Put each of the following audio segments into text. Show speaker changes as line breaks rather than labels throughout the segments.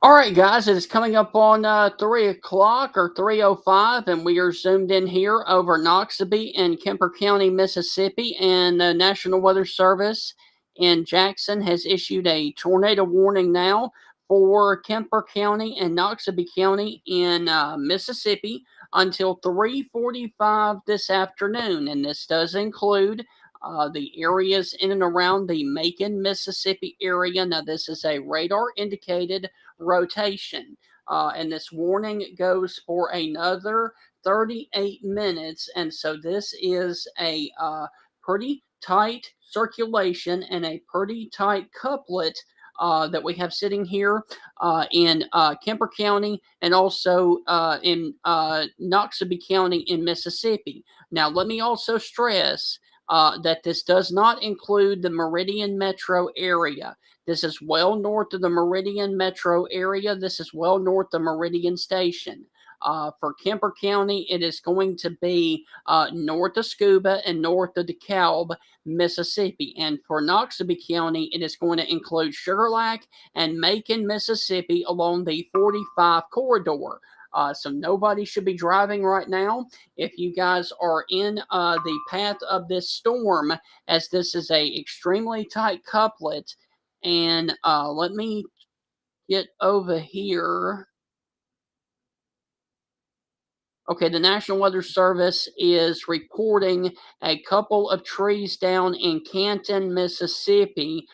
All right, guys, it is coming up on 3 o'clock or 3:05, and we are zoomed in here over Noxubee in Kemper County, Mississippi. And the National Weather Service in Jackson has issued a tornado warning now for Kemper County and Noxubee County in Mississippi until 3:45 this afternoon. And this does include the areas in and around the Macon, Mississippi area. Now, this is a radar indicated rotation. And this warning goes for another 38 minutes. And so this is a pretty tight circulation and a pretty tight couplet that we have sitting here in Kemper County and also in Noxubee County in Mississippi. Now, let me also stress that this does not include the Meridian metro area. This is well north of the Meridian metro area. This is well north of Meridian Station. For Kemper County, it is going to be north of Scuba and north of DeKalb, Mississippi. And for Noxubee County, it is going to include Sugar Lac and Macon, Mississippi along the 45 corridor. So nobody should be driving right now. If you guys are in the path of this storm, as this is a extremely tight couplet, and let me get over here. Okay, the National Weather Service is reporting a couple of trees down in Canton, Mississippi,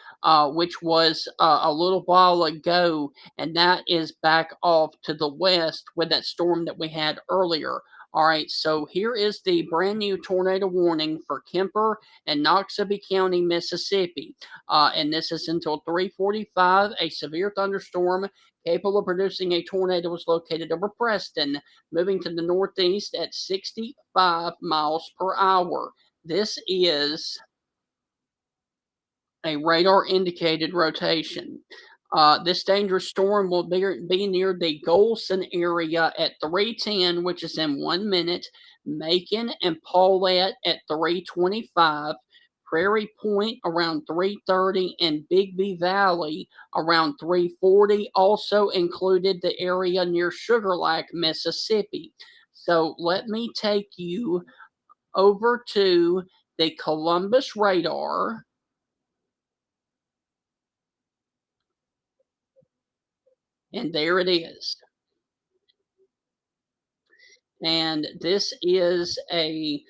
which was a little while ago, and that is back off to the west with that storm that we had earlier. All right, so here is the brand new tornado warning for Kemper and Noxubee County, Mississippi. And this is until 3:45. A severe thunderstorm capable of producing a tornado was located over Preston, moving to the northeast at 65 miles per hour. This is a radar indicated rotation. This dangerous storm will be near the Golson area at 3:10, which is in 1 minute, Macon and Paulette at 3:25, Prairie Point around 3:30, and Bigby Valley around 3:40. Also included the area near Sugar Lac, Mississippi. So let me take you over to the Columbus radar, and there it is. And this is a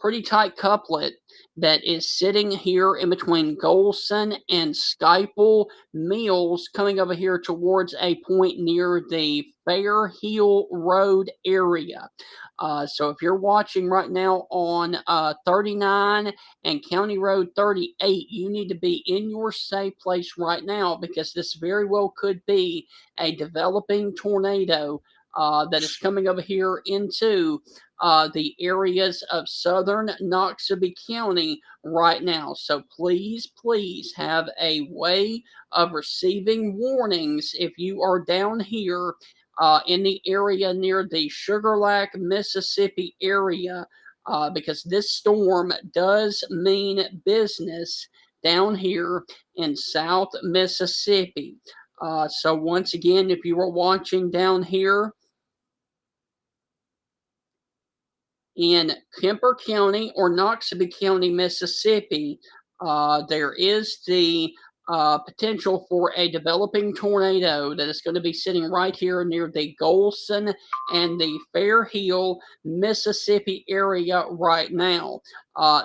pretty tight couplet that is sitting here in between Golson and Skyple Mills, coming over here towards a point near the Fair Hill Road area. So if you're watching right now on 39 and County Road 38, you need to be in your safe place right now because this very well could be a developing tornado that is coming over here into the areas of southern Noxubee County right now. So please, please have a way of receiving warnings if you are down here in the area near the Sugar Lac, Mississippi area, because this storm does mean business down here in South Mississippi. So once again, if you are watching down here in Kemper County or Noxubee County, Mississippi, there is the potential for a developing tornado that is going to be sitting right here near the Golson and the Fair Hill, Mississippi area right now.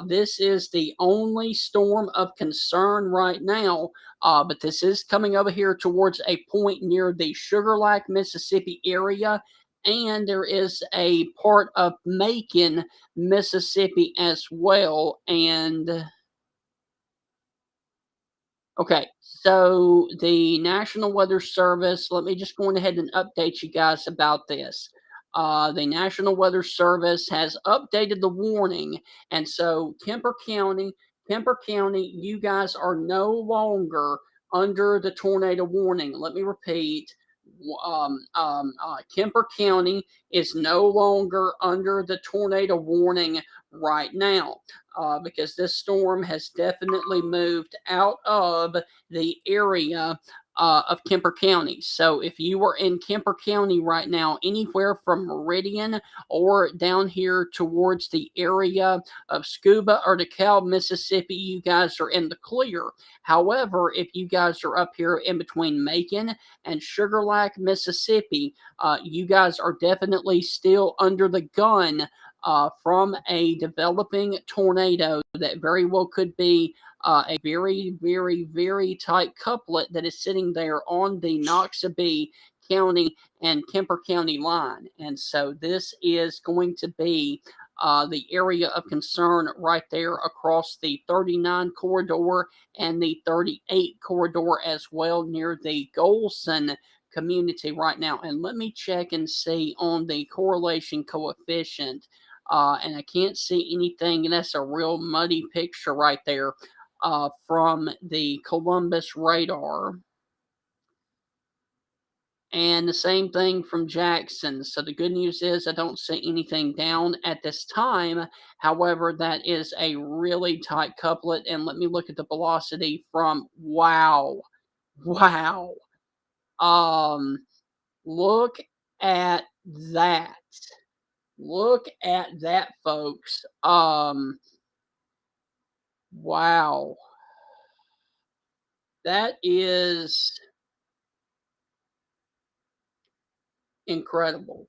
This is the only storm of concern right now, but this is coming over here towards a point near the Sugar Lac, Mississippi area, and there is a part of Macon, Mississippi as well. And okay, so the National Weather Service, let me just go ahead and update you guys about this. The National Weather Service has updated the warning, and so Kemper County, you guys are no longer under the tornado warning. Let me repeat. Kemper County is no longer under the tornado warning right now because this storm has definitely moved out of the area of Kemper County. So if you are in Kemper County right now, anywhere from Meridian or down here towards the area of Scuba or DeKalb, Mississippi, you guys are in the clear. However, if you guys are up here in between Macon and Sugar Lac, Mississippi, you guys are definitely still under the gun from a developing tornado that very well could be a very, very, very tight couplet that is sitting there on the Noxubee County and Kemper County line. And so this is going to be the area of concern right there across the 39 corridor and the 38 corridor as well near the Golson community right now. And let me check and see on the correlation coefficient. And I can't see anything, and that's a real muddy picture right there from the Columbus radar. And the same thing from Jackson. So the good news is I don't see anything down at this time. However, that is a really tight couplet. And let me look at the velocity from wow. Wow. Um, look at that. Look at that, folks. Wow. That is incredible.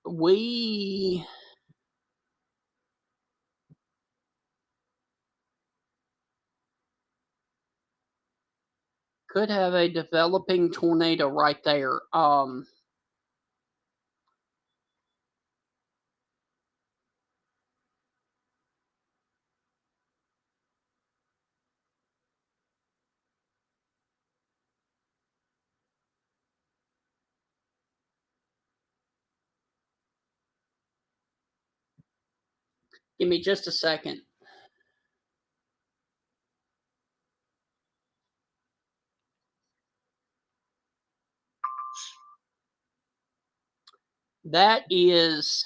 We could have a developing tornado right there. Give me just a second. That is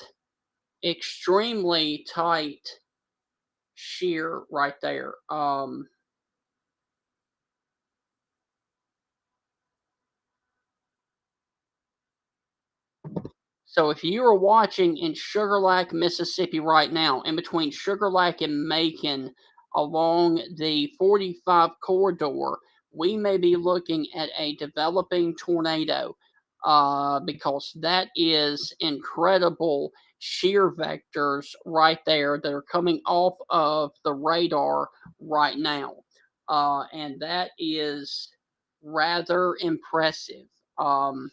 extremely tight shear right there. So if you are watching in Sugar Lac, Mississippi right now, in between Sugar Lac and Macon along the 45 corridor, we may be looking at a developing tornado because that is incredible shear vectors right there that are coming off of the radar right now. And that is rather impressive. Um,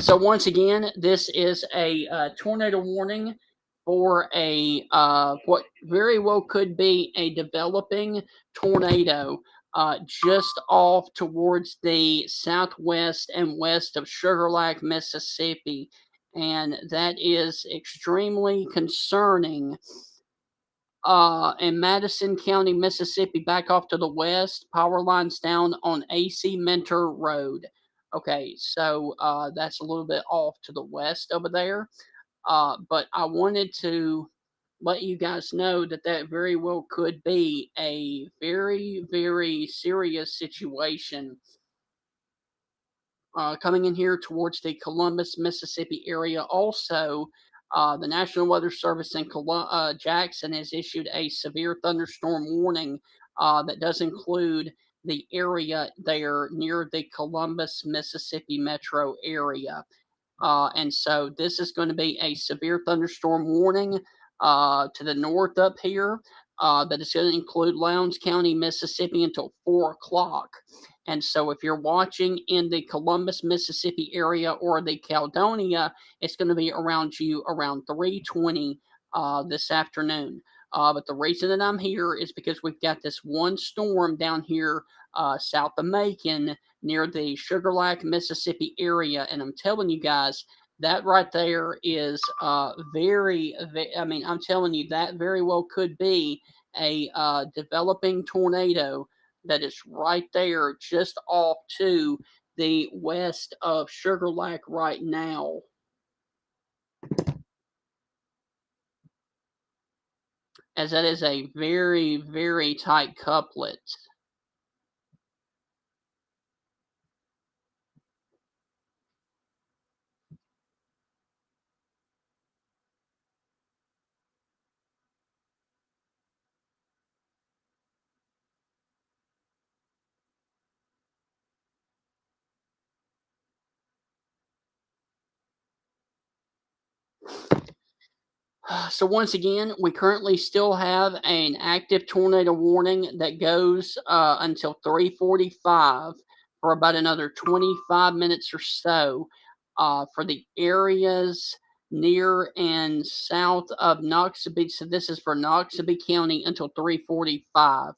So once again, this is a tornado warning for a what very well could be a developing tornado just off towards the southwest and west of Sugar Lac, Mississippi, and that is extremely concerning in Madison County, Mississippi, back off to the west, power lines down on AC Mentor Road. Okay, so that's a little bit off to the west over there. But I wanted to let you guys know that that very well could be a very, very serious situation coming in here towards the Columbus, Mississippi area. Also, the National Weather Service in Jackson has issued a severe thunderstorm warning that does include the area there near the Columbus, Mississippi metro area. And so this is going to be a severe thunderstorm warning to the north up here that is going to include Lowndes County, Mississippi until 4 o'clock. And so if you're watching in the Columbus, Mississippi area or the Caledonia, it's going to be around you around 3:20 this afternoon. But the reason that I'm here is because we've got this one storm down here south of Macon near the Sugar Lake, Mississippi area. And I'm telling you guys, that right there is I mean, I'm telling you, that very well could be a developing tornado that is right there just off to the west of Sugar Lake right now. As that is a very, very tight couplet. So once again, we currently still have an active tornado warning that goes until 3:45 for about another 25 minutes or so for the areas near and south of Noxubee. So this is for Noxubee County until 3:45.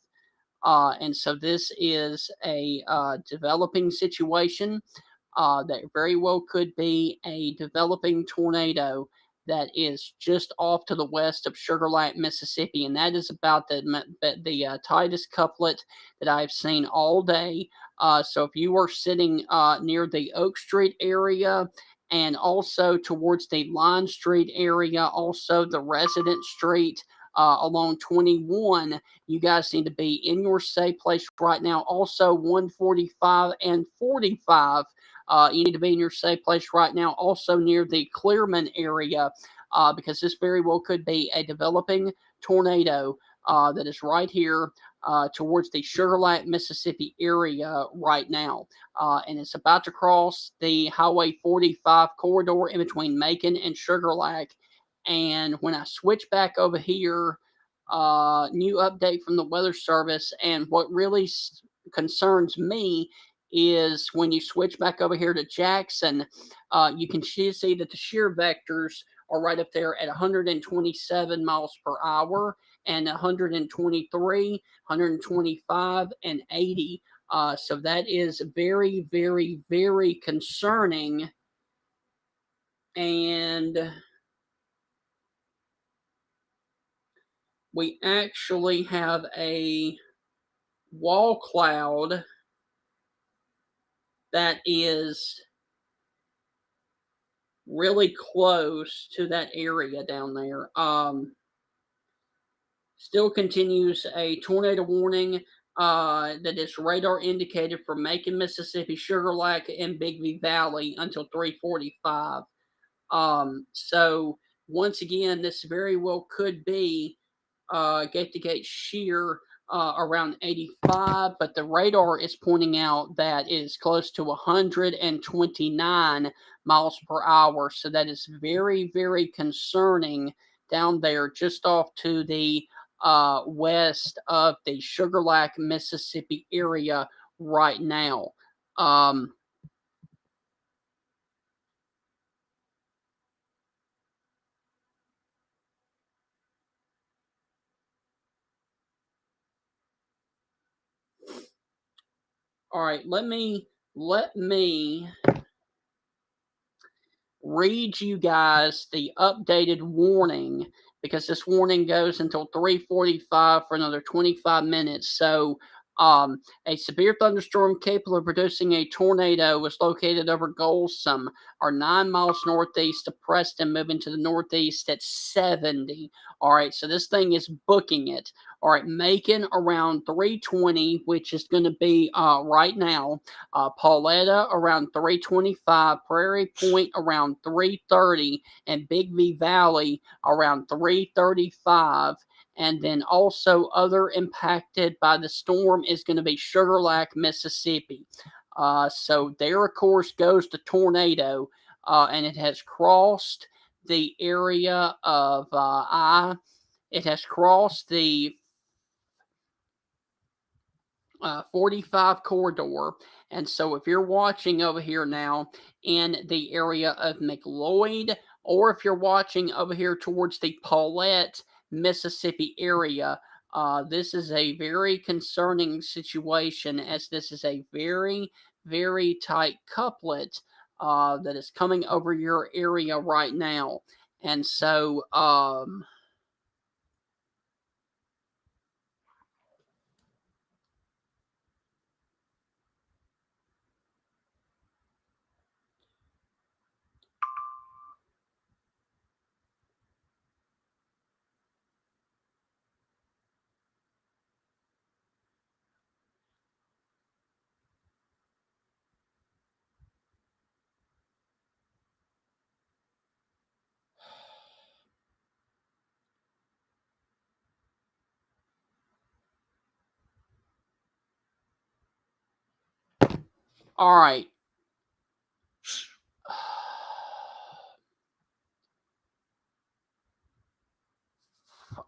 And so this is a developing situation that very well could be a developing tornado that is just off to the west of Sugar Lake, Mississippi, and that is about the tightest couplet that I've seen all day. So if you are sitting near the Oak Street area and also towards the Line Street area, also the Resident Street along 21, you guys need to be in your safe place right now. Also, 145 and 45, you need to be in your safe place right now. Also, near the Clearman area, because this very well could be a developing tornado that is right here towards the Sugar Lake, Mississippi area right now. And it's about to cross the Highway 45 corridor in between Macon and Sugar Lake. And when I switch back over here, new update from the Weather Service, and what really concerns me is when you switch back over here to Jackson, you can see that the shear vectors are right up there at 127 miles per hour and 123, 125, and 80. So that is very, very, very concerning. And we actually have a wall cloud that is really close to that area down there. Still continues a tornado warning that is radar indicated for Macon, Mississippi, Sugar Lake, and Bigby Valley until 3:45. So once again, this very well could be gate to gate shear around 85, but the radar is pointing out that it is close to 129 miles per hour. So that is very, very concerning down there, just off to the west of the Sugar Lake, Mississippi area right now. Um, all right, let me read you guys the updated warning because this warning goes until 3:45 for another 25 minutes. So, a severe thunderstorm capable of producing a tornado was located over Golsom, or 9 miles northeast of Preston, moving to the northeast at 70. All right, so this thing is booking it. All right, Macon around 3:20, which is going to be right now. Pauletta around 3:25, Prairie Point around 3:30, and Bigby Valley around 3:35. And then also other impacted by the storm is going to be Sugar Lake, Mississippi. So there, of course, goes the tornado, and it has crossed the area of It has crossed the 45 corridor. And so if you're watching over here now in the area of McLeod, or if you're watching over here towards the Paulette, Mississippi area, this is a very concerning situation, as this is a very, very tight couplet that is coming over your area right now. And so, all right.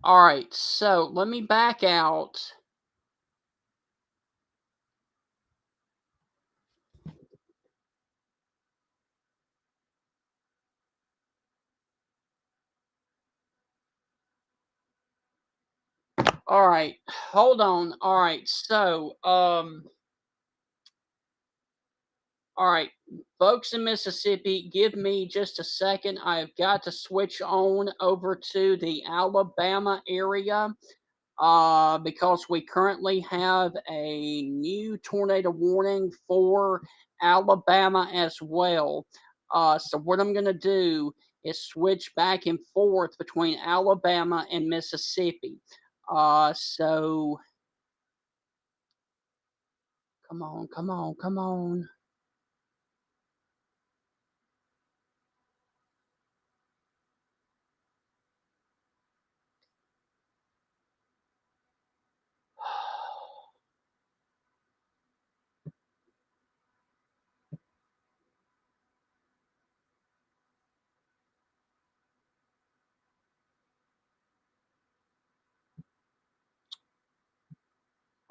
All right, so let me back out. All right, hold on. All right, so all right, folks in Mississippi, give me just a second. I've got to switch on over to the Alabama area because we currently have a new tornado warning for Alabama as well. So what I'm going to do is switch back and forth between Alabama and Mississippi. So come on, come on, come on.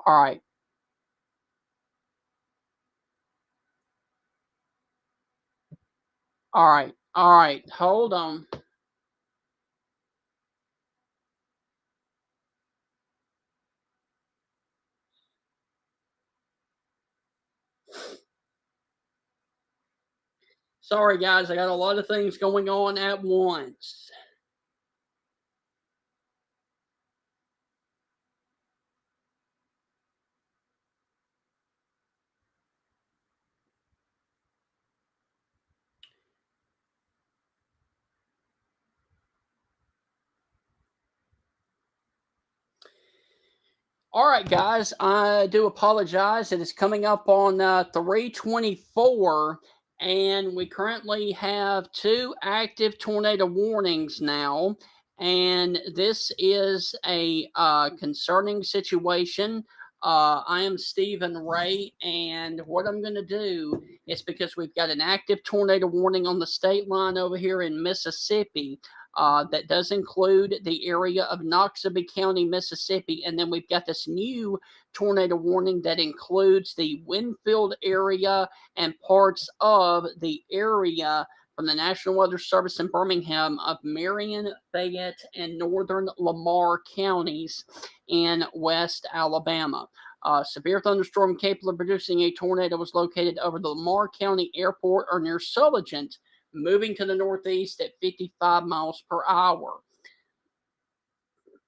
All right, all right, all right. Hold on. Sorry, guys, I got a lot of things going on at once. All right, guys, I do apologize. It is coming up on 3:24, and we currently have two active tornado warnings now. And this is a concerning situation. I am Stephen Ray, and what I'm going to do is because we've got an active tornado warning on the state line over here in Mississippi. That does include the area of Noxubee County, Mississippi. And then we've got this new tornado warning that includes the Winfield area and parts of the area from the National Weather Service in Birmingham of Marion, Fayette, and northern Memar counties in West Alabama. Severe thunderstorm capable of producing a tornado was located over the Memar County Airport or near Sulligent, moving to the northeast at 55 miles per hour.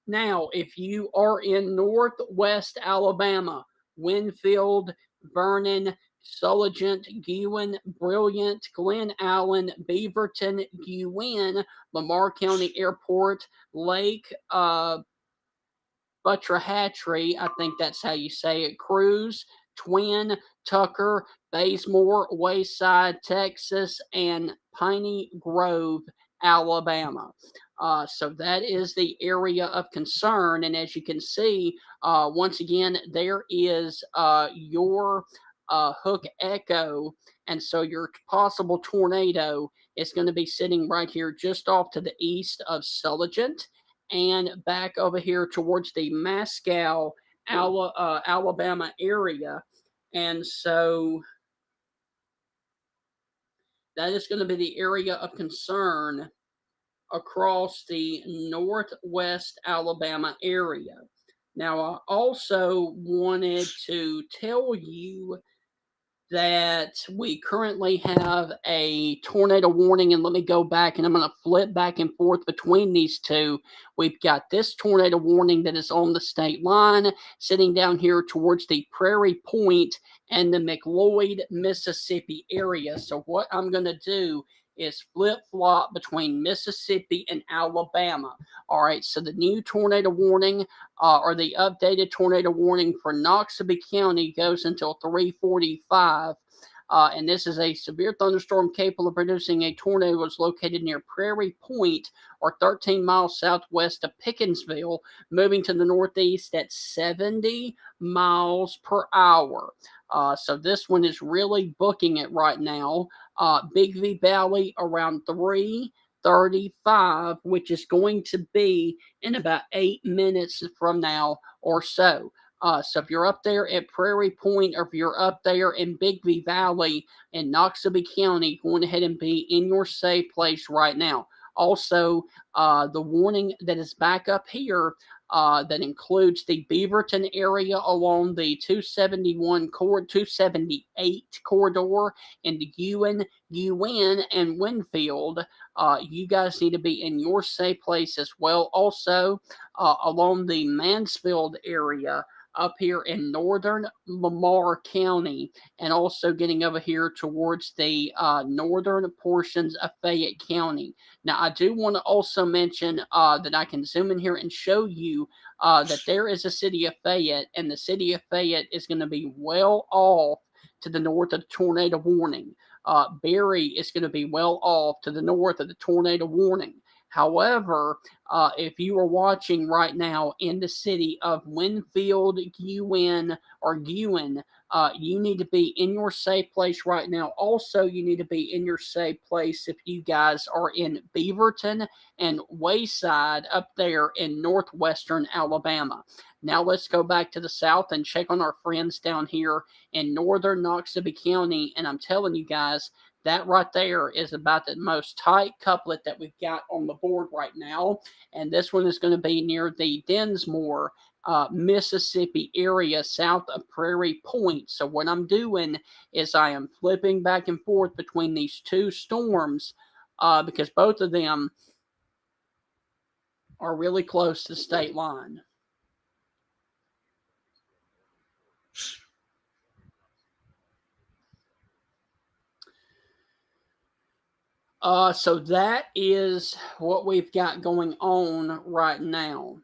Now, if you are in northwest Alabama, Winfield, Vernon, Sulligent, Gewin, Brilliant, Glen Allen, Beaverton, Gewin, Lamar County Airport, Lake, Buttrahattree, I think that's how you say it, Cruz, Twin, Tucker, Bazemore, Wayside, Texas, and Piney Grove, Alabama. So that is the area of concern. And as you can see, once again, there is your hook echo. And so your possible tornado is going to be sitting right here just off to the east of Sulligent and back over here towards the Moscow Alabama area. And so that is going to be the area of concern across the northwest Alabama area. Now, I also wanted to tell you that we currently have a tornado warning, and let me go back and I'm going to flip back and forth between these two. We've got this tornado warning that is on the state line, sitting down here towards the Prairie Point and the McLeod, Mississippi area. So what I'm going to do is flip-flop between Mississippi and Alabama. All right, so the new tornado warning or the updated tornado warning for Noxubee County goes until 3:45. And this is a severe thunderstorm capable of producing a tornado that's located near Prairie Point or 13 miles southwest of Pickensville, moving to the northeast at 70 miles per hour. So this one is really booking it right now. Big V Valley around 3:35, which is going to be in about 8 minutes from now or so. So if you're up there at Prairie Point or if you're up there in Big V Valley in Noxubee County, go ahead and be in your safe place right now. Also, the warning that is back up here that includes the Beaverton area along the 278 corridor into UN, and Winfield. You guys need to be in your safe place as well. Also, along the Mansfield area up here in northern Memar County, and also getting over here towards the northern portions of Fayette County. Now, I do want to also mention that I can zoom in here and show you that there is a city of Fayette, and the city of Fayette is going to be well off to the north of the tornado warning. Berry is going to be well off to the north of the tornado warning. However, if you are watching right now in the city of Winfield, Guin, or Guin, you need to be in your safe place right now. Also, you need to be in your safe place if you guys are in Beaverton and Wayside up there in northwestern Alabama. Now let's go back to the south and check on our friends down here in northern Noxubee County. And I'm telling you guys, that right there is about the most tight couplet that we've got on the board right now. And this one is going to be near the Dinsmore, Mississippi area south of Prairie Point. So what I'm doing is I am flipping back and forth between these two storms because both of them are really close to the state line. So that is what we've got going on right now.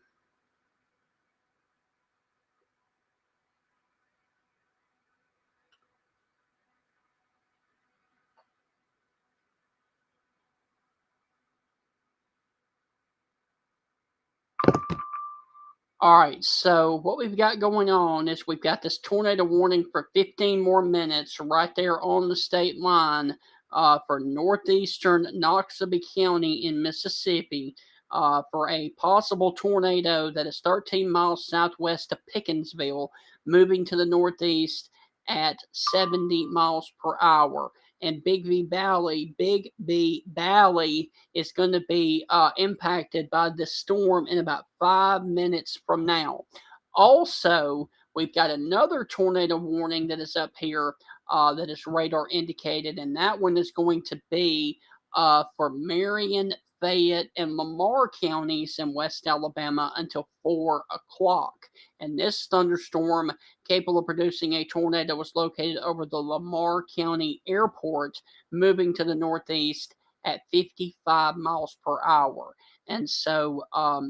All right, so what we've got going on is we've got this tornado warning for 15 more minutes right there on the state line for northeastern Noxubee County in Mississippi for a possible tornado that is 13 miles southwest of Pickensville, moving to the northeast at 70 miles per hour. And Big V Valley is going to be impacted by this storm in about 5 minutes from now. Also, we've got another tornado warning that is up here that is radar indicated, and that one is going to be for Marion, Fayette, and Memar counties in West Alabama until 4 o'clock. And this thunderstorm, capable of producing a tornado, was located over the Lamar County Airport, moving to the northeast at 55 miles per hour. And so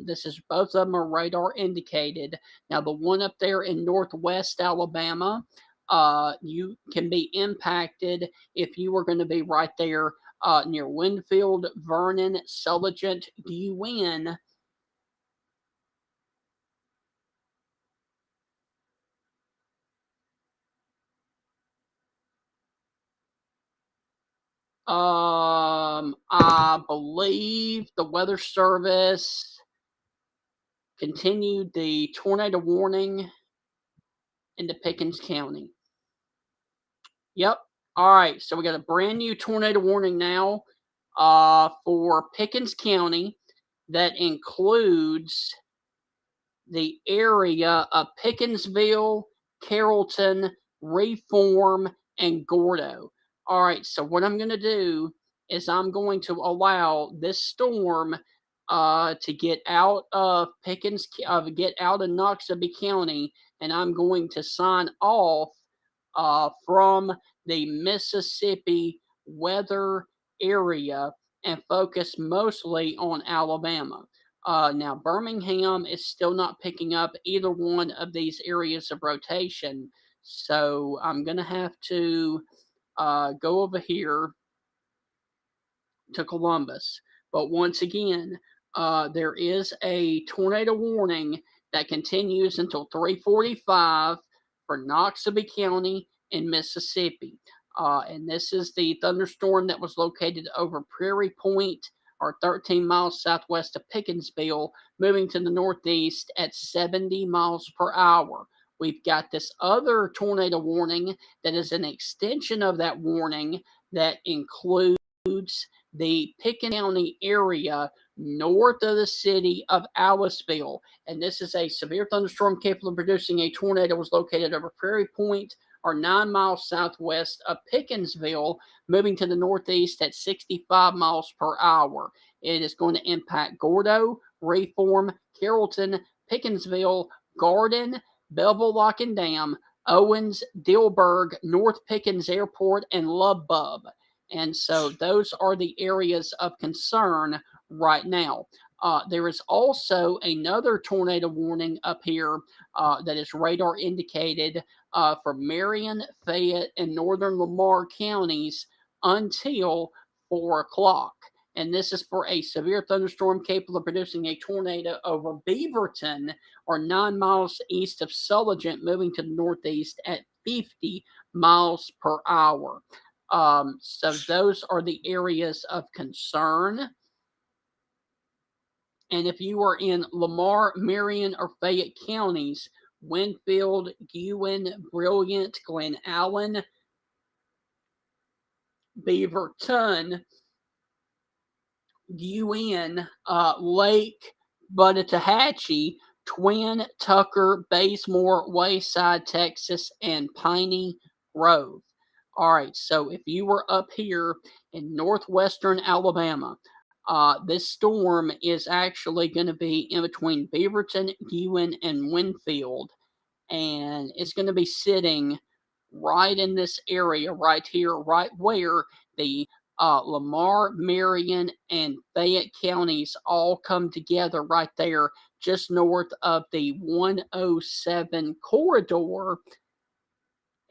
this is both of them are radar indicated. Now, the one up there in northwest Alabama, you can be impacted if you were going to be right there near Winfield, Vernon, Sulligent, Guin. I believe the Weather Service continued the tornado warning into Pickens County. Yep. All right. So we got a brand new tornado warning now for Pickens County that includes the area of Pickensville, Carrollton, Reform, and Gordo. All right, so what I'm going to do is I'm going to allow this storm to get out of get out of Noxubee County, and I'm going to sign off from the Mississippi weather area and focus mostly on Alabama. Now, Birmingham is still not picking up either one of these areas of rotation. So I'm going to have to go over here to Columbus. But once again, there is a tornado warning that continues until 3:45 for Noxubee County in Mississippi. And this is the thunderstorm that was located over Prairie Point, or 13 miles southwest of Pickensville, moving to the northeast at 70 miles per hour. We've got this other tornado warning that is an extension of that warning that includes the Pickens County area north of the city of Aliceville. And this is a severe thunderstorm capable of producing a tornado. Was located over Prairie Point, or 9 miles southwest of Pickensville, moving to the northeast at 65 miles per hour. It is going to impact Gordo, Reform, Carrollton, Pickensville, Garden, Belleville Lock and Dam, Owens, Dilberg, North Pickens Airport, and Lubbock. And so those are the areas of concern right now. There is also another tornado warning up here that is radar indicated for Marion, Fayette, and northern Memar counties until 4 o'clock. And this is for a severe thunderstorm capable of producing a tornado over Beaverton, or 9 miles east of Sulligent, moving to the northeast at 50 miles per hour. So those are the areas of concern. And if you are in Lamar, Marion, or Fayette counties, Winfield, Ewen, Brilliant, Glen Allen, Beaverton, Ewen, Lake, Buttatahatchee, Twin, Tucker, Bazemore, Wayside, Texas, and Piney Grove. All right, so if you were up here in northwestern Alabama, this storm is actually going to be in between Beaverton, Ewen, and Winfield, and it's going to be sitting right in this area right here, right where the Lamar, Marion, and Fayette counties all come together right there, just north of the 107 corridor.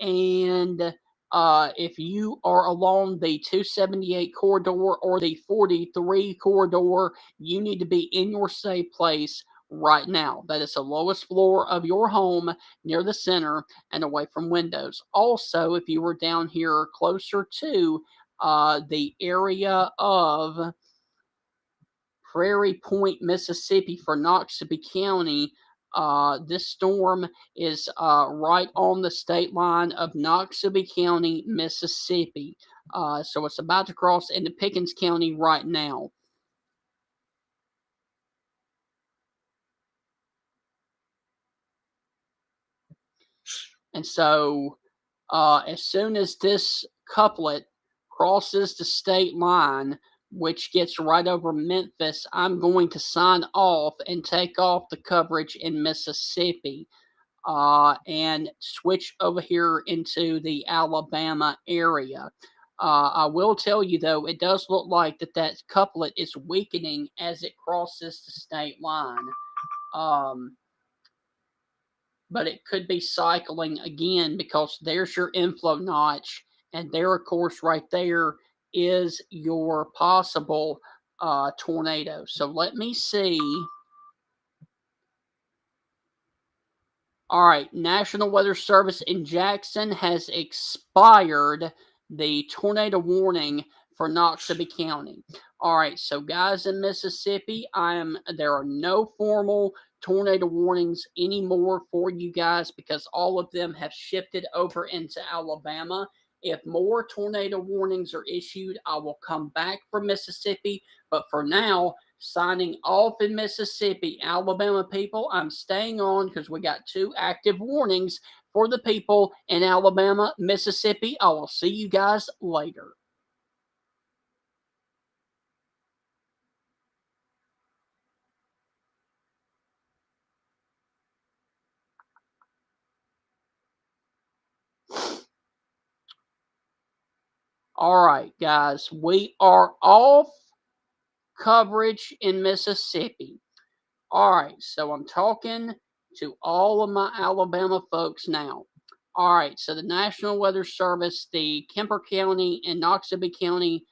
And if you are along the 278 corridor or the 43 corridor, you need to be in your safe place right now. That is the lowest floor of your home, near the center and away from windows. Also, if you were down here closer to the area of Prairie Point, Mississippi, for Noxubee County, this storm is right on the state line of Noxubee County, Mississippi. So it's about to cross into Pickens County right now. And so as soon as this couplet crosses the state line, which gets right over Memphis, I'm going to sign off and take off the coverage in Mississippi and switch over here into the Alabama area. I will tell you, though, it does look like that couplet is weakening as it crosses the state line. But it could be cycling again, because there's your inflow notch, and there, of course, right there is your possible tornado. So let me see. All right, National Weather Service in Jackson has expired the tornado warning for Noxubee County. All right, so guys in Mississippi, there are no formal tornado warnings anymore for you guys because all of them have shifted over into Alabama. If more tornado warnings are issued, I will come back for Mississippi. But for now, signing off in Mississippi. Alabama people, I'm staying on because we got 2 active warnings for the people in Alabama, Mississippi. I will see you guys later. All right, guys, we are off coverage in Mississippi. All right, so I'm talking to all of my Alabama folks now. All right, so the National Weather Service, the Kemper County and Noxubee County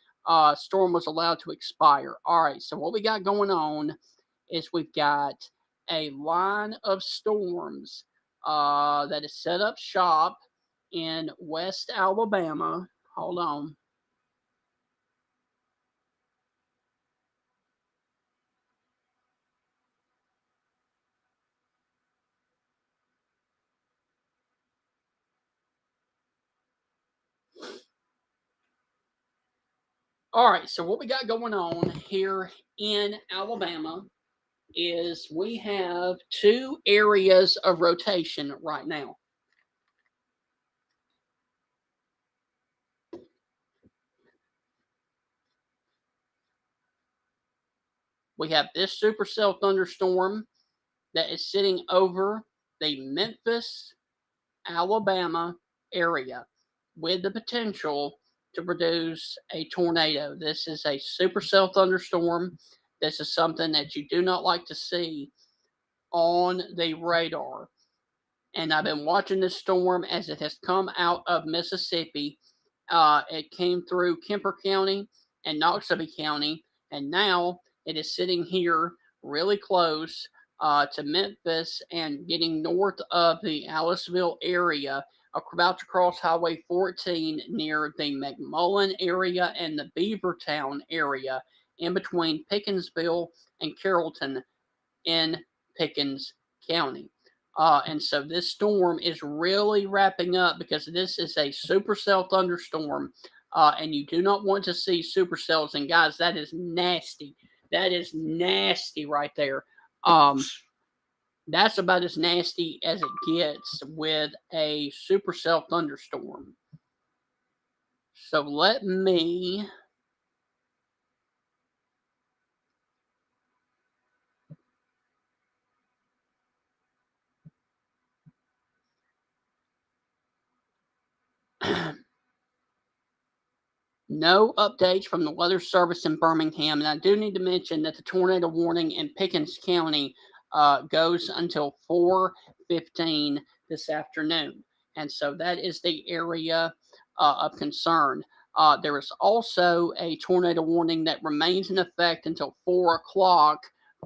storm was allowed to expire. All right, so what we got going on is we've got a line of storms that is set up shop in West Alabama. Hold on. All right, so what we got going on here in Alabama is we have 2 areas of rotation right now. We have this supercell thunderstorm that is sitting over the Memphis, Alabama area with the potential to produce a tornado. This is a supercell thunderstorm. This is something that you do not like to see on the radar. And I've been watching this storm as it has come out of Mississippi. It came through Kemper County and Noxubee County, and now it is sitting here really close to Memphis and getting north of the Aliceville area, about to cross Highway 14 near the McMullen area and the Beavertown area, in between Pickensville and Carrollton in Pickens County. And so this storm is really wrapping up because this is a supercell thunderstorm. And you do not want to see supercells. And guys, that is nasty. That is nasty right there. That's about as nasty as it gets with a supercell thunderstorm. So let me no updates from the Weather Service in Birmingham. And I do need to mention that the tornado warning in Pickens County goes until 4:15 this afternoon. And so that is the area of concern. There is also a tornado warning that remains in effect until 4 o'clock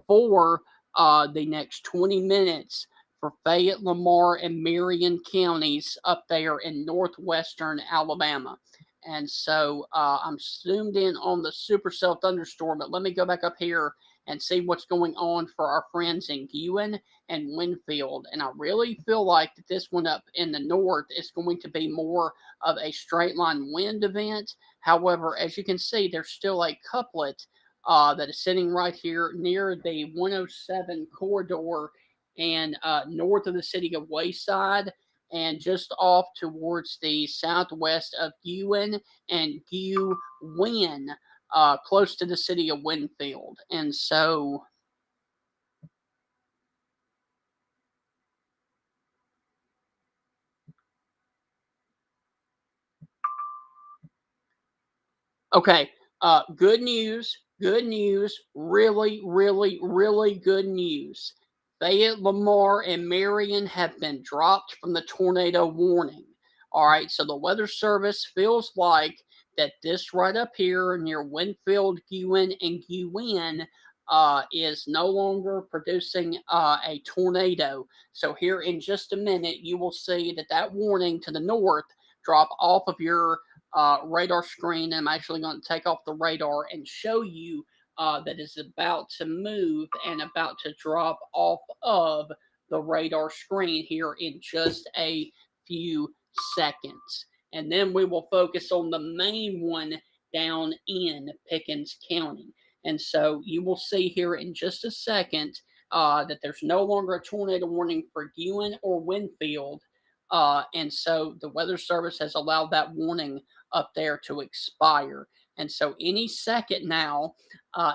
for the next 20 minutes for Fayette, Memar, and Marion counties up there in northwestern Alabama. And so I'm zoomed in on the supercell thunderstorm, but let me go back up here and see what's going on for our friends in Ewan and Winfield. And I really feel like that this one up in the north is going to be more of a straight line wind event. However, as you can see, there's still a couplet that is sitting right here near the 107 corridor and north of the city of Wayside and just off towards the southwest of Ewan and Win, close to the city of Winfield. And so, okay, good news, really, really, really good news. Fayette, Lamar, and Marion have been dropped from the tornado warning. All right, so the Weather Service feels like that this right up here near Winfield, Ewan, and Ewan is no longer producing a tornado. So here in just a minute, you will see that warning to the north drop off of your radar screen. I'm actually going to take off the radar and show you that it's about to move and about to drop off of the radar screen here in just a few seconds. And then we will focus on the main one down in Pickens County. And so you will see here in just a second that there's no longer a tornado warning for Ewan or Winfield. And so the Weather Service has allowed that warning up there to expire. And so any second now,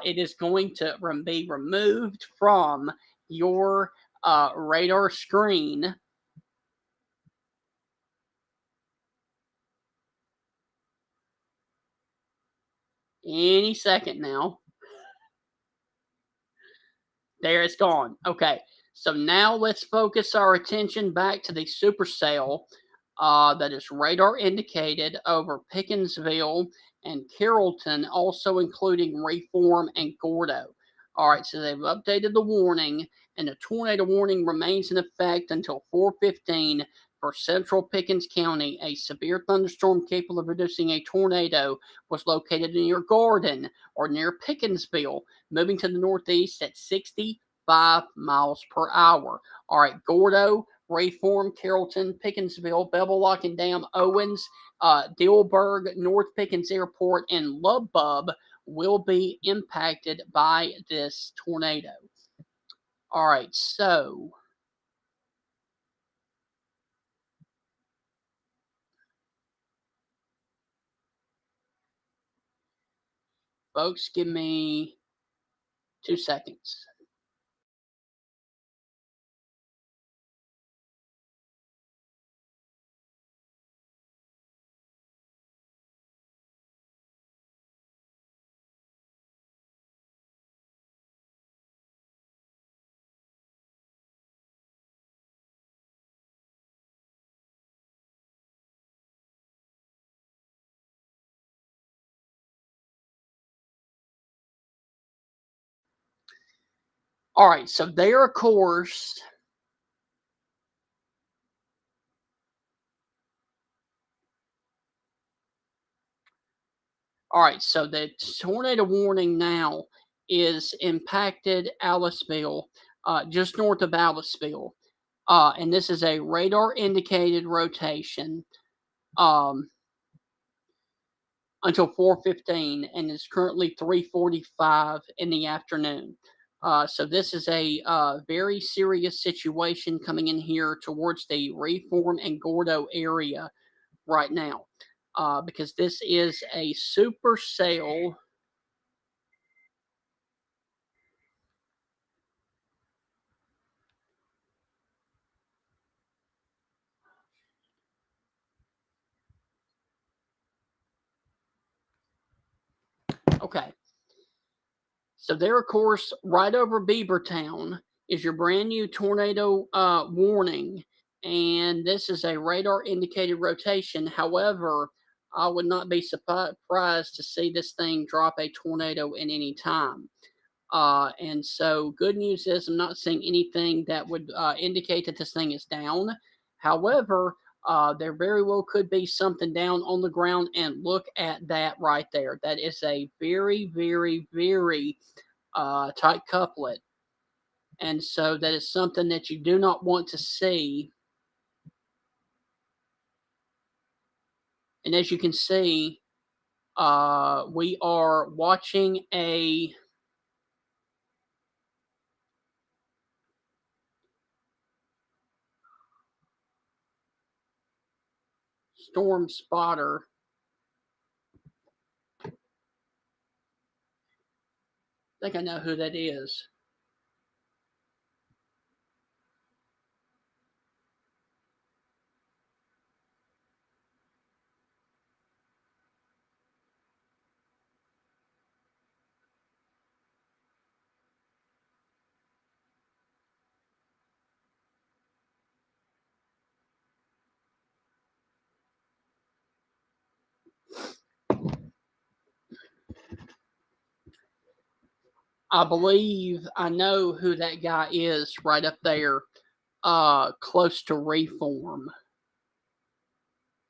it is going to be removed from your radar screen. Any second now. There, it's gone. Okay. So now let's focus our attention back to the supercell that is radar indicated over Pickensville and Carrollton, also including Reform and Gordo. All right, so they've updated the warning, and the tornado warning remains in effect until 4:15 for central Pickens County. A severe thunderstorm capable of producing a tornado was located in your garden or near Pickensville, moving to the northeast at 65 miles per hour. All right, Gordo, Reform, Carrollton, Pickensville, Bevel Lock and Dam, Owens, Dilberg, North Pickens Airport, and Lubbub will be impacted by this tornado. All right, so folks, give me 2 seconds. All right, so there, of course, all right, so the tornado warning now is impacted Aliceville, just north of Aliceville. And this is a radar indicated rotation until 4:15, and it's currently 3:45 in the afternoon. So this is a very serious situation coming in here towards the Reform and Gordo area right now, because this is a supercell. Okay, so there, of course, right over Beavertown is your brand new tornado warning, and this is a radar indicated rotation. However, I would not be surprised to see this thing drop a tornado in any time. And so, good news is I'm not seeing anything that would indicate that this thing is down. However, there very well could be something down on the ground, and look at that right there. That is a very, very, very tight couplet. And so, that is something that you do not want to see. And as you can see, we are watching a storm spotter. I think I know who that is. I believe I know who that guy is right up there, close to Reform.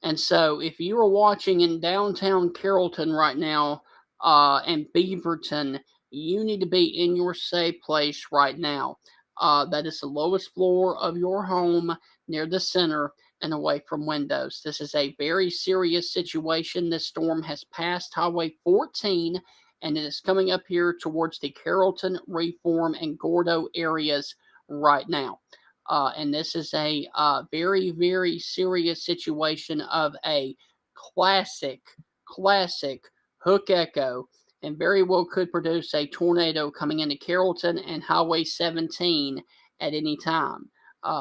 And so, if you are watching in downtown Carrollton right now, and Beaverton, you need to be in your safe place right now. That is the lowest floor of your home, near the center and away from windows. This is a very serious situation. This storm has passed Highway 14 and it is coming up here towards the Carrollton, Reform, and Gordo areas right now. And this is a very, very serious situation of a classic, classic hook echo, and very well could produce a tornado coming into Carrollton and Highway 17 at any time.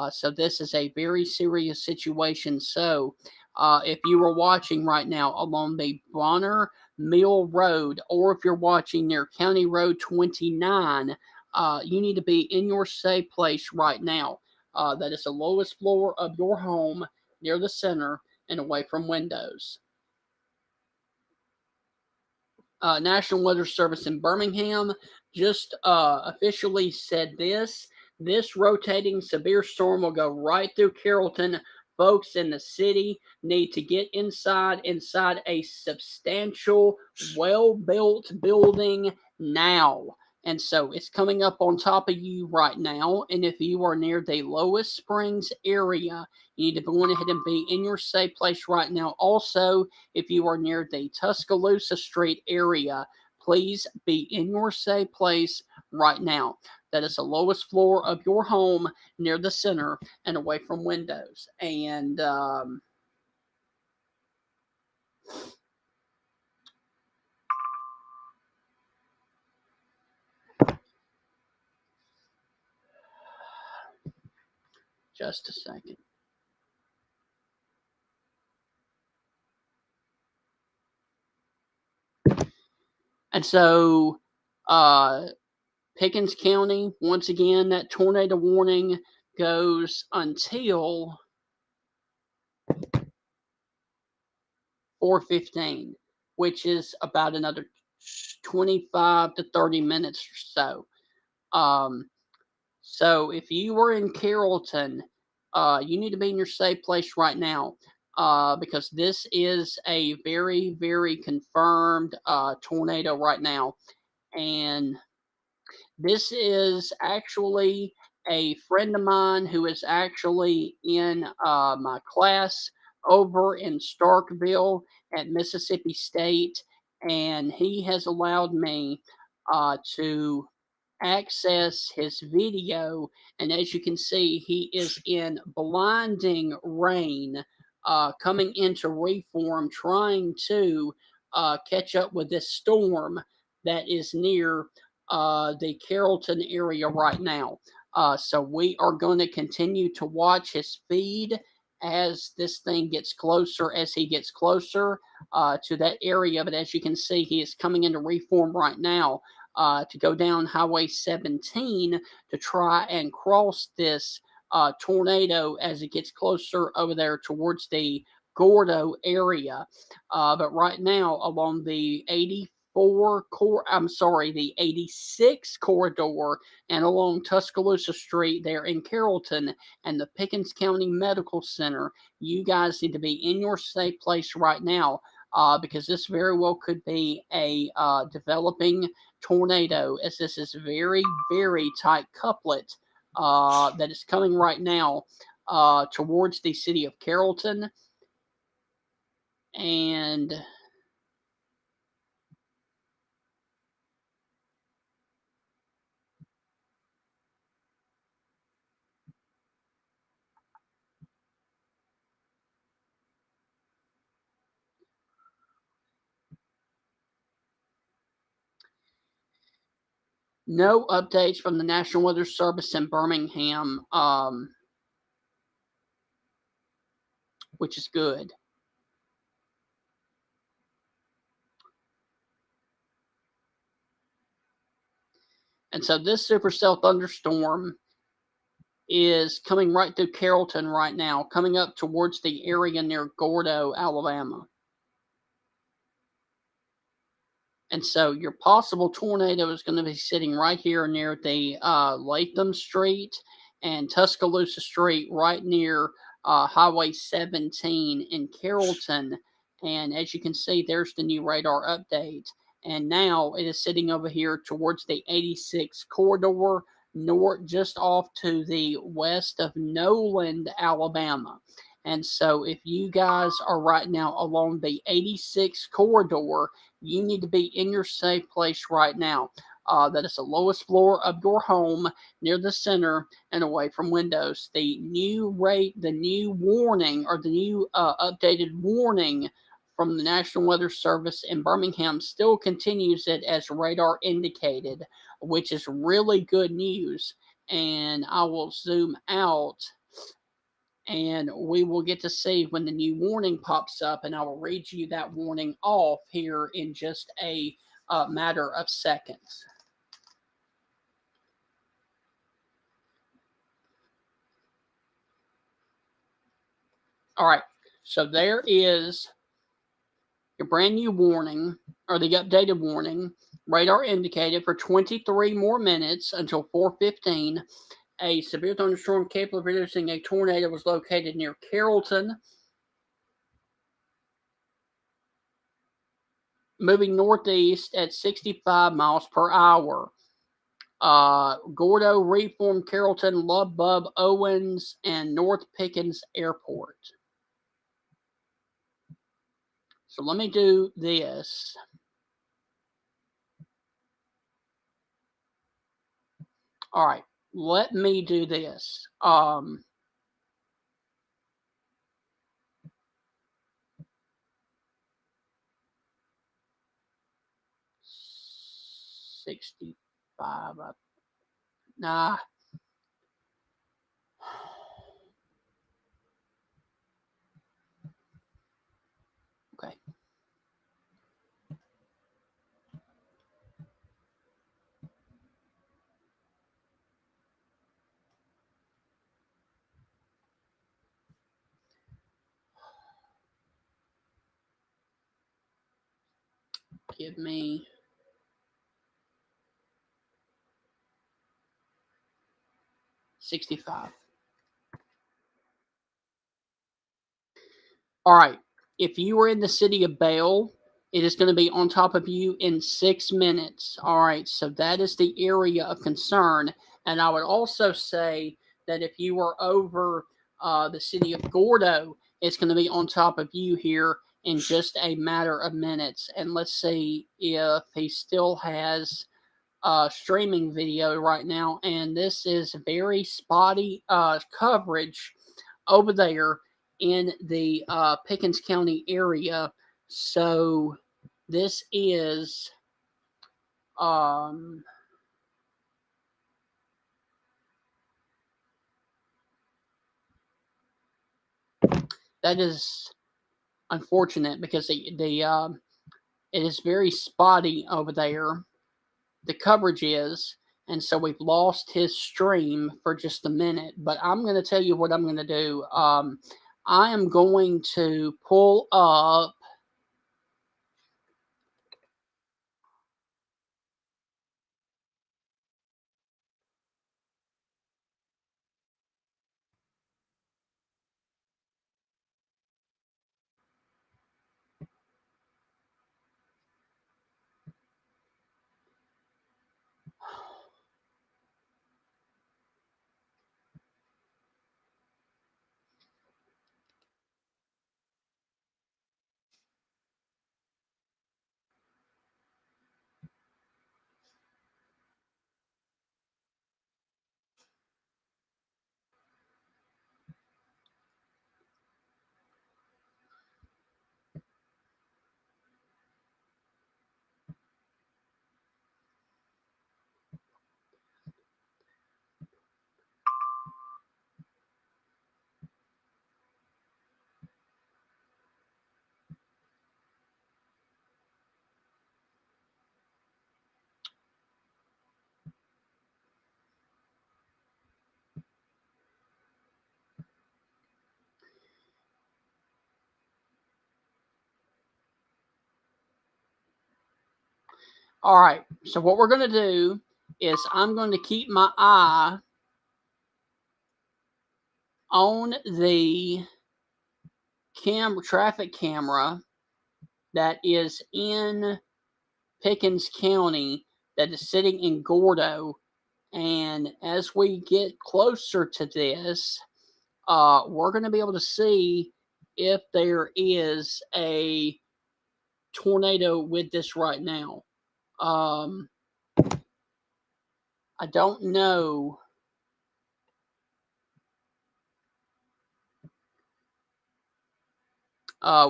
So this is a very serious situation. So if you are watching right now along the Bonner Mill Road, or if you're watching near County Road 29, you need to be in your safe place right now. That is the lowest floor of your home, near the center and away from windows. National Weather Service in Birmingham just officially said this rotating severe storm will go right through Carrollton. Folks in the city need to get inside a substantial, well-built building now. And so it's coming up on top of you right now. And if you are near the Lowest Springs area, you need to go ahead and be in your safe place right now. Also, if you are near the Tuscaloosa Street area, please be in your safe place right now. That is the lowest floor of your home, near the center and away from windows. And just a second. And so, Pickens County, once again, that tornado warning goes until 4:15, which is about another 25 to 30 minutes or so. So if you were in Carrollton, you need to be in your safe place right now, because this is a very, very confirmed tornado right now. And this is actually a friend of mine who is actually in my class over in Starkville at Mississippi State, and he has allowed me to access his video. And as you can see, he is in blinding rain, coming into Reform, trying to catch up with this storm that is near the Carrollton area right now. So we are going to continue to watch his feed as this thing gets closer, as he gets closer to that area. But as you can see, he is coming into Reform right now, to go down Highway 17 to try and cross this tornado as it gets closer over there towards the Gordo area. But right now, along the 86 corridor and along Tuscaloosa Street there in Carrollton and the Pickens County Medical Center, you guys need to be in your safe place right now, because this very well could be a developing tornado, as this is very, very tight couplet that is coming right now towards the city of Carrollton. And no updates from the National Weather Service in Birmingham, which is good. And so this supercell thunderstorm is coming right through Carrollton right now, coming up towards the area near Gordo, Alabama. And so your possible tornado is going to be sitting right here near the Latham Street and Tuscaloosa Street, right near Highway 17 in Carrollton. And as you can see, there's the new radar update. And now it is sitting over here towards the 86 corridor, north, just off to the west of Noland, Alabama. And so, if you guys are right now along the 86 corridor, you need to be in your safe place right now. That is the lowest floor of your home, near the center and away from windows. The new warning, or the new updated warning from the National Weather Service in Birmingham still continues it as radar indicated, which is really good news. And I will zoom out, and we will get to see when the new warning pops up, and I will read you that warning off here in just a matter of seconds. All right, so there is your brand new warning, or the updated warning. Radar indicated for 23 more minutes until 4:15. A severe thunderstorm capable of producing a tornado was located near Carrollton, moving northeast at 65 miles per hour. Gordo, Reform, Carrollton, Lubbock, Owens, and North Pickens Airport. So let me do this. All right, let me do this. 65. Nah. Okay. Give me 65. All right. If you are in the city of Bale, it is going to be on top of you in 6 minutes. All right. So that is the area of concern. And I would also say that if you are over the city of Gordo, it's going to be on top of you here in just a matter of minutes. And let's see if he still has streaming video right now. And this is very spotty coverage over there in the Pickens County area. So this is that is unfortunate because it is very spotty over there. The coverage is, and so we've lost his stream for just a minute. But I'm going to tell you what I'm going to do. I am going to pull up. All right. So what we're going to do is I'm going to keep my eye on the traffic camera that is in Pickens County that is sitting in Gordo. And as we get closer to this, we're going to be able to see if there is a tornado with this right now. I don't know.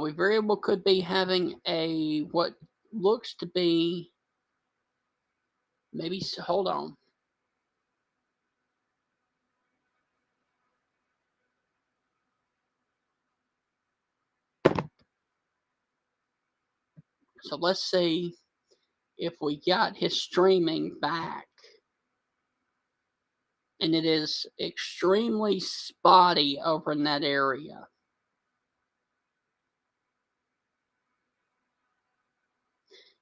We very well could be having what looks to be maybe. Hold on. So let's see if we got his streaming back. And it is extremely spotty over in that area.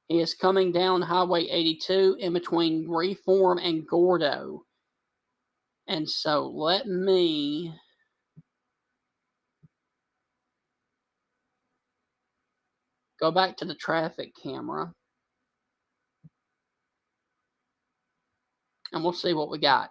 He is coming down Highway 82 in between Reform and Gordo. And so let me go back to the traffic camera. And we'll see what we got.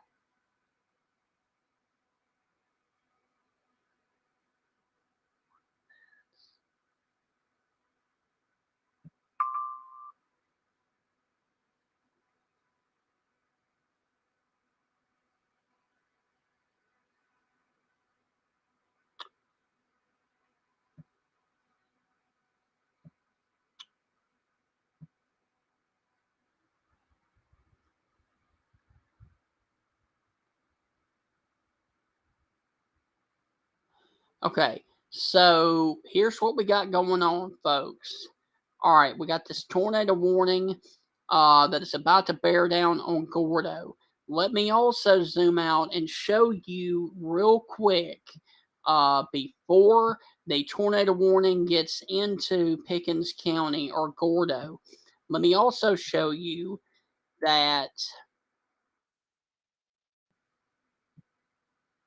Okay, so here's what we got going on, folks. All right, we got this tornado warning that is about to bear down on Gordo. Let me also zoom out and show you real quick before the tornado warning gets into Pickens County or Gordo. Let me also show you that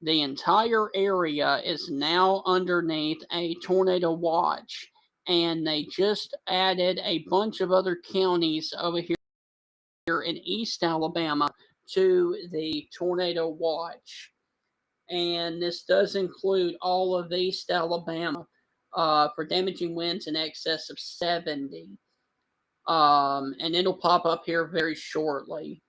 the entire area is now underneath a tornado watch, and they just added a bunch of other counties over here in East Alabama to the tornado watch. And this does include all of East Alabama for damaging winds in excess of 70. And it'll pop up here very shortly.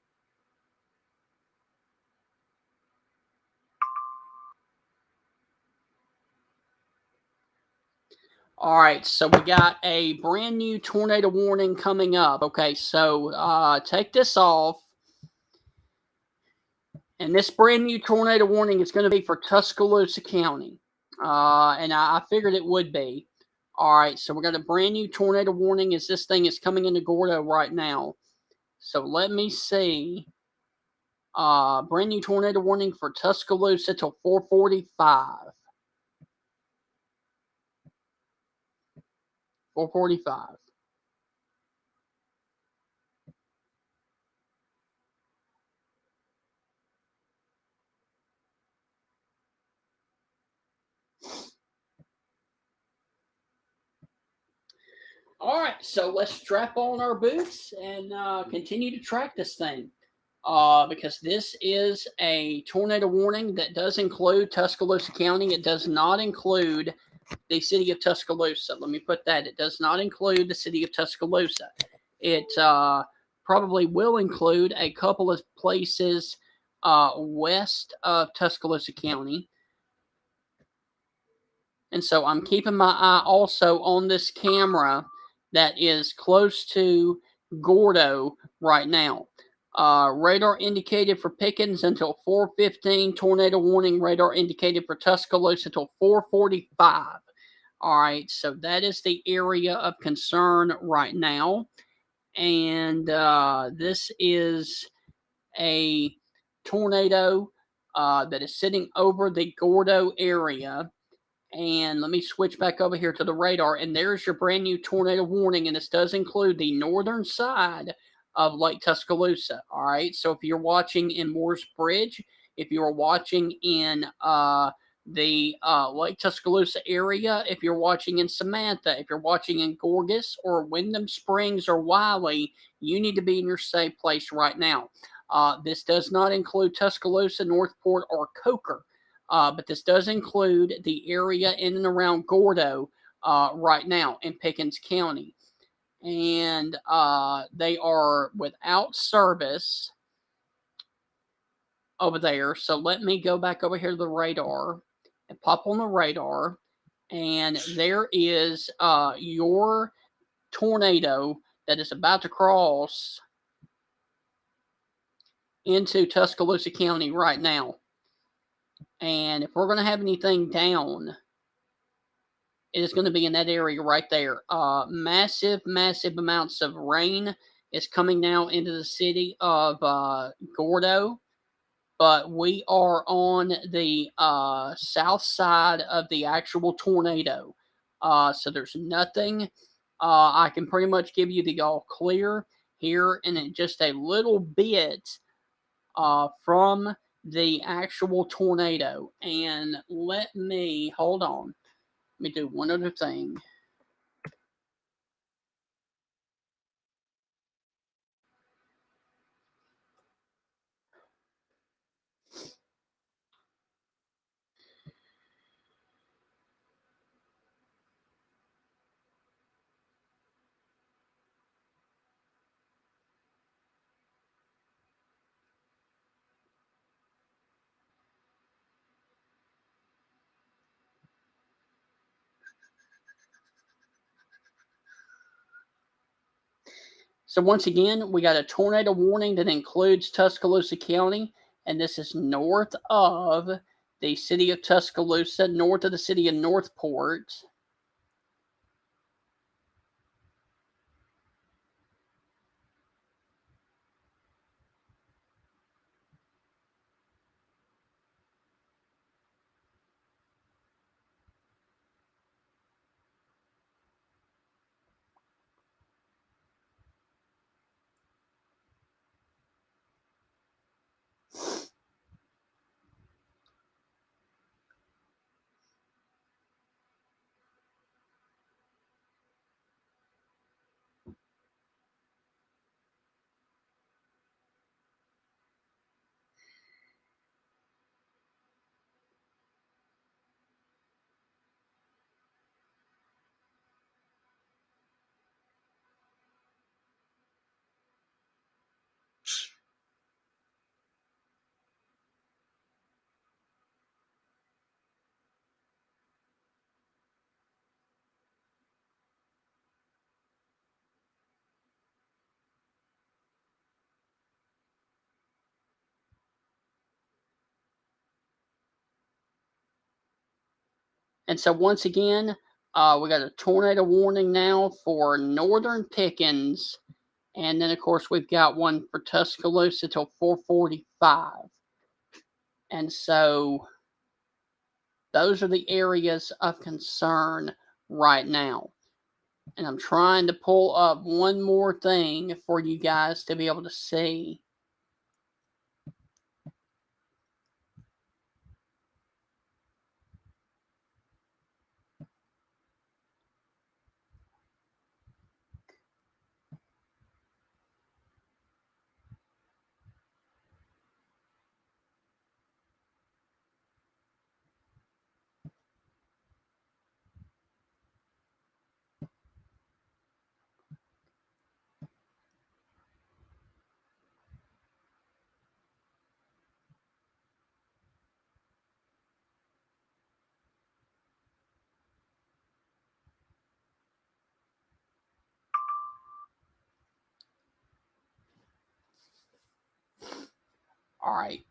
All right, so we got a brand new tornado warning coming up. Okay, so take this off. And this brand new tornado warning is going to be for Tuscaloosa County. And I figured it would be. All right, so we got a brand new tornado warning as this thing is coming into Gordo right now. So let me see. Brand new tornado warning for Tuscaloosa till 4:45. 4:45. All right, so let's strap on our boots and continue to track this thing. Because this is a tornado warning that does include Tuscaloosa County. It does not include the city of Tuscaloosa. Let me put that. It does not include the city of Tuscaloosa. It probably will include a couple of places west of Tuscaloosa County. And so I'm keeping my eye also on this camera that is close to Gordo right now. Radar indicated for Pickens until 4:15. Tornado warning radar indicated for Tuscaloosa until 4:45. All right, so that is the area of concern right now. And this is a tornado that is sitting over the Gordo area. And let me switch back over here to the radar. And there's your brand new tornado warning. And this does include the northern side of Lake Tuscaloosa. All right. So if you're watching in Moore's Bridge, if you're watching in the Lake Tuscaloosa area, if you're watching in Samantha, if you're watching in Gorgas or Windham Springs or Wiley, you need to be in your safe place right now. This does not include Tuscaloosa, Northport, or Coker, but this does include the area in and around Gordo right now in Pickens County. And they are without service over there. So let me go back over here to the radar and pop on the radar. And there is your tornado that is about to cross into Tuscaloosa County right now. And if we're going to have anything down, it is going to be in that area right there. Massive, massive amounts of rain is coming now into the city of Gordo. But we are on the south side of the actual tornado. So there's nothing. I can pretty much give you the all clear here in just a little bit from the actual tornado. And let me, hold on. Let me do one other thing. So once again, we got a tornado warning that includes Tuscaloosa County, and this is north of the city of Tuscaloosa, north of the city of Northport. And so once again, we got a tornado warning now for northern Pickens. And then, of course, we've got one for Tuscaloosa till 4:45. And so those are the areas of concern right now. And I'm trying to pull up one more thing for you guys to be able to see. All right.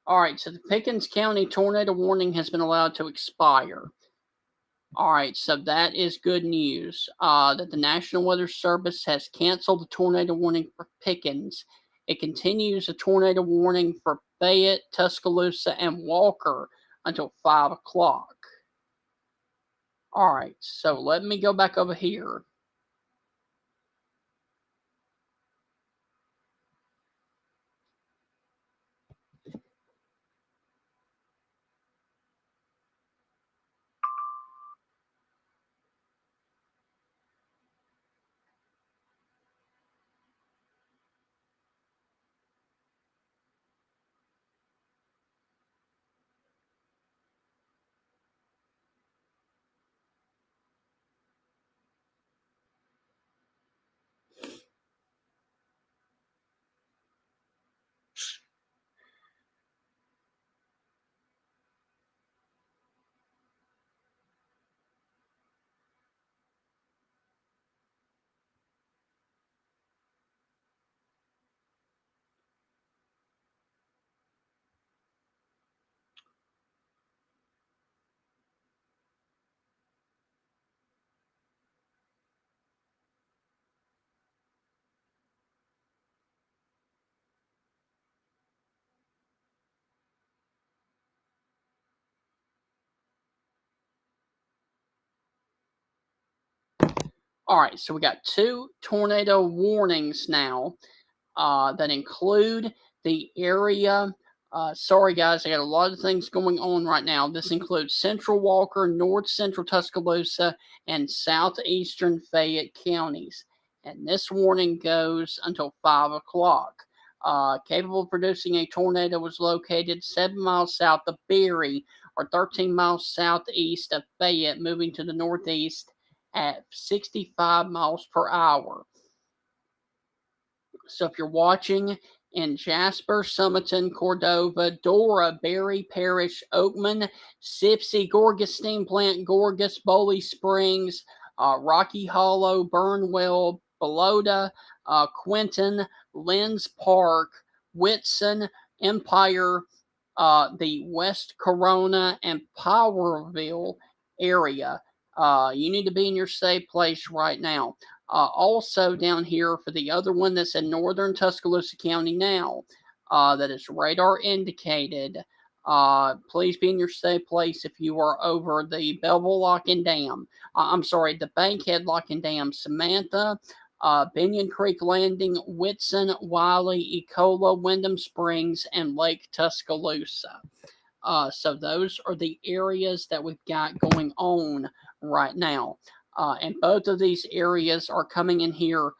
All right, so the Pickens County tornado warning has been allowed to expire. All right, so that is good news. That the National Weather Service has canceled the tornado warning for Pickens. It continues a tornado warning for Fayette, Tuscaloosa, and Walker until 5 o'clock. All right, so let me go back over here. All right, so we got two tornado warnings now that include the area. Sorry, guys, I got a lot of things going on right now. This includes Central Walker, North Central Tuscaloosa, and Southeastern Fayette counties. And this warning goes until 5 o'clock. Capable of producing a tornado was located 7 miles south of Berry or 13 miles southeast of Fayette, moving to the northeast at 65 miles per hour. So if you're watching in Jasper, Summerton, Cordova, Dora, Berry Parish, Oakman, Sipsey, Gorgas, Steam Plant, Gorgas, Bowley Springs, Rocky Hollow, Burnwell, Belota, Quinton, Lenz Park, Whitson, Empire, the West Corona, and Powerville area, you need to be in your safe place right now. Also down here for the other one that's in northern Tuscaloosa County now, that is radar indicated. Please be in your safe place if you are over the Belleville Lock and Dam. I'm sorry, the Bankhead Lock and Dam. Samantha, Binion Creek Landing, Whitson, Wiley, Ecola, Windham Springs, and Lake Tuscaloosa. So those are the areas that we've got going on right now. And both of these areas are coming in here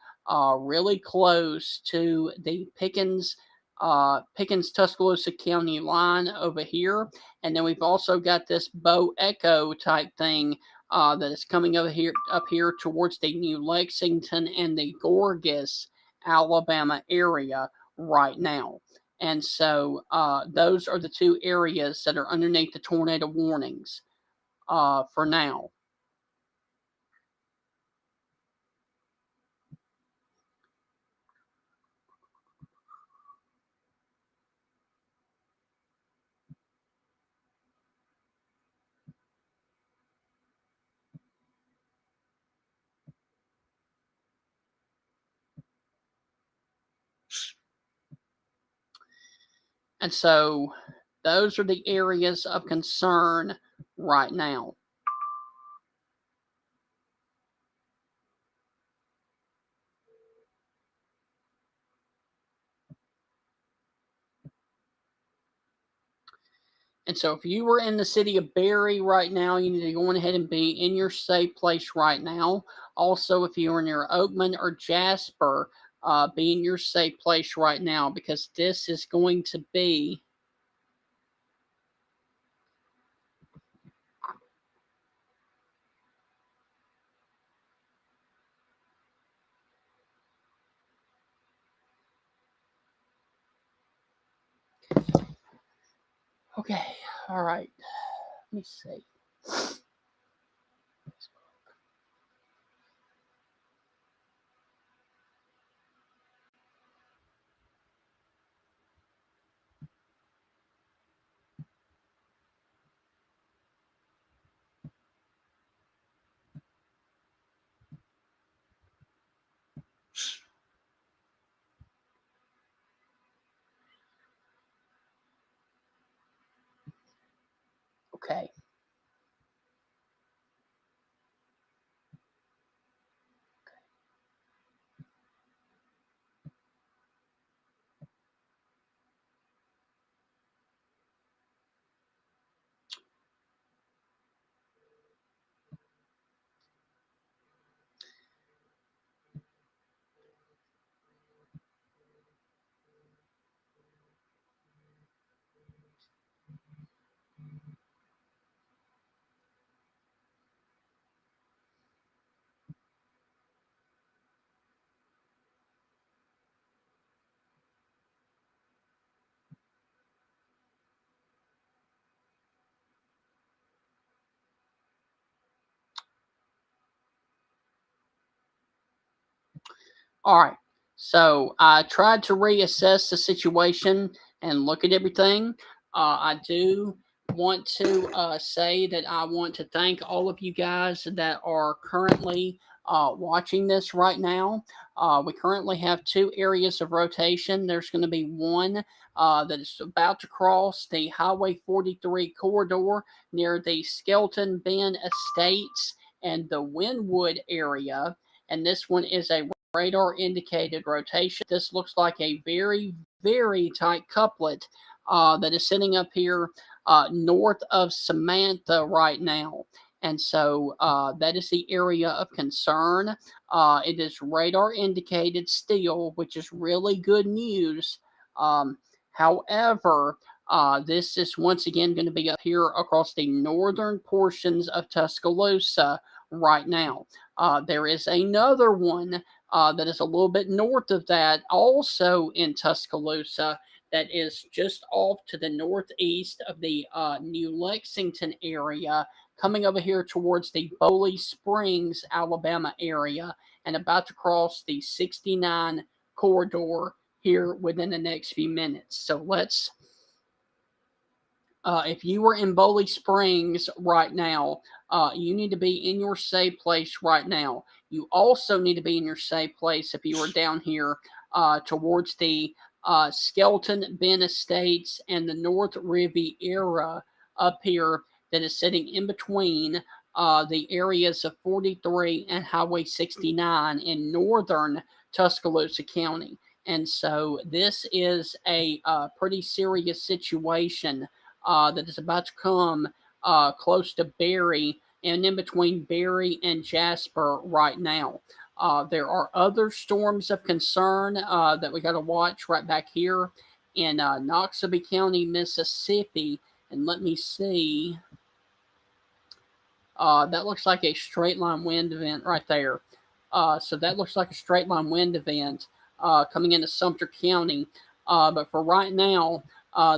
really close to the Pickens Tuscaloosa County line over here. And then we've also got this Bow Echo type thing that is coming over here up here towards the New Lexington and the Gorgas, Alabama area right now. And so those are the two areas that are underneath the tornado warnings for now. And so those are the areas of concern right now. And so if you were in the city of Berry right now, you need to go ahead and be in your safe place right now. Also, if you are near Oakman or Jasper, be in your safe place right now because this is going to be okay. All right. Let me see. Okay. All right. So I tried to reassess the situation and look at everything. I do want to say that I want to thank all of you guys that are currently watching this right now. We currently have two areas of rotation. There's going to be one that is about to cross the Highway 43 corridor near the Skelton Bend Estates and the Wynwood area. And this one is a radar indicated rotation. This looks like a very, very tight couplet that is sitting up here north of Samantha right now. And so that is the area of concern. It is radar indicated still, which is really good news. However, this is once again going to be up here across the northern portions of Tuscaloosa right now. There is another one that is a little bit north of that, also in Tuscaloosa, that is just off to the northeast of the New Lexington area, coming over here towards the Bowling Springs, Alabama area, and about to cross the 69 corridor here within the next few minutes. So let's if you were in Bowling Springs right now, you need to be in your safe place right now. You also need to be in your safe place if you were down here towards the Skelton Bend Estates and the North Riviera up here that is sitting in between the areas of 43 and Highway 69 in northern Tuscaloosa County. And so this is a pretty serious situation that is about to come close to Berry and in between Berry and Jasper right now. There are other storms of concern that we got to watch right back here in Noxubee County, Mississippi. And let me see. That looks like a straight line wind event right there. So that looks like a straight line wind event coming into Sumter County. But for right now,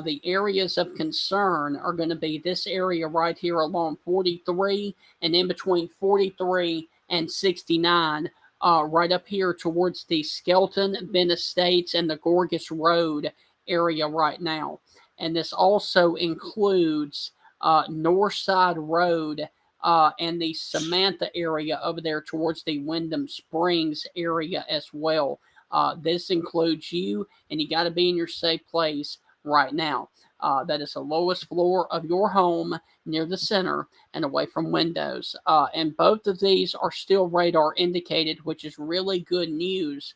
the areas of concern are going to be this area right here along 43 and in between 43 and 69, right up here towards the Skelton, Bend Estates, and the Gorgas Road area right now. And this also includes Northside Road and the Samantha area over there towards the Windham Springs area as well. This includes you, and you got to be in your safe place right now. That is the lowest floor of your home near the center and away from windows. And both of these are still radar indicated, which is really good news.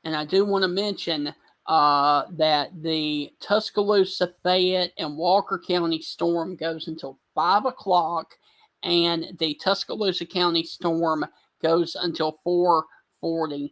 And I do want to mention that the Tuscaloosa, Fayette, and Walker County storm goes until 5 o'clock, and the Tuscaloosa County storm goes until 4:45.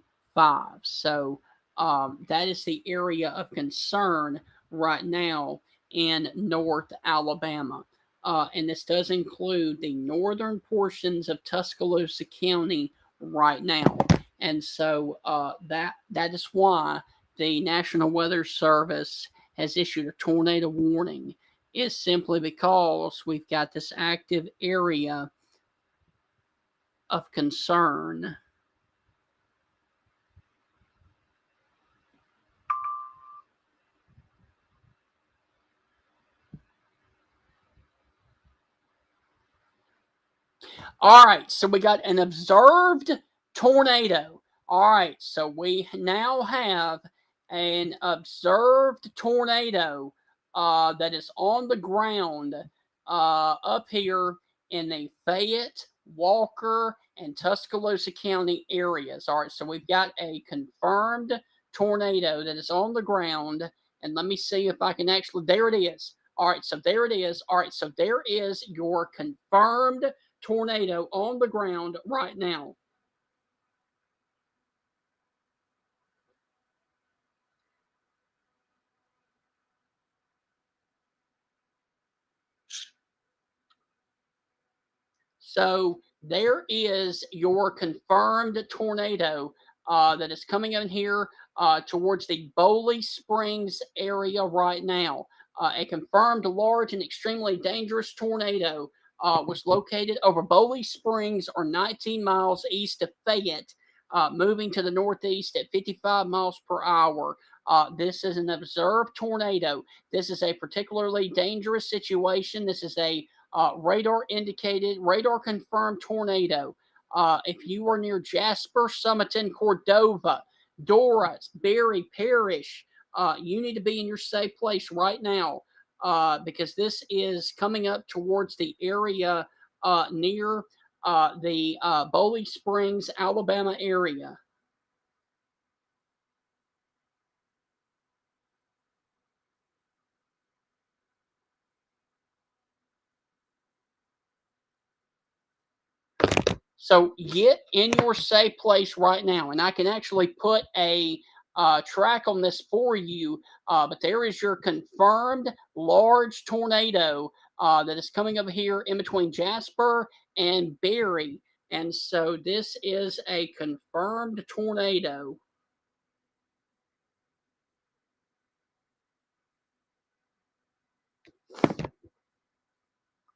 So that is the area of concern right now in North Alabama. And this does include the northern portions of Tuscaloosa County right now. And so that is why the National Weather Service has issued a tornado warning. Is simply because we've got this active area of concern. All right, so we got an observed tornado. All right, so we now have an observed tornado that is on the ground up here in the Fayette, Walker, and Tuscaloosa County areas. All right, so we've got a confirmed tornado that is on the ground. And let me see if I can actually, there it is. All right, so there it is. All right, so there is your confirmed tornado on the ground right now. So there is your confirmed tornado that is coming in here towards the Bowley Springs area right now. A confirmed large and extremely dangerous tornado was located over Bowley Springs, or 19 miles east of Fayette, moving to the northeast at 55 miles per hour. This is an observed tornado. This is a particularly dangerous situation. This is a radar indicated, radar confirmed tornado. If you are near Jasper, Summerton, Cordova, Dora, Berry, Parish, you need to be in your safe place right now because this is coming up towards the area near the Bowling Springs, Alabama area. So get in your safe place right now, and I can actually put a track on this for you. But there is your confirmed large tornado that is coming up here in between Jasper and Berry, and so this is a confirmed tornado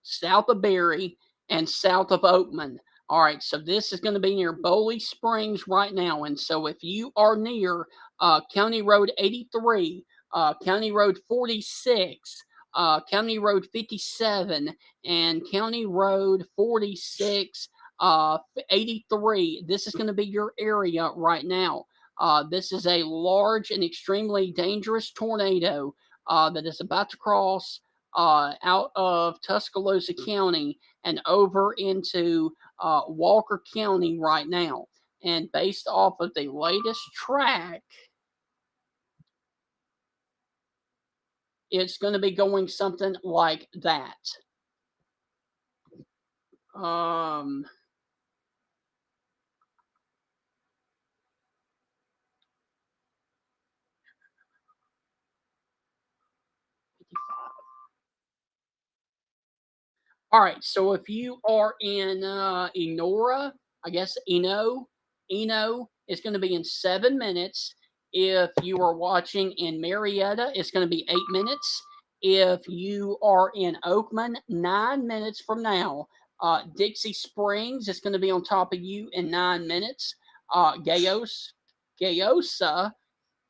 south of Berry and south of Oakman. All right, so this is going to be near Bowley Springs right now. And so if you are near County Road 83, County Road 46, County Road 57, and County Road 46, 83, this is going to be your area right now. This is a large and extremely dangerous tornado that is about to cross out of Tuscaloosa County and over into Walker County right now. And based off of the latest track, it's going to be going something like that. Um, All right, so if you are in Enora, I guess Eno is going to be in 7 minutes. If you are watching in Marietta, it's going to be 8 minutes. If you are in Oakman, 9 minutes from now. Dixie Springs is going to be on top of you in 9 minutes. Gayosa,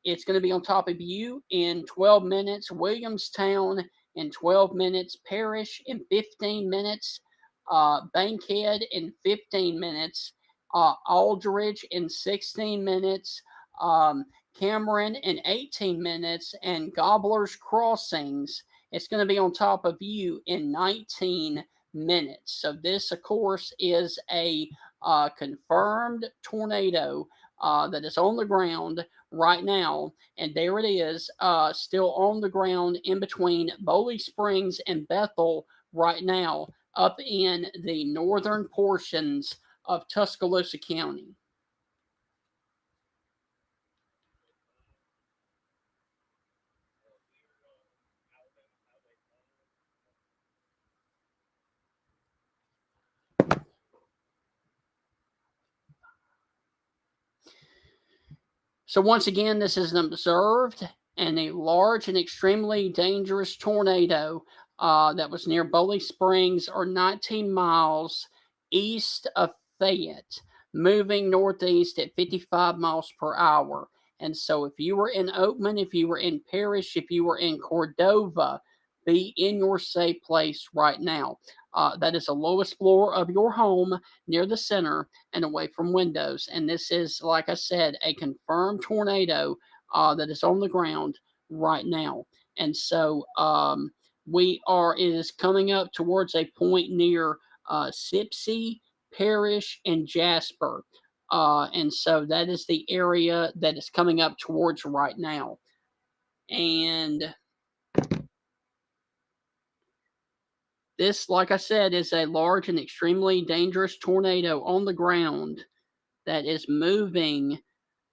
it's going to be on top of you in 12 minutes. Williamstown in 12 minutes. Parish in 15 minutes. Bankhead in 15 minutes. Aldridge in 16 minutes. Cameron in 18 minutes. And Gobbler's Crossings, it's going to be on top of you in 19 minutes. So this, of course, is a confirmed tornado that is on the ground right now. And there it is, still on the ground in between Bowley Springs and Bethel right now, up in the northern portions of Tuscaloosa County. So once again, this is an observed and a large and extremely dangerous tornado that was near Bowling Springs, or 19 miles east of Fayette, moving northeast at 55 miles per hour. And so if you were in Oakman, if you were in Parish, if you were in Cordova, be in your safe place right now. That is the lowest floor of your home, near the center and away from windows. And this is, like I said, a confirmed tornado that is on the ground right now. And so it is coming up towards a point near Sipsey, Parish, and Jasper. And so that is the area that is coming up towards right now. And this, like I said, is a large and extremely dangerous tornado on the ground that is moving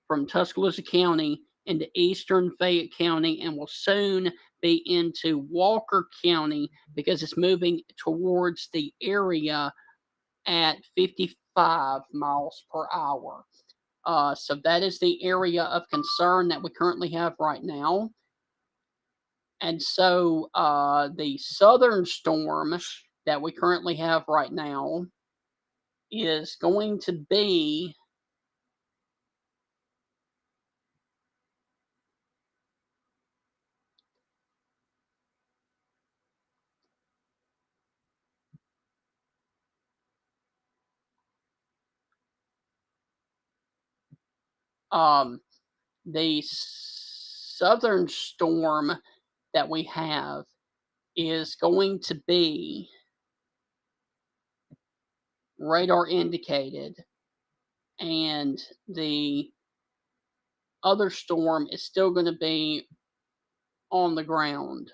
from Tuscaloosa County into eastern Fayette County and will soon be into Walker County because it's moving towards the area at 55 miles per hour. So that is the area of concern that we currently have right now. And so the southern storm that we currently have right now is going to be um, the southern storm that we have is going to be radar indicated, and the other storm is still going to be on the ground.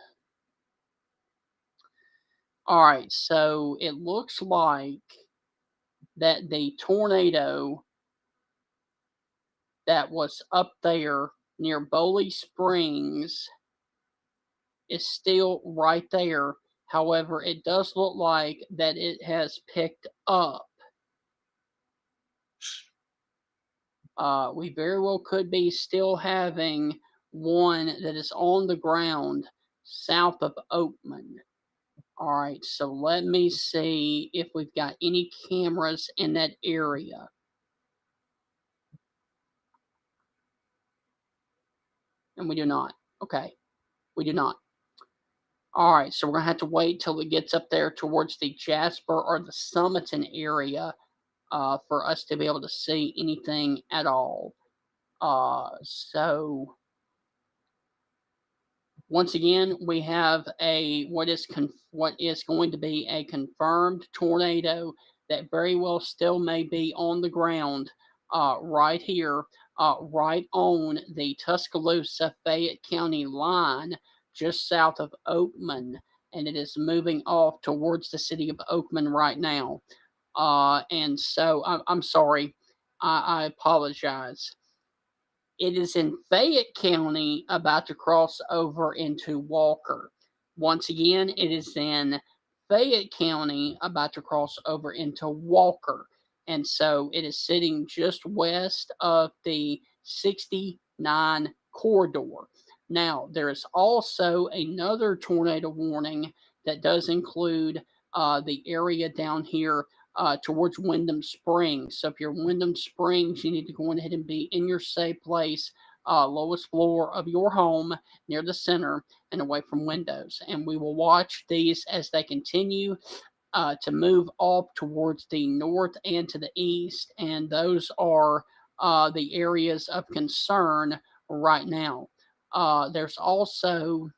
All right, so it looks like that the tornado that was up there near Bowley Springs is still right there. However, it does look like that it has picked up. We very well could be still having one that is on the ground south of Oakman. All right, so let me see if we've got any cameras in that area. And we do not. Okay, we do not. All right, so we're going to have to wait till it gets up there towards the Jasper or the Summerton area for us to be able to see anything at all. So once again, we have what is going to be a confirmed tornado that very well still may be on the ground right here, right on the Tuscaloosa Fayette County line, just south of Oakman, and it is moving off towards the city of Oakman right now. And so I'm sorry, I apologize. It is in Fayette County, about to cross over into Walker. Once again, it is in Fayette County, about to cross over into Walker. And so it is sitting just west of the 69 corridor. Now, there is also another tornado warning that does include the area down here towards Windham Springs. So if you're in Windham Springs, you need to go ahead and be in your safe place, lowest floor of your home, near the center and away from windows. And we will watch these as they continue to move off towards the north and to the east. And those are the areas of concern right now. There's also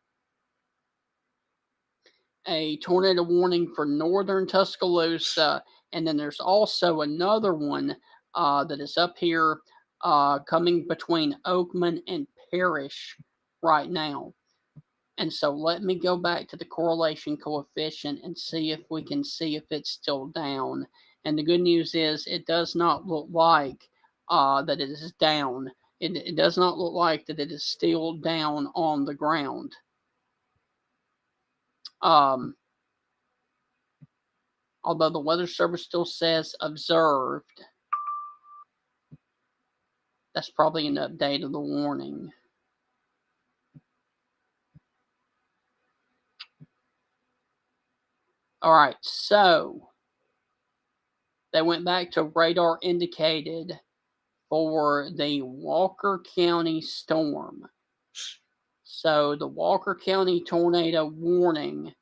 a tornado warning for northern Tuscaloosa, and then there's also another one that is up here coming between Oakman and Parish right now. And so let me go back to the correlation coefficient and see if we can see if it's still down. And the good news is it does not look like that it is down. It does not look like that it is still down on the ground. Although the Weather Service still says observed. That's probably an update of the warning. All right, so they went back to radar indicated for the Walker County storm. So the Walker County tornado warning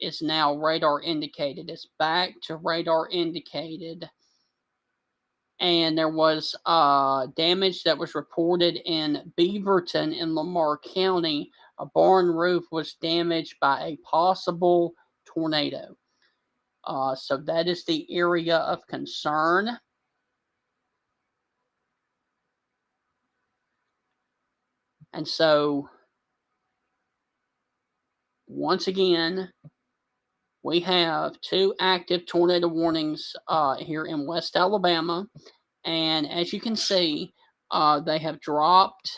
is now radar indicated. It's back to radar indicated. And there was damage that was reported in Beaverton in Lamar County A barn roof was damaged by a possible tornado. So that is the area of concern. And so, once again, we have 2 active tornado warnings here in West Alabama. And as you can see, they have dropped.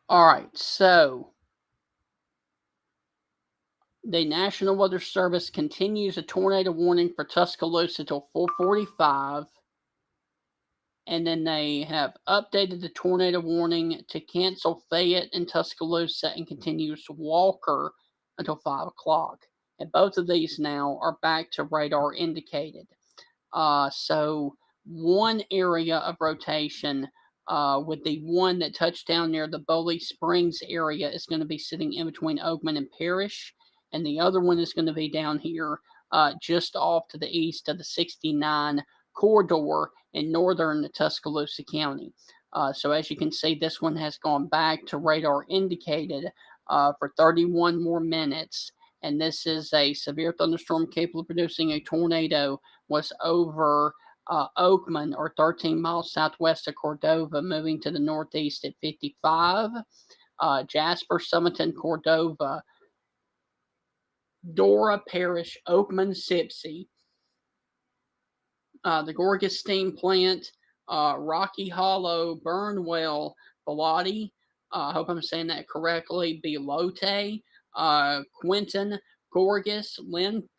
All right, so the National Weather Service continues a tornado warning for Tuscaloosa till 4:45, and then they have updated the tornado warning to cancel Fayette and Tuscaloosa and continues Walker until 5 o'clock. And both of these now are back to radar indicated. So one area of rotation with the one that touched down near the Bowley Springs area is going to be sitting in between Oakman and Parrish, and the other one is going to be down here just off to the east of the 69 corridor in northern Tuscaloosa County. So as you can see, this one has gone back to radar indicated for 31 more minutes. And this is a severe thunderstorm capable of producing a tornado, was over Oakman, or 13 miles southwest of Cordova, moving to the northeast at 55. Jasper, Summerton, Cordova, Dora Parish, Oakman, Sipsey, the Gorgas Steam Plant, Rocky Hollow, Burnwell, Bellotti, I hope I'm saying that correctly, Belote, Quinton, Gorgas,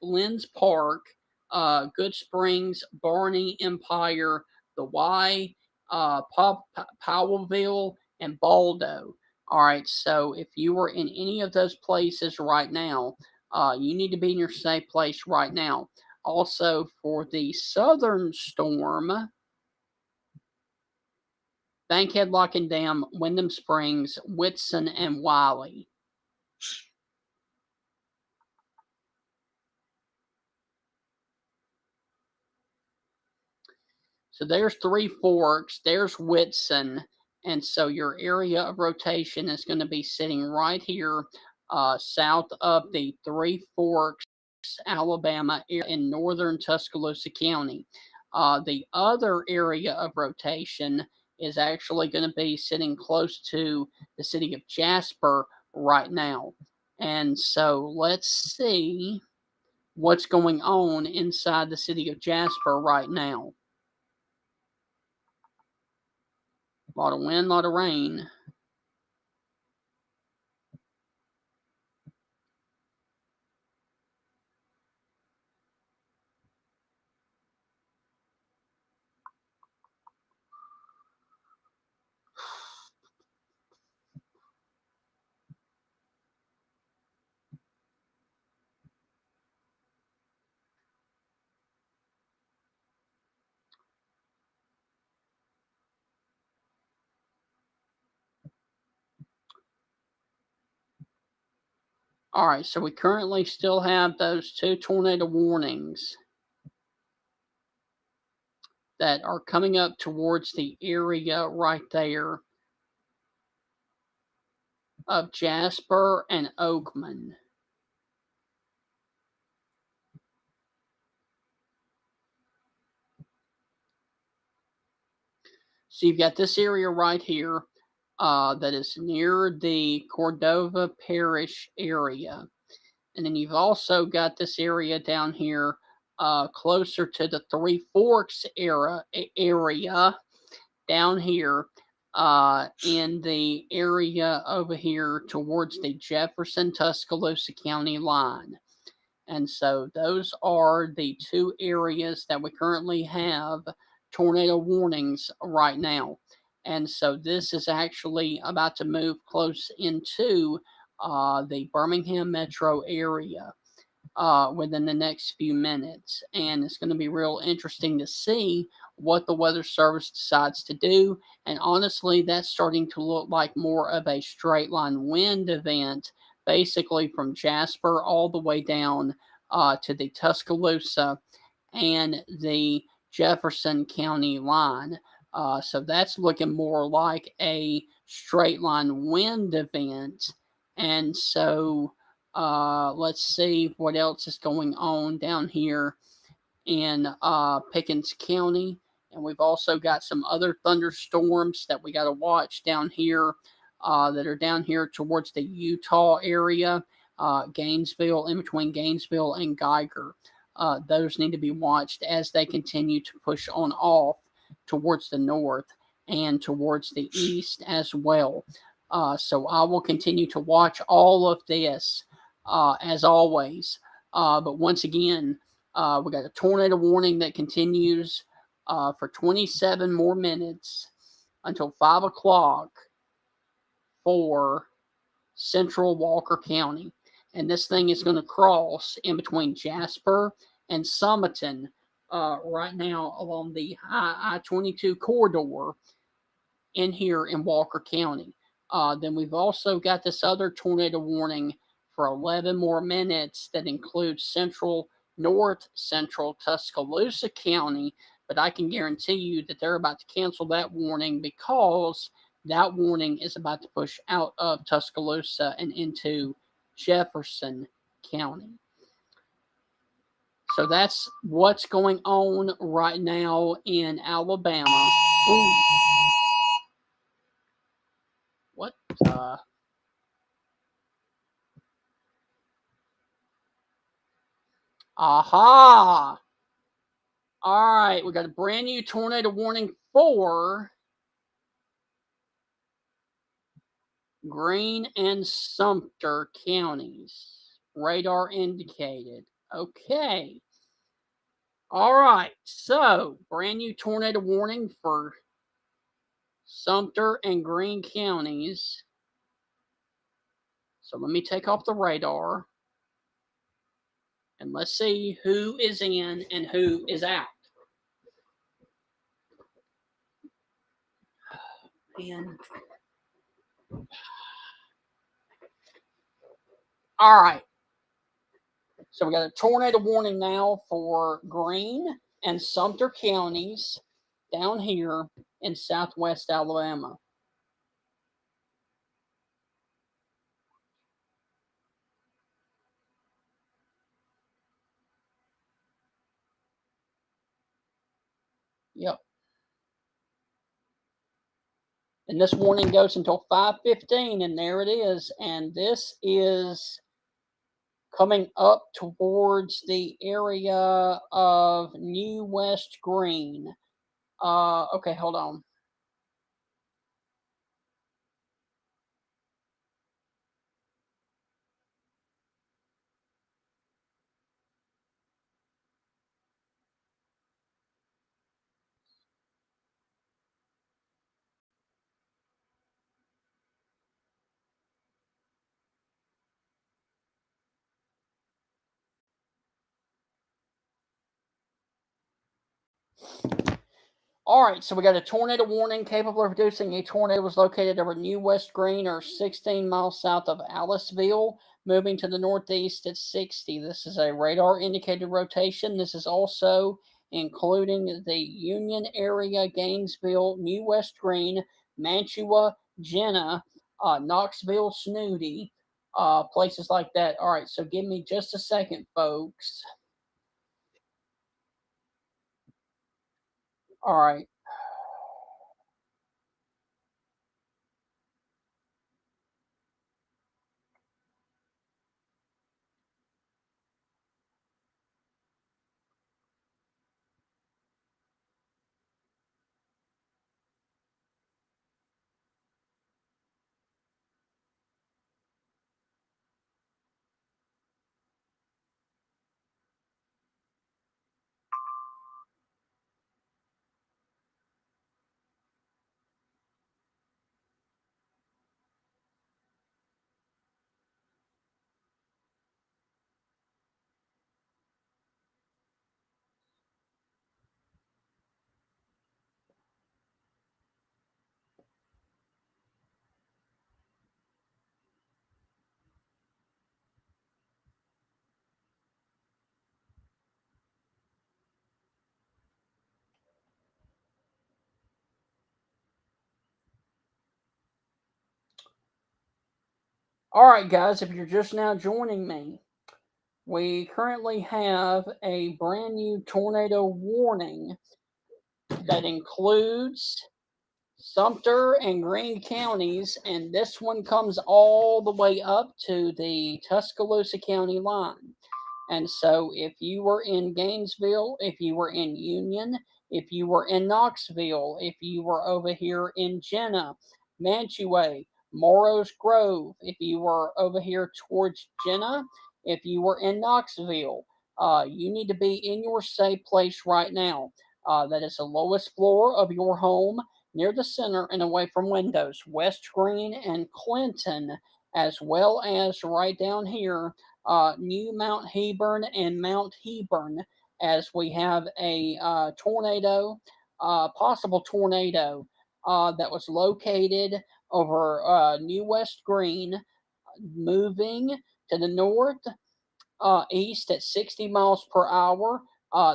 Lynn's Park, Good Springs, Barney, Empire, the Y, Powellville, and Baldo. All right, so if you were in any of those places right now, you need to be in your safe place right now. Also, for the southern storm, Bankhead, Lock and Dam, Windham Springs, Whitson, and Wiley. So there's Three Forks, there's Whitson, and so your area of rotation is going to be sitting right here south of the Three Forks, Alabama, in northern Tuscaloosa County. The other area of rotation is actually going to be sitting close to the city of Jasper right now. And so let's see what's going on inside the city of Jasper right now. A lot of wind, a lot of rain. All right, so we currently still have those 2 tornado warnings that are coming up towards the area right there of Jasper and Oakman. So you've got this area right here that is near the Cordova Parish area. And then you've also got this area down here closer to the Three Forks area down here in the area over here towards the Jefferson Tuscaloosa County line. And so those are the two areas that we currently have tornado warnings right now. And so this is actually about to move close into the Birmingham metro area within the next few minutes. And it's going to be real interesting to see what the Weather Service decides to do. And honestly, that's starting to look like more of a straight line wind event, basically from Jasper all the way down to the Tuscaloosa and the Jefferson County line. So that's looking more like a straight line wind event. And so let's see what else is going on down here in Pickens County. And we've also got some other thunderstorms that we got to watch down here that are down here towards the Utah area, Gainesville, in between Gainesville and Geiger. Those need to be watched as they continue to push on off towards the north and towards the east as well. So I will continue to watch all of this as always. But once again, we got a tornado warning that continues for 27 more minutes until 5 o'clock for central Walker County. And this thing is going to cross in between Jasper and Summerton right now along the I 22 corridor in here in Walker County. Then we've also got this other tornado warning for 11 more minutes that includes north central Tuscaloosa County. But I can guarantee you that they're about to cancel that warning because that warning is about to push out of Tuscaloosa and into Jefferson County. So that's what's going on right now in Alabama. Ooh. What? Aha! All right, we got a brand new tornado warning for Greene and Sumter counties. Radar indicated. Okay. All right, so brand new tornado warning for Sumter and Greene counties. So let me take off the radar and let's see who is in and who is out. And all right. So we got a tornado warning now for Greene and Sumter counties down here in southwest Alabama. Yep. And this warning goes until 5:15, and there it is. And this is coming up towards the area of New West Green. Okay, hold on. All right, so we got a tornado warning capable of producing a tornado was located over New West Green or 16 miles south of Aliceville, moving to the northeast at 60. This is a radar indicated rotation. This is also including the Union area, Gainesville, New West Green, Mantua, Jenna, Knoxville, Snooty, places like that. All right, so give me just a second, folks. All right. All right, guys, if you're just now joining me, we currently have a brand new tornado warning that includes Sumter and Greene counties, and this one comes all the way up to the Tuscaloosa County line. And so, if you were in Gainesville, if you were in Union, if you were in Knoxville, if you were over here in Jenna, Mantua, Morrow's Grove, if you were over here towards Jenna, if you were in Knoxville, you need to be in your safe place right now. That is the lowest floor of your home, near the center and away from windows. West Greene and Clinton, as well as right down here, New Mount Hebron and Mount Hebron, as we have a tornado, possible tornado, that was located over New West Greene, moving to the north east at 60 miles per hour.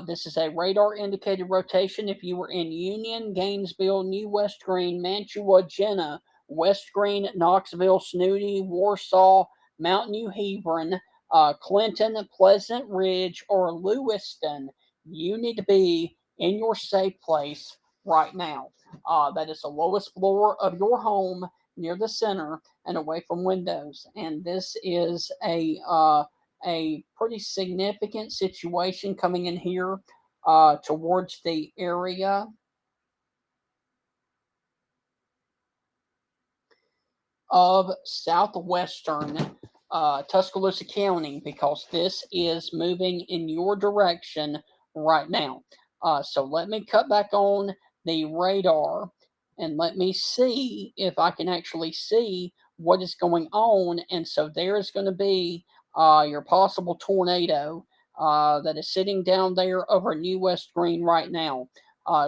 This is a radar indicated rotation. If you were in Union, Gainesville, New West Greene, Mantua, Jenna, West Greene, Knoxville, Snooty, Warsaw, Mount New Hebron, Clinton, Pleasant Ridge, or Lewiston, you need to be in your safe place right now. That is the lowest floor of your home, near the center and away from windows. And this is a pretty significant situation coming in here towards the area of southwestern Tuscaloosa County, because this is moving in your direction right now. So let me cut back on the radar and let me see if I can actually see what is going on. And so there is going to be your possible tornado that is sitting down there over New West Greene right now.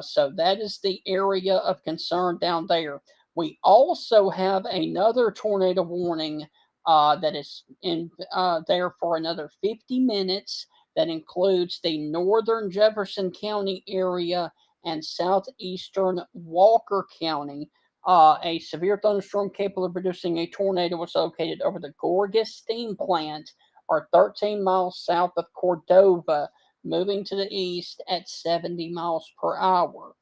So that is the area of concern down there. We also have another tornado warning that is in there for another 50 minutes. That includes the northern Jefferson County area and southeastern Walker County. A severe thunderstorm capable of producing a tornado was located over the Gorgas Steam Plant, or 13 miles south of Cordova, moving to the east at 70 miles per hour.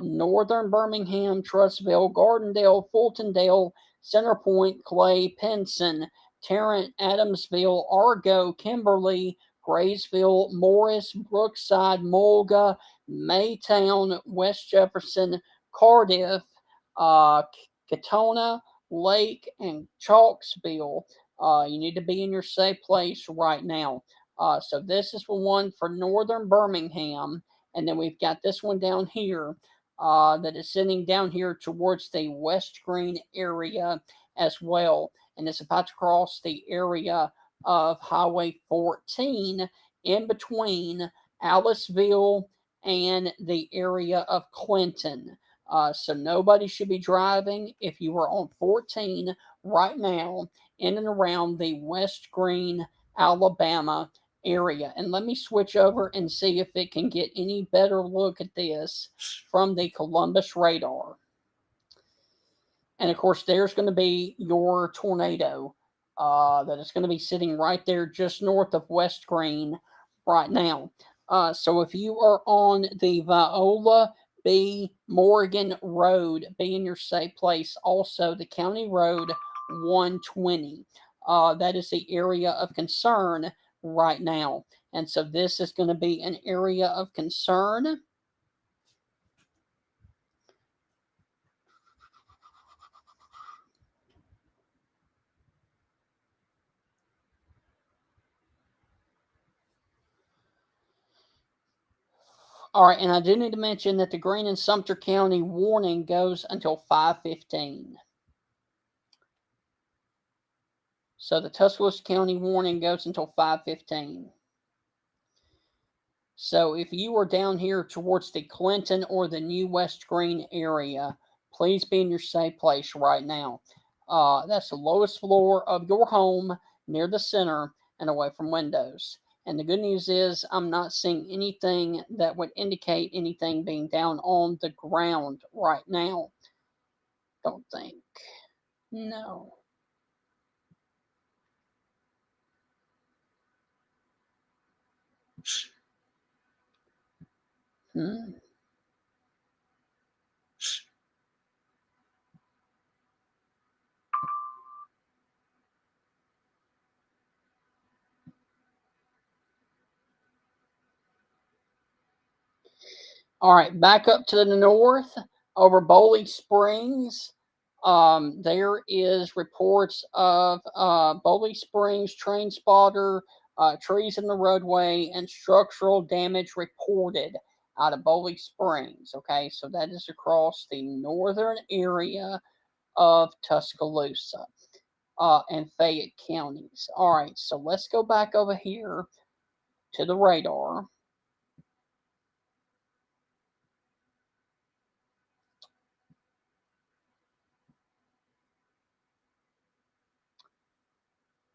Northern Birmingham, Trussville, Gardendale, Fultondale, Centerpoint, Clay, Pinson, Tarrant, Adamsville, Argo, Kimberly, Graysville, Morris, Brookside, Mulga, Maytown, West Jefferson, Cardiff, uh, Katona, Lake, and Chalksville. You need to be in your safe place right now. So this is the one for northern Birmingham. And then we've got this one down here that is sitting down here towards the West Greene area as well. And it's about to cross the area of Highway 14 in between Aliceville and the area of Clinton. So nobody should be driving if you are on 14 right now in and around the West Greene, Alabama area. And let me switch over and see if it can get any better look at this from the Columbus radar. And of course, there's going to be your tornado that is going to be sitting right there just north of West Greene right now. So if you are on the Viola B. Morgan Road, be in your safe place. Also, the County Road 120. That is the area of concern right now. And so this is going to be an area of concern. All right, and I do need to mention that the Greene and Sumter County warning goes until 5:15. So the Tuscaloosa County warning goes until 5:15. So if you are down here towards the Clinton or the New West Greene area, please be in your safe place right now. That's the lowest floor of your home, near the center and away from windows. And the good news is I'm not seeing anything that would indicate anything being down on the ground right now. Don't think. No. Hmm. All right, back up to the north over Bowling Springs. There is reports of Bowling Springs train spotter, trees in the roadway, and structural damage reported out of Bowling Springs. Okay, so that is across the northern area of Tuscaloosa and Fayette counties. All right, so let's go back over here to the radar.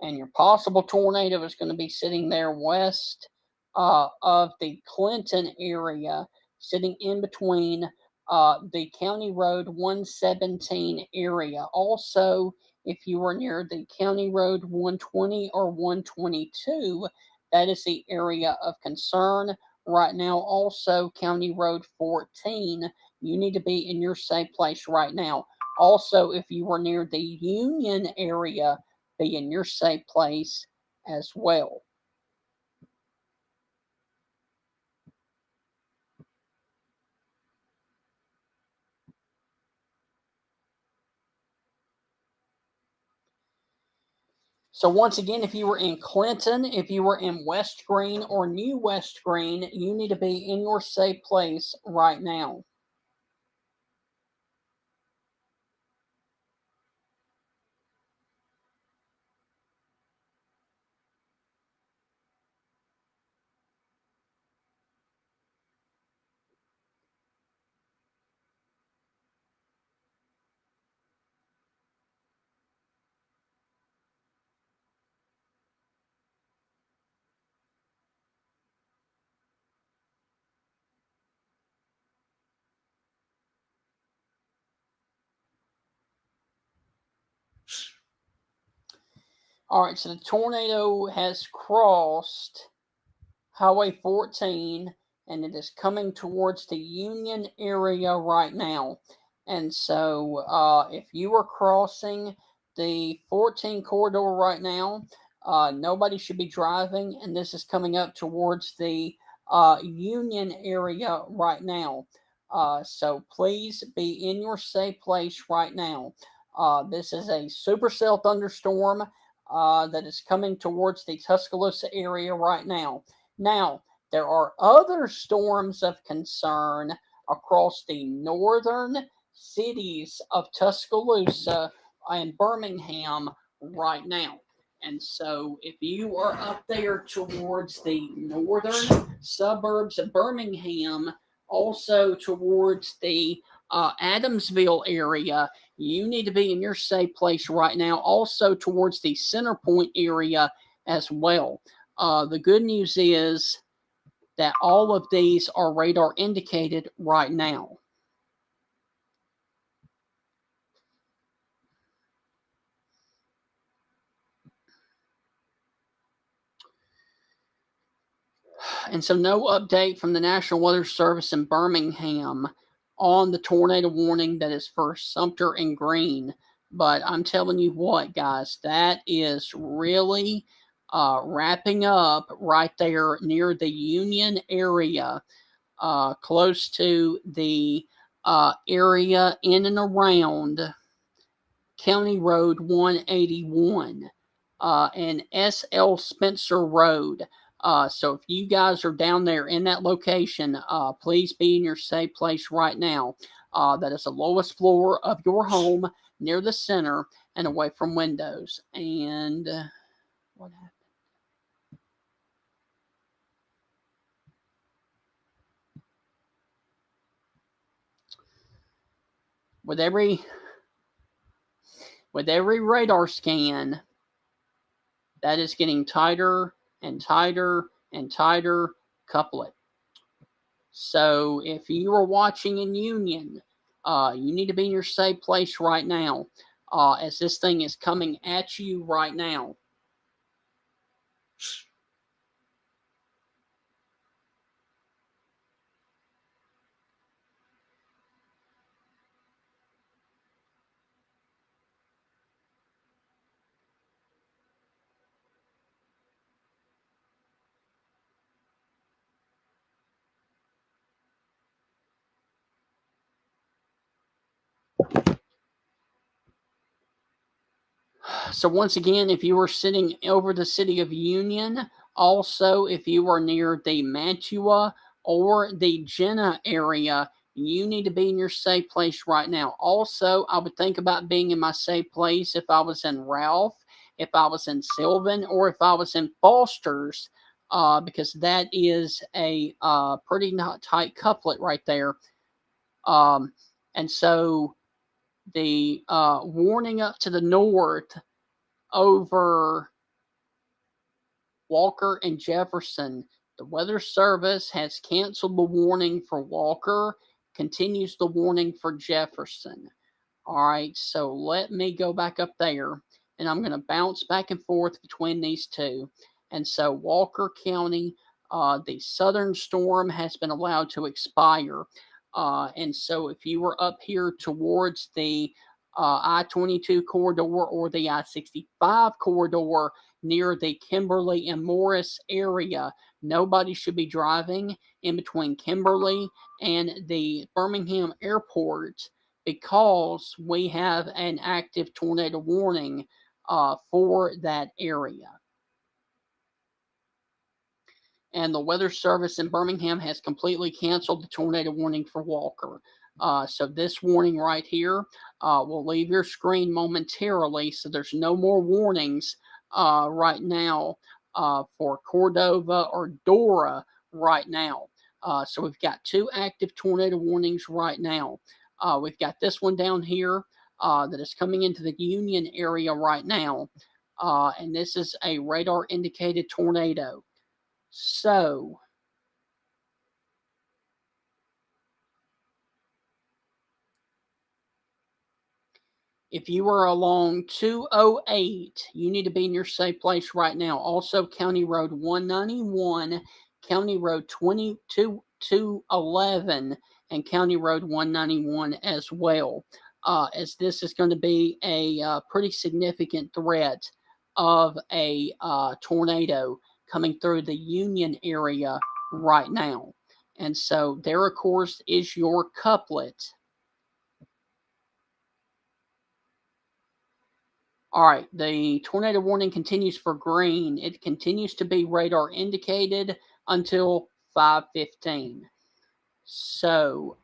And your possible tornado is going to be sitting there west of the Clinton area, sitting in between the County Road 117 area. Also, if you are near the County Road 120 or 122, that is the area of concern. Right now, also County Road 14, you need to be in your safe place right now. Also, if you are near the Union area, be in your safe place as well. So once again, if you were in Clinton, if you were in West Green or New West Green, you need to be in your safe place right now. All right, so the tornado has crossed Highway 14 and it is coming towards the Union area right now. And so if you are crossing the 14 corridor right now, nobody should be driving, and this is coming up towards the Union area right now. So please be in your safe place right now. This is a supercell thunderstorm that is coming towards the Tuscaloosa area right now. Now, there are other storms of concern across the northern cities of Tuscaloosa and Birmingham right now. And so, if you are up there towards the northern suburbs of Birmingham, also towards the Adamsville area, you need to be in your safe place right now. Also, towards the Center Point area as well. The good news is that all of these are radar indicated right now. And so, no update from the National Weather Service in Birmingham on the tornado warning that is for Sumter and Greene. But I'm telling you what, guys, that is really wrapping up right there near the Union area, close to the area in and around County Road 181 and S.L. Spencer Road. So if you guys are down there in that location, please be in your safe place right now. That is the lowest floor of your home near the center and away from windows. And what happened? With every radar scan, that is getting tighter and tighter and tighter. Couple it. So if you are watching in Union, you need to be in your safe place right now, as this thing is coming at you right now. So once again, if you were sitting over the city of Union, also if you are near the Mantua or the Jenna area, you need to be in your safe place right now. Also, I would think about being in my safe place if I was in Ralph, if I was in Sylvan, or if I was in Foster's, because that is a pretty not tight couplet right there. Um, and so the warning up to the north over Walker and Jefferson. The Weather Service has canceled the warning for Walker, continues the warning for Jefferson. All right, so let me go back up there, and I'm going to bounce back and forth between these two. And so, Walker County, the southern storm has been allowed to expire. And so, if you were up here towards the I 22 corridor or the I 65 corridor near the Kimberly and Morris area, nobody should be driving in between Kimberly and the Birmingham airport because we have an active tornado warning for that area. And the Weather Service in Birmingham has completely canceled the tornado warning for Walker. So this warning right here will leave your screen momentarily, so there's no more warnings right now for Cordova or Dora right now. So we've got two active tornado warnings right now. We've got this one down here that is coming into the Union area right now, and this is a radar indicated tornado. So, if you are along 208, you need to be in your safe place right now. Also, County Road 191, County Road 2211, and County Road 191 as well, as this is going to be a pretty significant threat of a tornado coming through the Union area right now. And so, there, of course, is your couplet. All right, the tornado warning continues for green. It continues to be radar indicated until 5:15. So,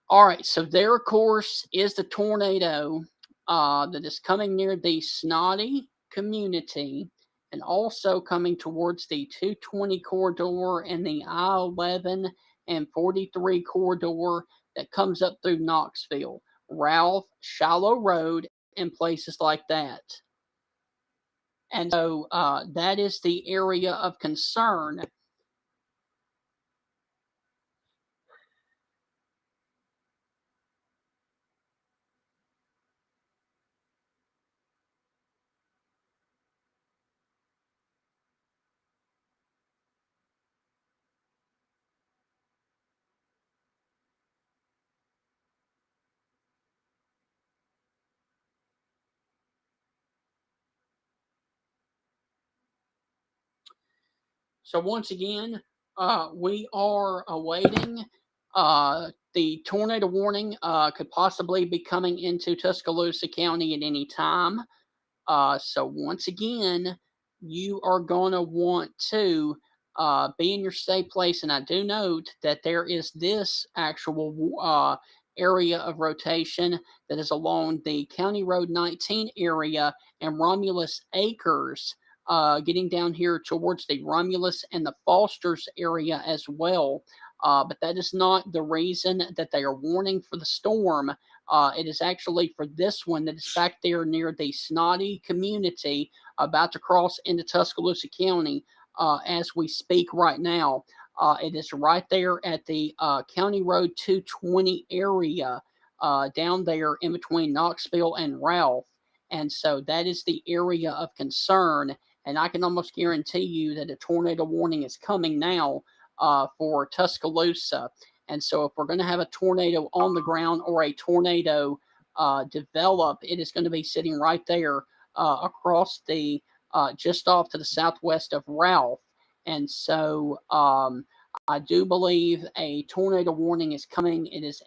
all right, so there, of course, is the tornado that is coming near the Snotty community and also coming towards the 220 corridor and the I 11 and 43 corridor that comes up through Knoxville, Ralph, Shallow Road, and places like that. And so that is the area of concern. So once again, we are awaiting the tornado warning could possibly be coming into Tuscaloosa County at any time. So once again, you are going to want to be in your safe place. And I do note that there is this actual area of rotation that is along the County Road 19 area and Romulus Acres, getting down here towards the Romulus and the Fosters area as well. But that is not the reason that they are warning for the storm. It is actually for this one that is back there near the Snotty community, about to cross into Tuscaloosa County as we speak right now. It is right there at the County Road 220 area, down there in between Knoxville and Ralph. And so that is the area of concern. And I can almost guarantee you that a tornado warning is coming now for Tuscaloosa. And so if we're going to have a tornado on the ground or a tornado develop, it is going to be sitting right there across the just off to the southwest of Ralph. And so I do believe a tornado warning is coming. It is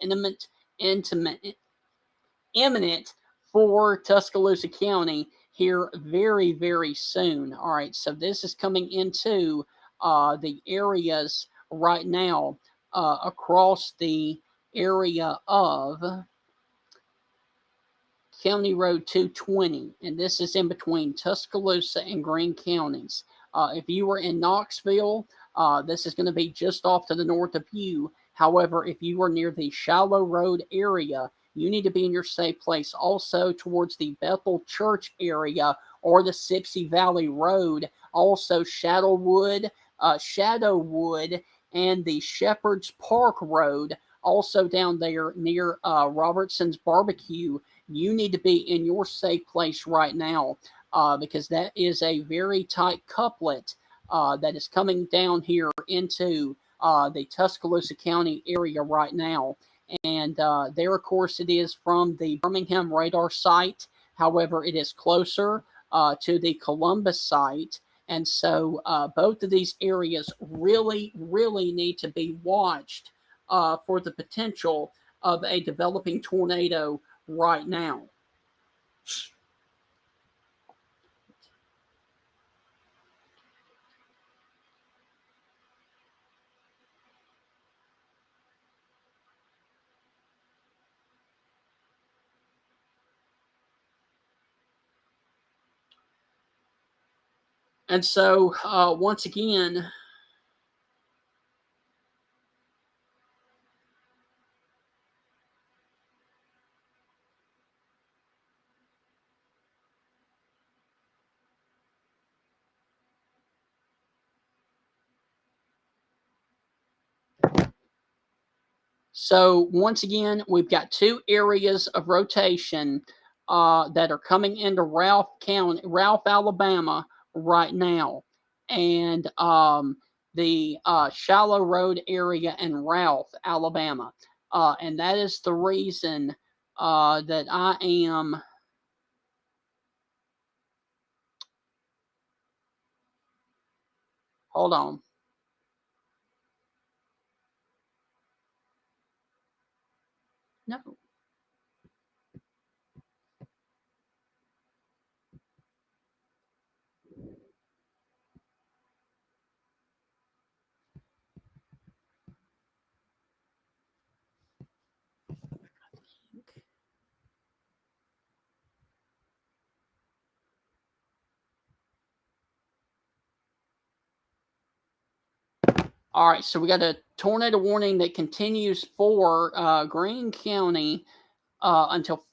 imminent for Tuscaloosa County here very, very soon. All right, so this is coming into the areas right now across the area of County Road 220, and this is in between Tuscaloosa and Greene counties. If you were in Knoxville, this is going to be just off to the north of you. However, if you are near the Shallow Road area, you need to be in your safe place. Also towards the Bethel Church area or the Sipsey Valley Road, also Shadowwood, and the Shepherd's Park Road, also down there near Robertson's Barbecue. You need to be in your safe place right now because that is a very tight couplet that is coming down here into the Tuscaloosa County area right now. And there, of course, it is from the Birmingham Radar site. However, it is closer to the Columbus site. And so both of these areas really, really need to be watched for the potential of a developing tornado right now. And so once again, we've got two areas of rotation that are coming into Ralph, Alabama, right now, and the Shallow Road area in Ralph, Alabama, and that is the reason that I am. Hold on. No. All right, so we got a tornado warning that continues for Greene County until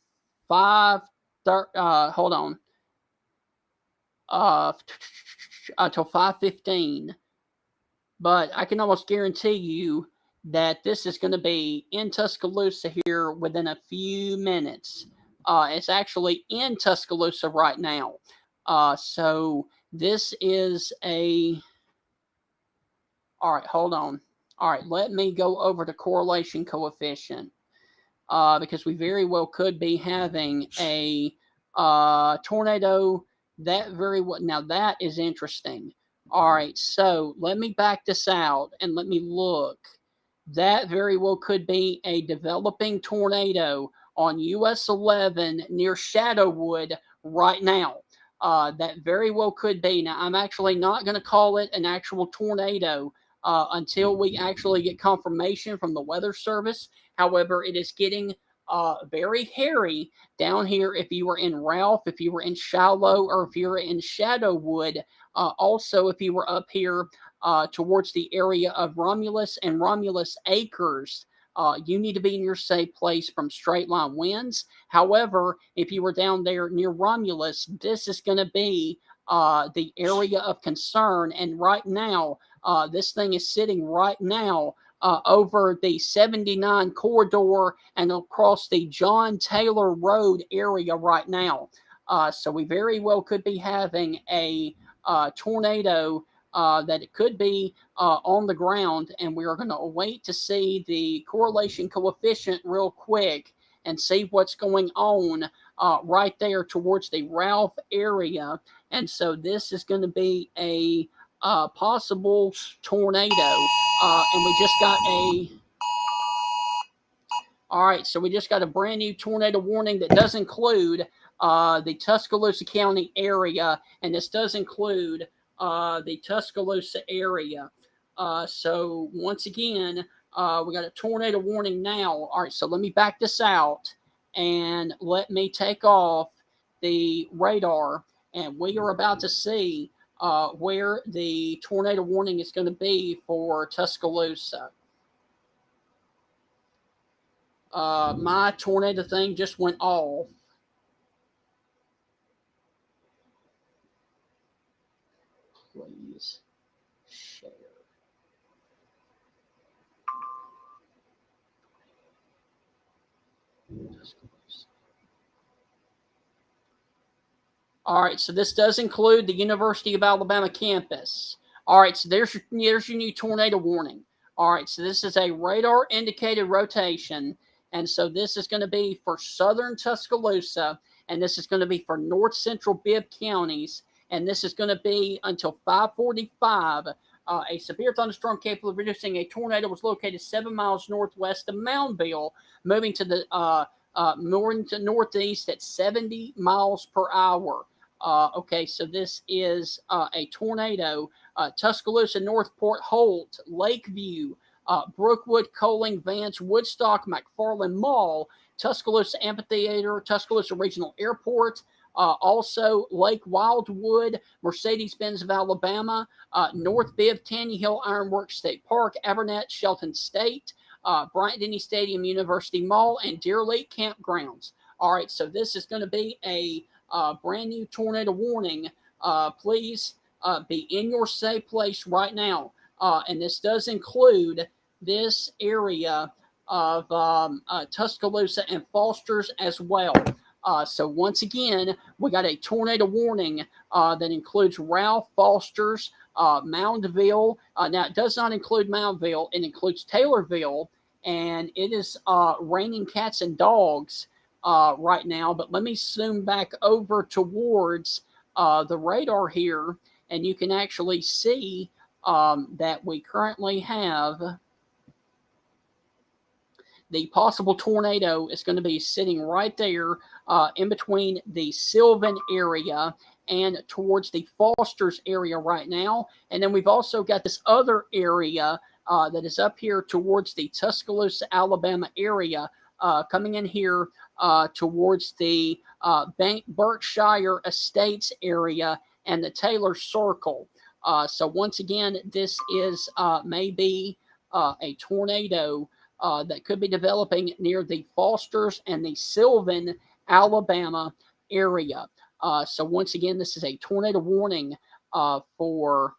5. Hold on. Until 5:15. But I can almost guarantee you that this is going to be in Tuscaloosa here within a few minutes. It's actually in Tuscaloosa right now. So this is a. All right, hold on. All right, let me go over the correlation coefficient because we very well could be having a tornado that very well. Now that is interesting. All right, so let me back this out and let me look. That very well could be a developing tornado on US 11 near Shadowwood right now. that very well could be. Now, I'm actually not going to call it an actual tornado until we actually get confirmation from the Weather Service. However, it is getting very hairy down here if you were in Ralph, if you were in Shiloh, or if you were in Shadowwood. Also, if you were up here towards the area of Romulus and Romulus Acres. You need to be in your safe place from straight line winds. However, if you were down there near Romulus, this is going to be the area of concern. And right now, this thing is sitting right now over the 79 corridor and across the John Taylor Road area right now. So we very well could be having a tornado that it could be on the ground, and we are going to wait to see the correlation coefficient real quick and see what's going on right there towards the Ralph area. And so this is going to be a possible tornado. And we just got a. All right, so we just got a brand new tornado warning that does include the Tuscaloosa County area, and this does include the Tuscaloosa area. So once again, we got a tornado warning now. All right, so let me back this out and let me take off the radar, and we are about to see where the tornado warning is going to be for Tuscaloosa. My tornado thing just went off. Please share. All right, so this does include the University of Alabama campus. All right, so there's your new tornado warning. All right, so this is a radar indicated rotation, and so this is going to be for southern Tuscaloosa, and this is going to be for north central Bibb counties, and this is going to be until 5:45. A severe thunderstorm capable of producing a tornado was located 7 miles northwest of Moundville, moving to the more to northeast at 70 miles per hour. Okay, so this is a tornado. Tuscaloosa, Northport, Holt, Lakeview, Brookwood, Coling, Vance, Woodstock, McFarland Mall, Tuscaloosa Amphitheater, Tuscaloosa Regional Airport, also Lake Wildwood, Mercedes-Benz of Alabama, North Bibb, Taney Hill Ironworks State Park, Abernathy, Shelton State, Bryant-Denny Stadium, University Mall, and Deer Lake Campgrounds. All right, so this is going to be a brand new tornado warning. Please be in your safe place right now. And this does include this area of Tuscaloosa and Foster's as well. So once again, we got a tornado warning that includes Ralph, Foster's, Moundville. Now, it does not include Moundville. It includes Taylorville, and it is raining cats and dogs right now. But let me zoom back over towards the radar here, and you can actually see that we currently have the possible tornado is going to be sitting right there in between the Sylvan area and towards the Foster's area right now. And then we've also got this other area that is up here towards the Tuscaloosa, Alabama area, coming in here towards the Berkshire Estates area and the Taylor Circle. So once again, this is maybe a tornado that could be developing near the Fosters and the Sylvan, Alabama area. So once again, this is a tornado warning for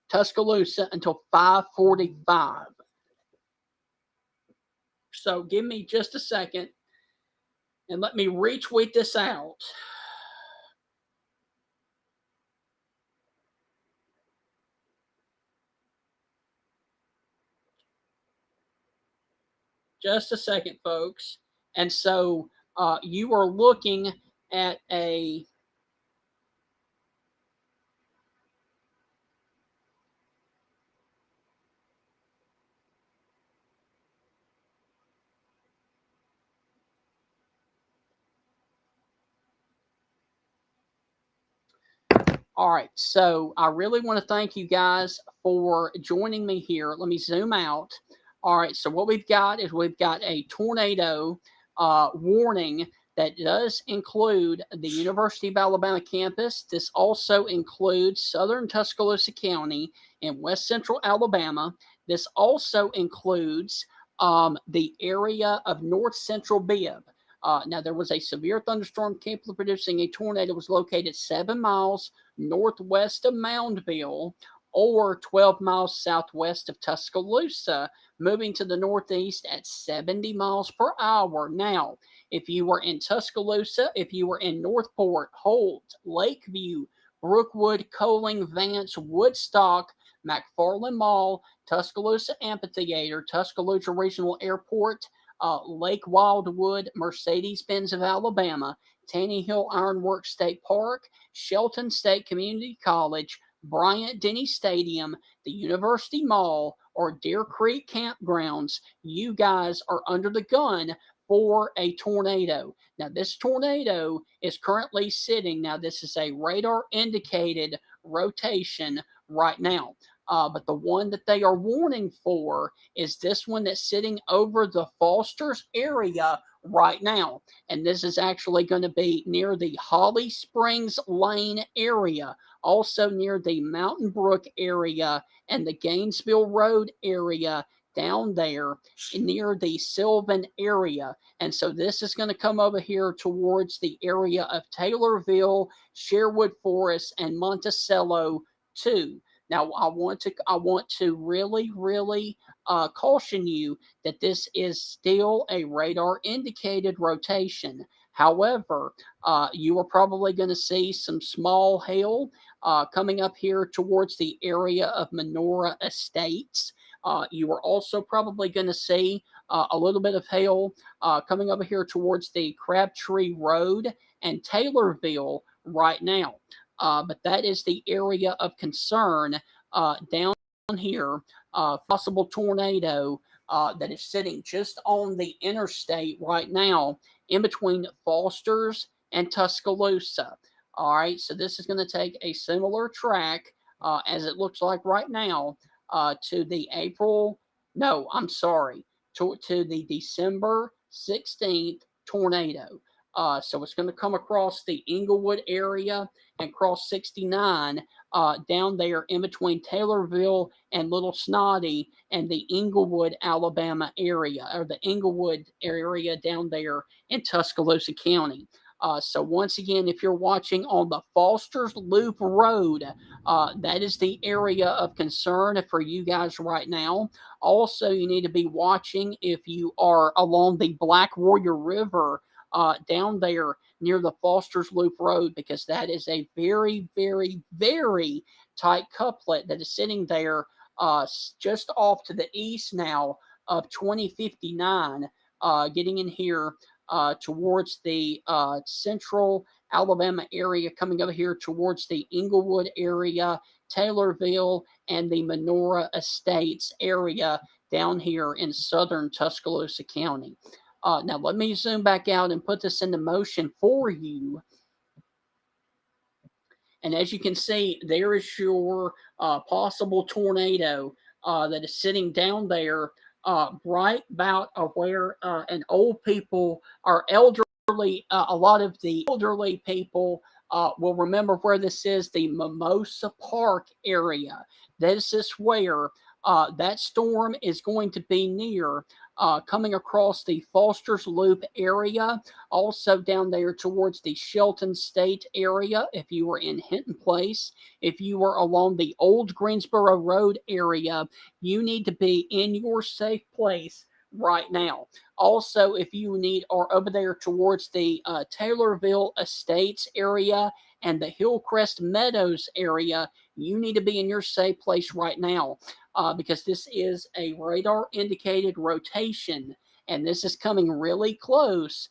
Tuscaloosa until 5:45. So give me just a second and let me retweet this out. Just a second, folks. And so you are looking at a All right, so I really want to thank you guys for joining me here. Let me zoom out. All right, so what we've got is we've got a tornado warning that does include the University of Alabama campus. This also includes southern Tuscaloosa County in west central Alabama. This also includes the area of north central Bibb. Now, there was a severe thunderstorm capable of producing a tornado. It was located 7 miles northwest of Moundville or 12 miles southwest of Tuscaloosa, moving to the northeast at 70 miles per hour. Now, if you were in Tuscaloosa, if you were in Northport, Holt, Lakeview, Brookwood, Coling, Vance, Woodstock, McFarland Mall, Tuscaloosa Amphitheater, Tuscaloosa Regional Airport, Lake Wildwood, Mercedes-Benz of Alabama, Taney Hill Ironworks State Park, Shelton State Community College, Bryant Denny Stadium, the University Mall, or Deer Creek Campgrounds, you guys are under the gun for a tornado. Now, this tornado is currently sitting, now, this is a radar indicated rotation right now. But the one that they are warning for is this one that's sitting over the Foster's area right now. And this is actually going to be near the Holly Springs Lane area, also near the Mountain Brook area and the Gainesville Road area down there near the Sylvan area. And so this is going to come over here towards the area of Taylorville, Sherwood Forest, and Monticello too. Now, I want to really caution you that this is still a radar indicated rotation. However, you are probably going to see some small hail coming up here towards the area of Menora Estates. You are also probably going to see a little bit of hail coming over here towards the Crabtree Road and Taylorville right now. But that is the area of concern down here. Possible tornado that is sitting just on the interstate right now in between Foster's and Tuscaloosa. All right, so this is going to take a similar track as it looks like right now to the April, no, I'm sorry, to the December 16th tornado. So it's going to come across the Inglewood area and cross 69 down there in between Taylorville and Little Snotty and the Inglewood, Alabama area, or the Inglewood area down there in Tuscaloosa County. So once again, if you're watching on the Foster's Loop Road, that is the area of concern for you guys right now. Also, you need to be watching if you are along the Black Warrior River down there near the Foster's Loop Road, because that is a very tight couplet that is sitting there just off to the east now of 2059, getting in here towards the central Alabama area, coming over here towards the Inglewood area, Taylorville, and the Menora Estates area down here in southern Tuscaloosa County. Now, let me zoom back out and put this into motion for you. And as you can see, there is your possible tornado that is sitting down there right about where and old people are elderly. A lot of the elderly people will remember where this is, the Mimosa Park area. This is where that storm is going to be near, coming across the Foster's Loop area, also down there towards the Shelton State area if you were in Hinton Place. If you were along the old Greensboro Road area, you need to be in your safe place right now. Also, if you are over there towards the Taylorville Estates area and the Hillcrest Meadows area, you need to be in your safe place right now because this is a radar indicated rotation, and this is coming really close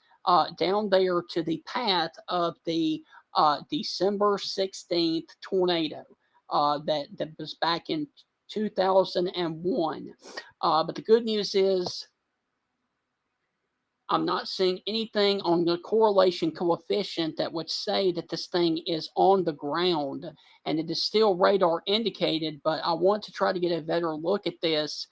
down there to the path of the December 16th tornado that was back in 2001. But the good news is I'm not seeing anything on the correlation coefficient that would say that this thing is on the ground, and it is still radar indicated, but I want to try to get a better look at this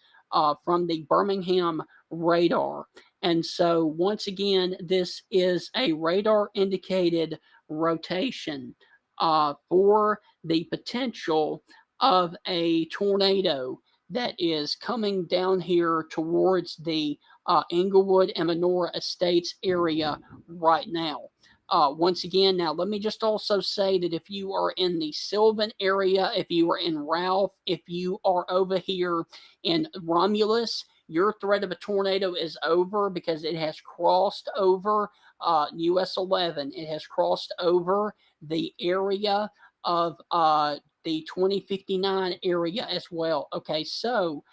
from the Birmingham Radar. And so, once again, this is a radar indicated rotation for the potential of a tornado that is coming down here towards the Inglewood and Menora Estates area right now. Once again, now let me just also say that if you are in the Sylvan area, if you are in Ralph, if you are over here in Romulus, your threat of a tornado is over because it has crossed over US 11. It has crossed over the area of the 2059 area as well. Okay, so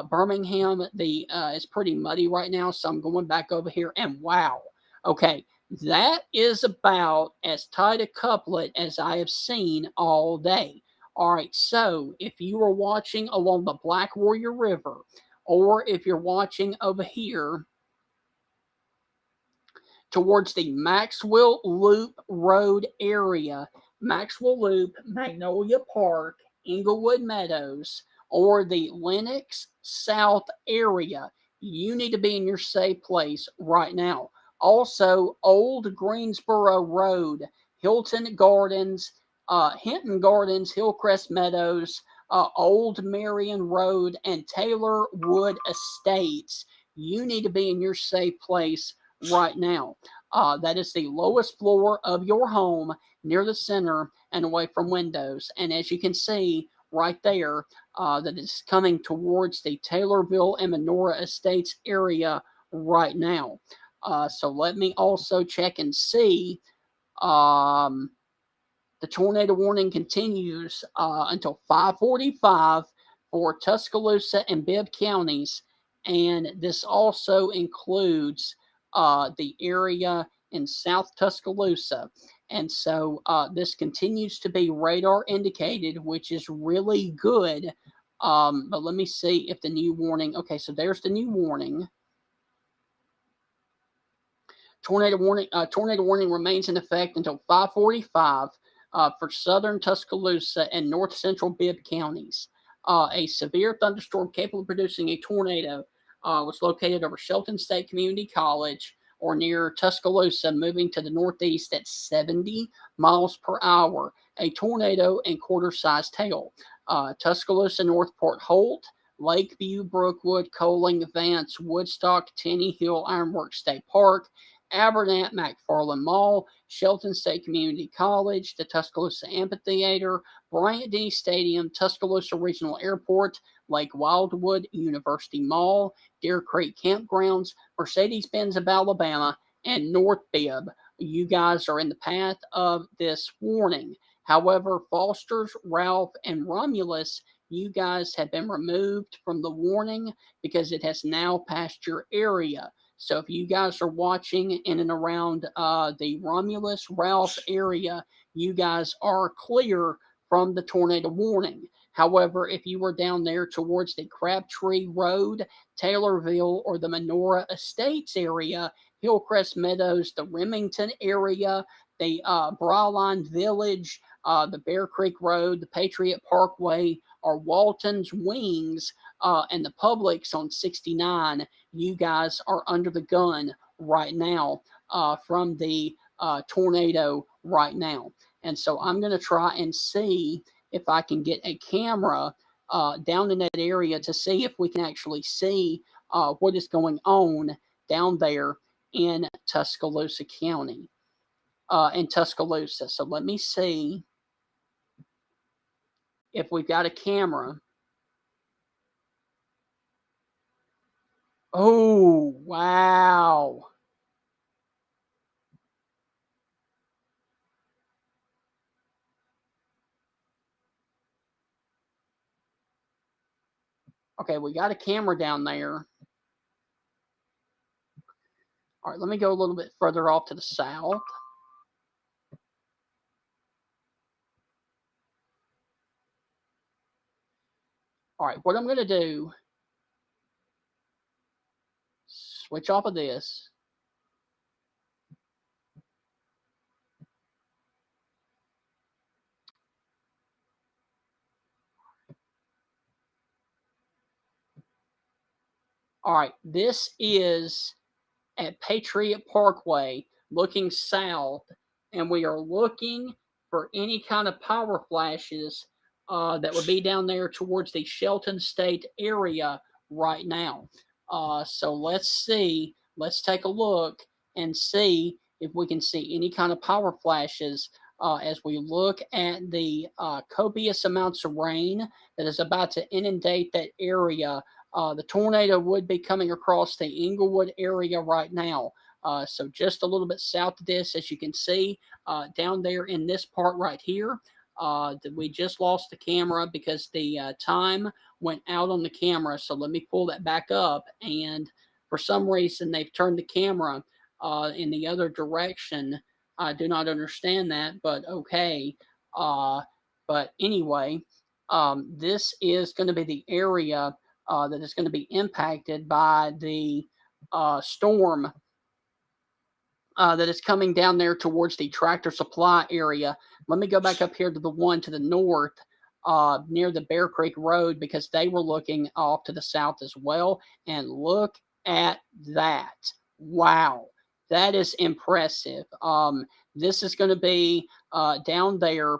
Birmingham, the is pretty muddy right now, so I'm going back over here, and wow, okay, that is about as tight a couplet as I have seen all day. All right, so if you are watching along the Black Warrior River, or if you're watching over here towards the Maxwell Loop Road area, Maxwell Loop, Magnolia Park, Inglewood Meadows, or the Lenox South area, you need to be in your safe place right now. Also, Old Greensboro Road, Hilton Gardens, Hinton Gardens, Hillcrest Meadows, Old Marion Road, and Taylor Wood Estates. You need to be in your safe place right now. That is the lowest floor of your home near the center and away from windows. And as you can see right there, that is coming towards the Taylorville and Menora Estates area right now. So let me also check and see. The tornado warning continues until 5:45 for Tuscaloosa and Bibb counties, and this also includes the area in South Tuscaloosa. And so this continues to be radar indicated, which is really good. But let me see if the new warning. Okay, so there's the new warning. Tornado warning remains in effect until 5:45 for southern Tuscaloosa and north central Bibb counties. A severe thunderstorm capable of producing a tornado was located over Shelton State Community College or near Tuscaloosa, moving to the northeast at 70 miles per hour. A tornado and quarter-sized hail. Tuscaloosa, Northport, Holt, Lakeview, Brookwood, Coaling, Vance, Woodstock, Tenny Hill, Ironworks State Park, Abernant, McFarland Mall, Shelton State Community College, the Tuscaloosa Amphitheater, Bryant Denny Stadium, Tuscaloosa Regional Airport, Lake Wildwood, University Mall, Deer Creek Campgrounds, Mercedes-Benz of Alabama, and North Bibb. You guys are in the path of this warning. However, Foster's, Ralph, and Romulus, you guys have been removed from the warning because it has now passed your area. So if you guys are watching in and around the Romulus, Ralph area, you guys are clear from the tornado warning. However, if you were down there towards the Crabtree Road, Taylorville, or the Menora Estates area, Hillcrest Meadows, the Remington area, the Broline Village, the Bear Creek Road, the Patriot Parkway, or Walton's Wings, and the Publix on 69, you guys are under the gun right now from the tornado right now. And so I'm going to try and see if I can get a camera down in that area to see if we can actually see what is going on down there in Tuscaloosa County, in Tuscaloosa. So let me see if we've got a camera. Oh, wow. Okay, we got a camera down there. All right, let me go a little bit further off to the south. All right, what I'm going to do, switch off of this. All right, this is at Patriot Parkway looking south, and we are looking for any kind of power flashes that would be down there towards the Shelton State area right now. So let's see, let's take a look and see if we can see any kind of power flashes as we look at the copious amounts of rain that is about to inundate that area. The tornado would be coming across the Inglewood area right now. So just a little bit south of this, as you can see, down there in this part right here, we just lost the camera because the time went out on the camera. So let me pull that back up. And for some reason, they've turned the camera in the other direction. I do not understand that, but okay. But anyway, this is going to be the area that is going to be impacted by the storm that is coming down there towards the Tractor Supply area. Let me go back up here to the one to the north near the Bear Creek Road because they were looking off to the south as well. And look at that. Wow. That is impressive. This is going to be down there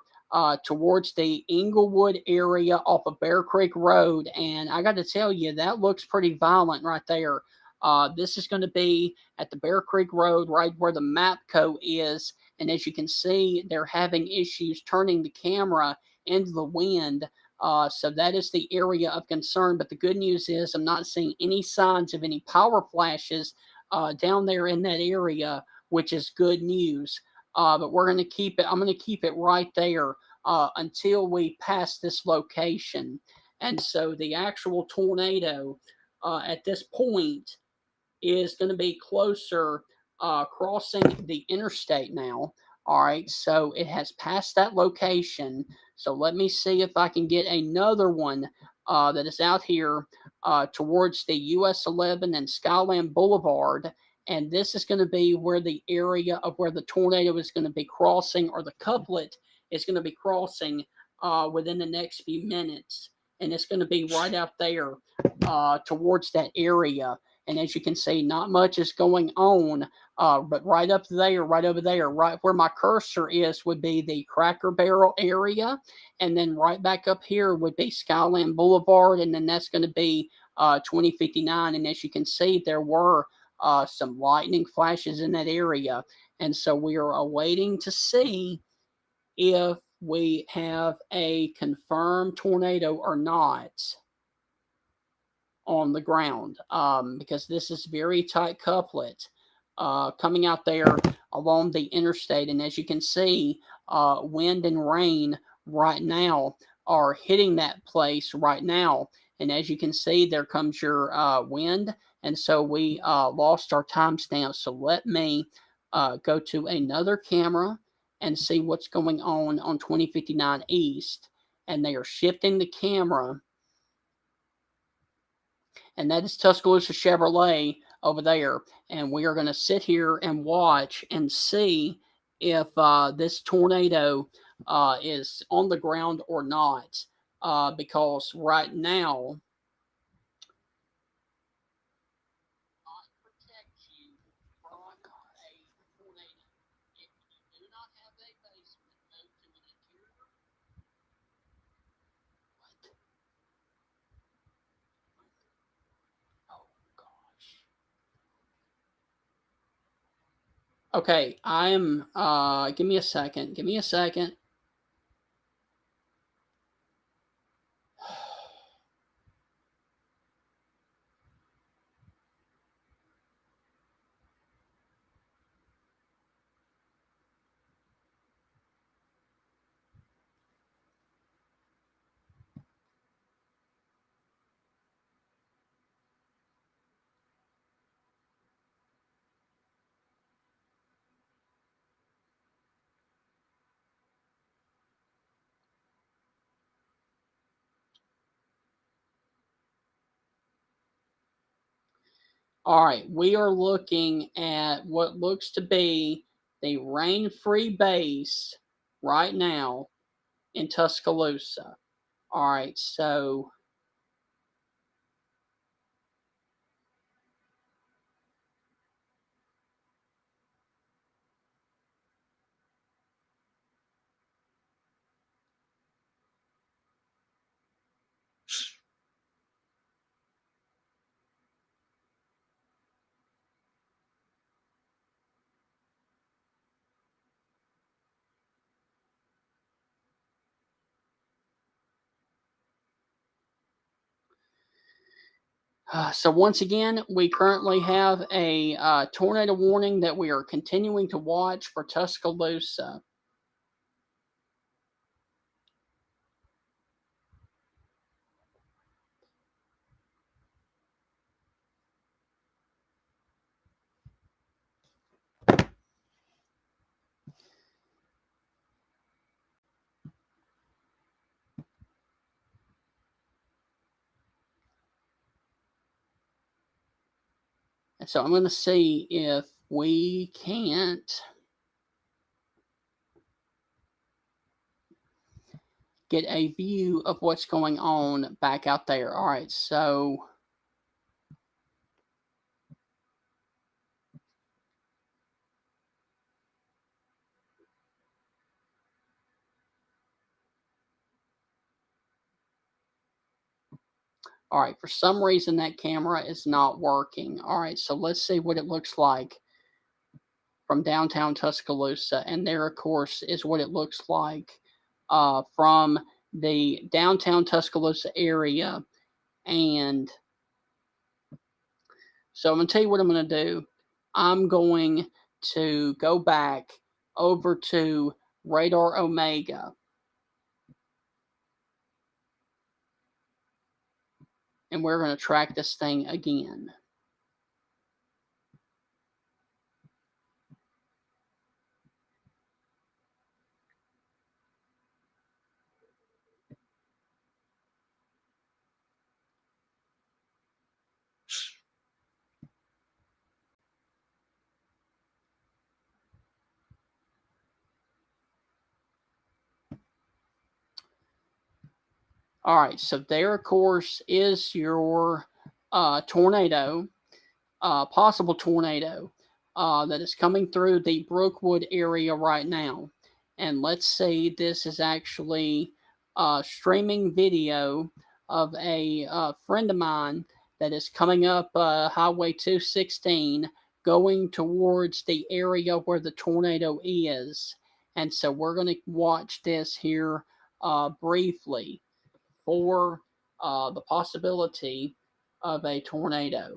towards the Inglewood area off of Bear Creek Road. And I got to tell you, that looks pretty violent right there. This is going to be at the Bear Creek Road, right where the Mapco is. And as you can see, they're having issues turning the camera into the wind. So that is the area of concern. But the good news is I'm not seeing any signs of any power flashes down there in that area, which is good news. But we're going to keep it, I'm going to keep it right there until we pass this location. And so the actual tornado at this point is going to be closer crossing the interstate now. All right, so it has passed that location. So let me see if I can get another one that is out here towards the US 11 and Skyland Boulevard. And this is going to be where the area of where the tornado is going to be crossing, or the couplet is going to be crossing within the next few minutes. And it's going to be right out there towards that area. And as you can see, not much is going on, but right up there, right over there, right where my cursor is would be the Cracker Barrel area. And then right back up here would be Skyland Boulevard. And then that's going to be 2059. And as you can see, there were some lightning flashes in that area. And so we are awaiting to see if we have a confirmed tornado or not on the ground, because this is very tight couplet coming out there along the interstate. And as you can see, wind and rain right now are hitting that place right now. And as you can see, there comes your wind. And so we lost our timestamp. So let me go to another camera and see what's going on 2059 East. And they are shifting the camera, and that is Tuscaloosa Chevrolet over there. And we are going to sit here and watch and see if this tornado is on the ground or not. Because right now, protect you from a tornado. If you do not have a basement, move to an interior. What? Oh gosh. Okay, I'm give me a second. Give me a second. All right, we are looking at what looks to be the rain-free base right now in Tuscaloosa. All right, so So once again, we currently have a tornado warning that we are continuing to watch for Tuscaloosa. And so I'm going to see if we can't get a view of what's going on back out there. All right, so all right, for some reason that camera is not working. All right, so let's see what it looks like from downtown Tuscaloosa. And there, of course, is what it looks like from the downtown Tuscaloosa area. And so I'm going to tell you what I'm going to do. I'm going to go back over to Radar Omega. And we're going to track this thing again. All right, so there, of course, is your tornado, possible tornado that is coming through the Brookwood area right now. And let's say this is actually streaming video of a friend of mine that is coming up Highway 216 going towards the area where the tornado is. And so we're going to watch this here briefly for the possibility of a tornado.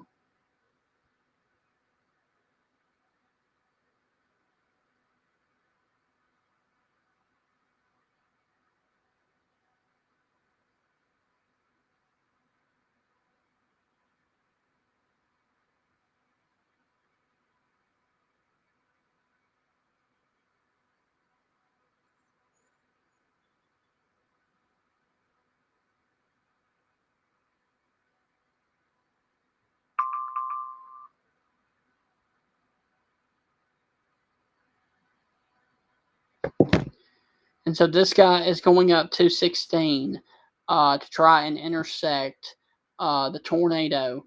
And so this guy is going up 216 to try and intersect the tornado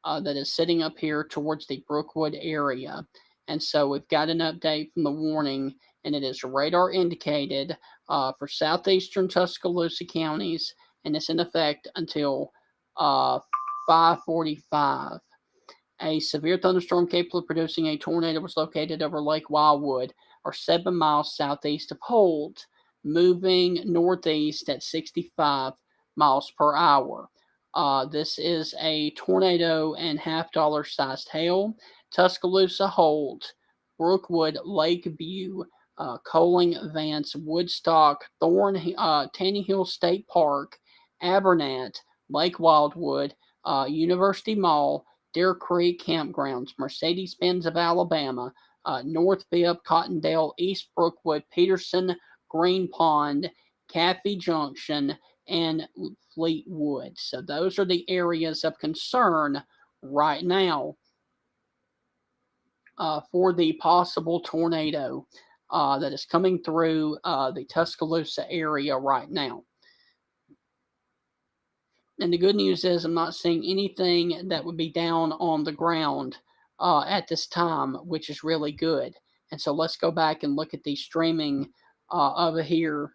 that is sitting up here towards the Brookwood area. And so we've got an update from the warning, and it is radar indicated for southeastern Tuscaloosa counties, and it's in effect until 5:45. A severe thunderstorm capable of producing a tornado was located over Lake Wildwood, or 7 miles southeast of Holt, moving northeast at 65 miles per hour. This is a tornado and half dollar sized hail. Tuscaloosa, Holt, Brookwood, Lakeview, Coling, Vance, Woodstock, Tanny Hill State Park, Abernat, Lake Wildwood, University Mall, Deer Creek Campgrounds, Mercedes-Benz of Alabama, North Bibb, Cottondale, East Brookwood, Peterson, Green Pond, Caffey Junction, and Fleetwood. So those are the areas of concern right now for the possible tornado that is coming through the Tuscaloosa area right now. And the good news is I'm not seeing anything that would be down on the ground at this time, which is really good. And so let's go back and look at the streaming over here.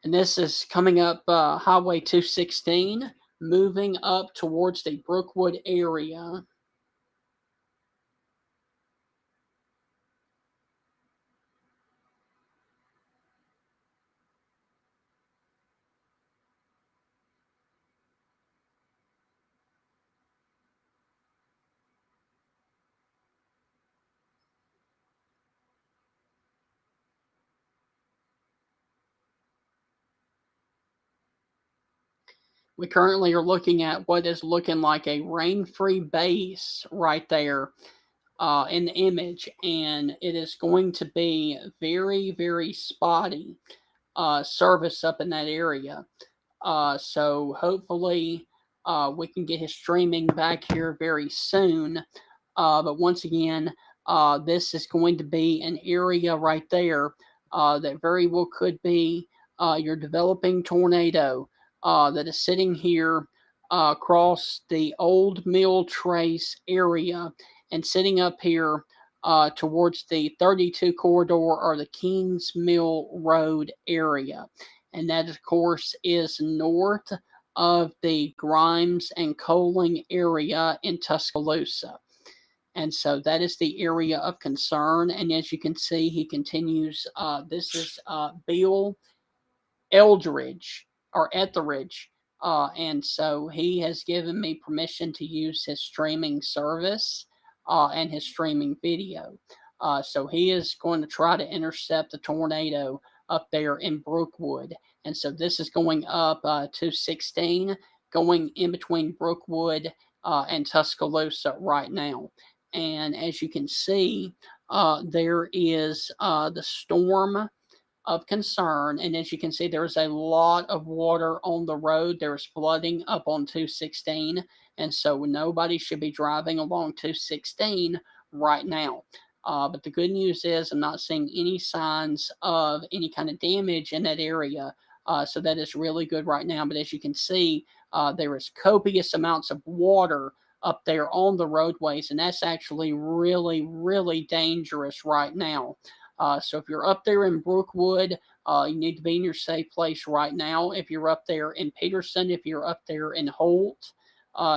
And this is coming up Highway 216, moving up towards the Brookwood area. We currently are looking at what is looking like a rain-free base right there in the image, and it is going to be very, very spotty service up in that area. So hopefully we can get his streaming back here very soon. But once again, this is going to be an area right there that very well could be your developing tornado that is sitting here across the Old Mill Trace area and sitting up here towards the 32 corridor or the Kings Mill Road area. And that, of course, is north of the Grimes and Coaling area in Tuscaloosa. And so that is the area of concern. And as you can see, he continues. This is Bill Eldridge or Etheridge. And so he has given me permission to use his streaming service and his streaming video. So he is going to try to intercept the tornado up there in Brookwood. And so this is going up to 16, going in between Brookwood and Tuscaloosa right now. And as you can see, there is the storm of concern. And as you can see, there's a lot of water on the road. There's flooding up on 216. And so nobody should be driving along 216 right now. But the good news is I'm not seeing any signs of any kind of damage in that area. So that is really good right now. But as you can see, there is copious amounts of water up there on the roadways. And that's actually really, really dangerous right now. So if you're up there in Brookwood, you need to be in your safe place right now. If you're up there in Peterson, if you're up there in Holt,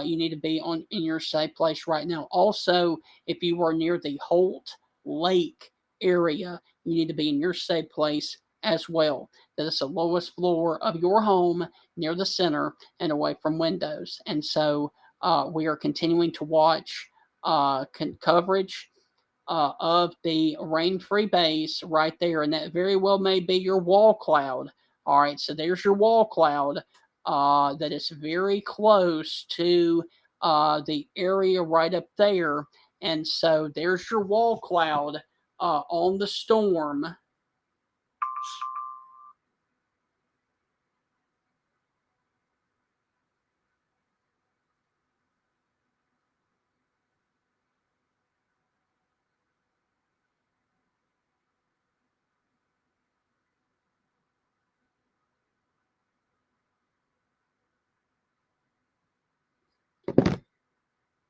you need to be in your safe place right now. Also, if you are near the Holt Lake area, you need to be in your safe place as well. That is the lowest floor of your home near the center and away from windows. And so we are continuing to watch coverage of the rain-free base right there, and that very well may be your wall cloud. All right, so there's your wall cloud that is very close to the area right up there, and so there's your wall cloud on the storm.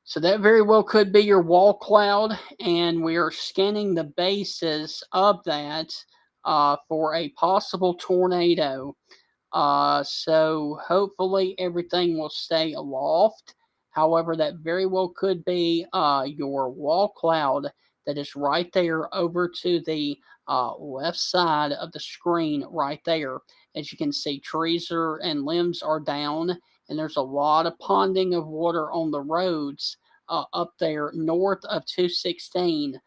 So that very well could be your wall cloud, and we are scanning the bases of that for a possible tornado. So hopefully everything will stay aloft. However, that very well could be your wall cloud that is right there over to the left side of the screen right there. As you can see, trees and limbs are down, and there's a lot of ponding of water on the roads up there north of 216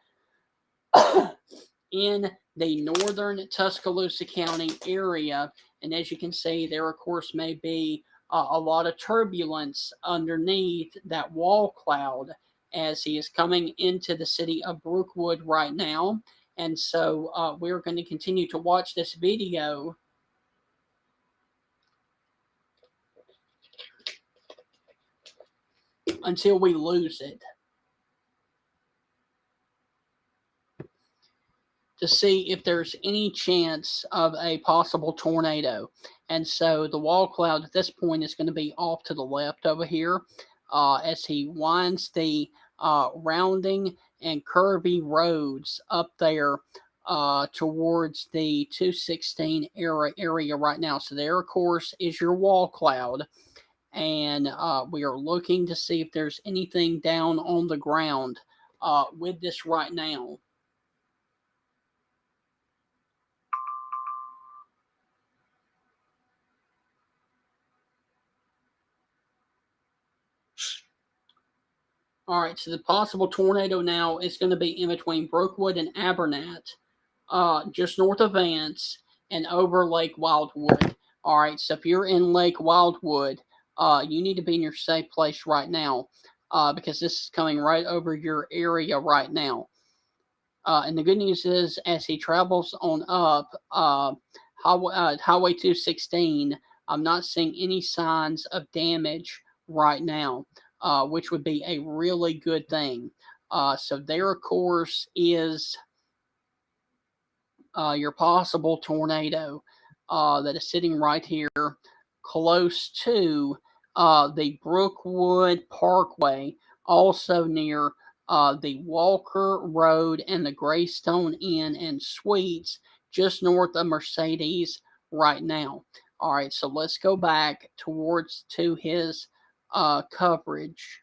in the northern Tuscaloosa County area. And as you can see, there, of course, may be a lot of turbulence underneath that wall cloud as he is coming into the city of Brookwood right now. And so we're going to continue to watch this video until we lose it, to see if there's any chance of a possible tornado. And so the wall cloud at this point is going to be off to the left over here as he winds the rounding and curvy roads up there towards the 216 area right now. So there, of course, is your wall cloud. And we are looking to see if there's anything down on the ground with this right now. All right, so the possible tornado now is going to be in between Brookwood and Abernat, just north of Vance and over Lake Wildwood. All right, so if you're in Lake Wildwood, you need to be in your safe place right now, because this is coming right over your area right now. And the good news is, as he travels on up Highway 216, I'm not seeing any signs of damage right now, which would be a really good thing. So there, of course, is your possible tornado that is sitting right here close to the Brookwood Parkway, also near the Walker Road and the Greystone Inn and Suites, just north of Mercedes right now. All right, so let's go back towards to his coverage.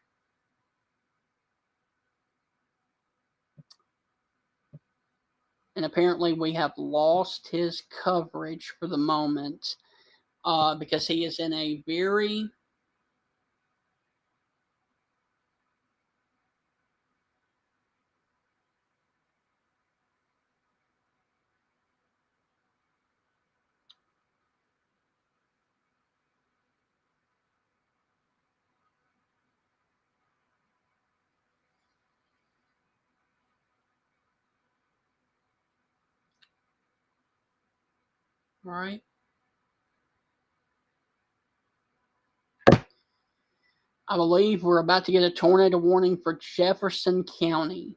And apparently we have lost his coverage for the moment, because he is in a very right. I believe we're about to get a tornado warning for Jefferson County.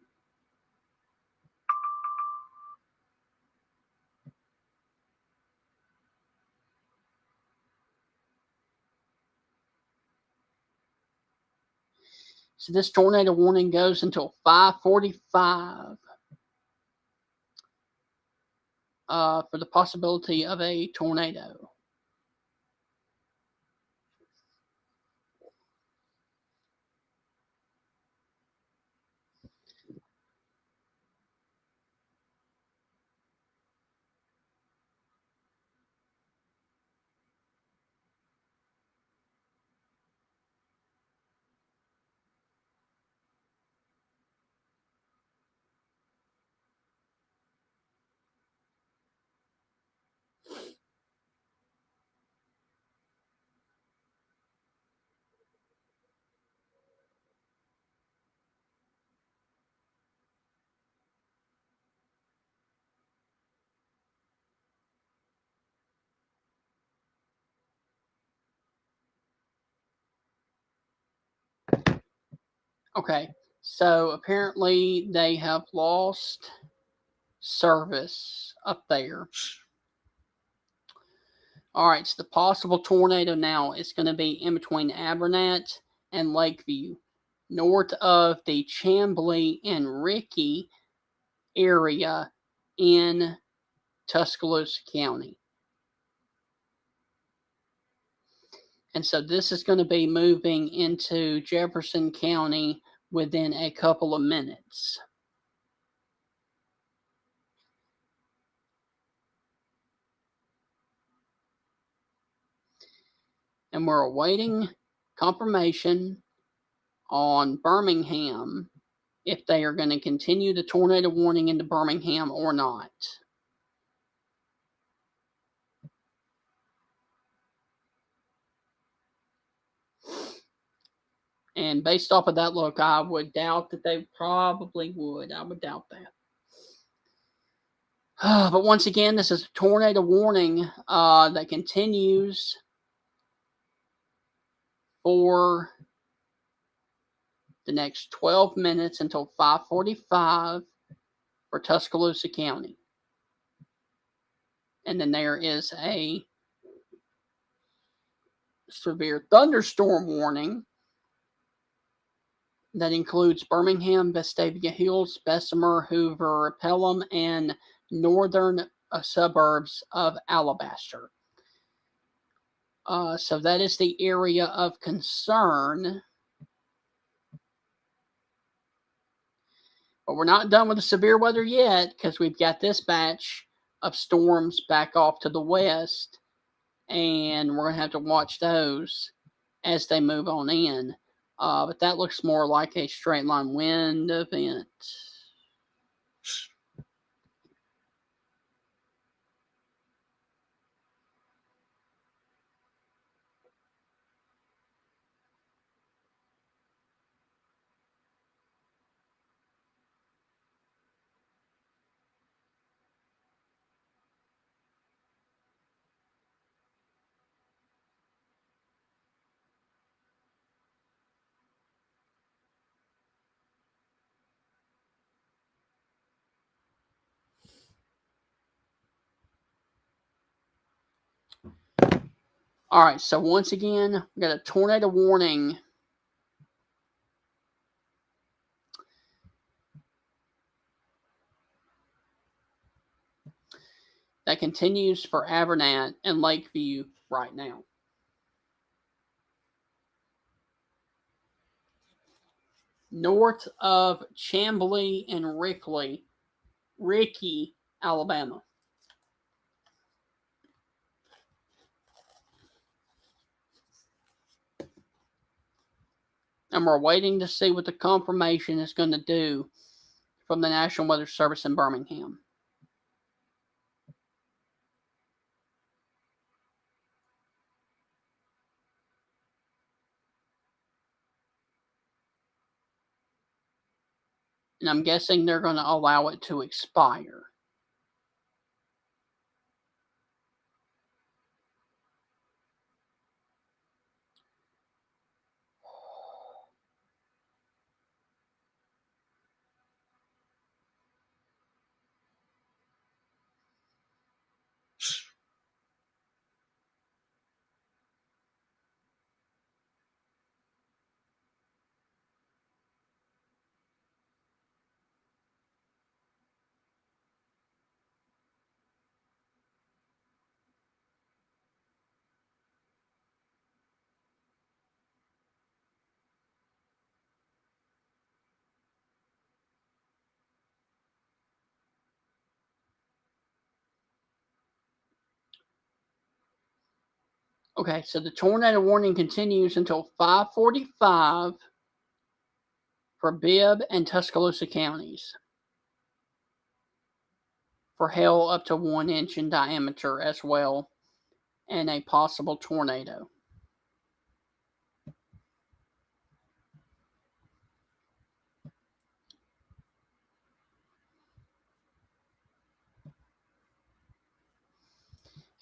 So this tornado warning goes until 5:45 for the possibility of a tornado. Okay, so apparently they have lost service up there. All right, so the possible tornado now is going to be in between Abernat and Lakeview, north of the Chamblee and Rickey area in Tuscaloosa County. And so this is going to be moving into Jefferson County within a couple of minutes. And we're awaiting confirmation on Birmingham if they are going to continue the tornado warning into Birmingham or not. And based off of that look, I would doubt that they probably would. I would doubt that. But once again, this is a tornado warning that continues for the next 12 minutes until 5:45 for Tuscaloosa County. And then there is a severe thunderstorm warning that includes Birmingham, Vestavia Hills, Bessemer, Hoover, Pelham, and northern suburbs of Alabaster. So that is the area of concern. But we're not done with the severe weather yet, because we've got this batch of storms back off to the west, and we're going to have to watch those as they move on in. But that looks more like a straight line wind event. All right, so once again, we got a tornado warning. That continues for Avernat and Lakeview right now. North of Chamblee and Ricky, Alabama. And we're waiting to see what the confirmation is going to do from the National Weather Service in Birmingham. And I'm guessing they're going to allow it to expire. Okay, so the tornado warning continues until 5:45 for Bibb and Tuscaloosa counties for hail up to 1 inch in diameter as well, and a possible tornado.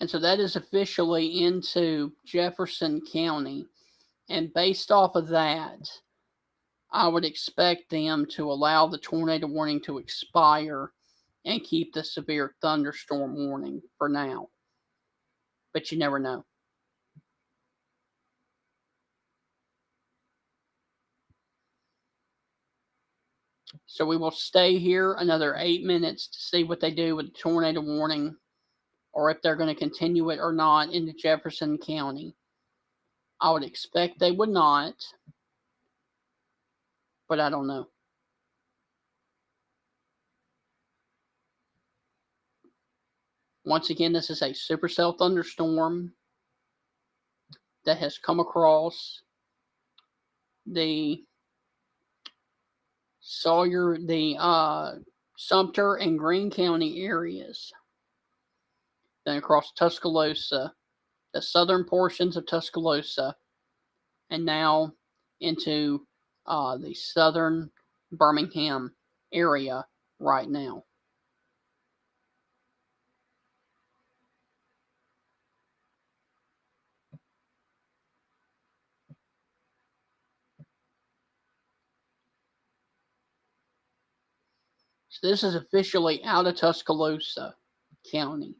And so that is officially into Jefferson County. And based off of that, I would expect them to allow the tornado warning to expire and keep the severe thunderstorm warning for now. But you never know. So we will stay here another 8 minutes to see what they do with the tornado warning, or if they're going to continue it or not into Jefferson County. I would expect they would not, but I don't know. Once again, this is a supercell thunderstorm that has come across the Sumter and Greene County areas, then across Tuscaloosa, the southern portions of Tuscaloosa, and now into the southern Birmingham area right now. So this is officially out of Tuscaloosa County.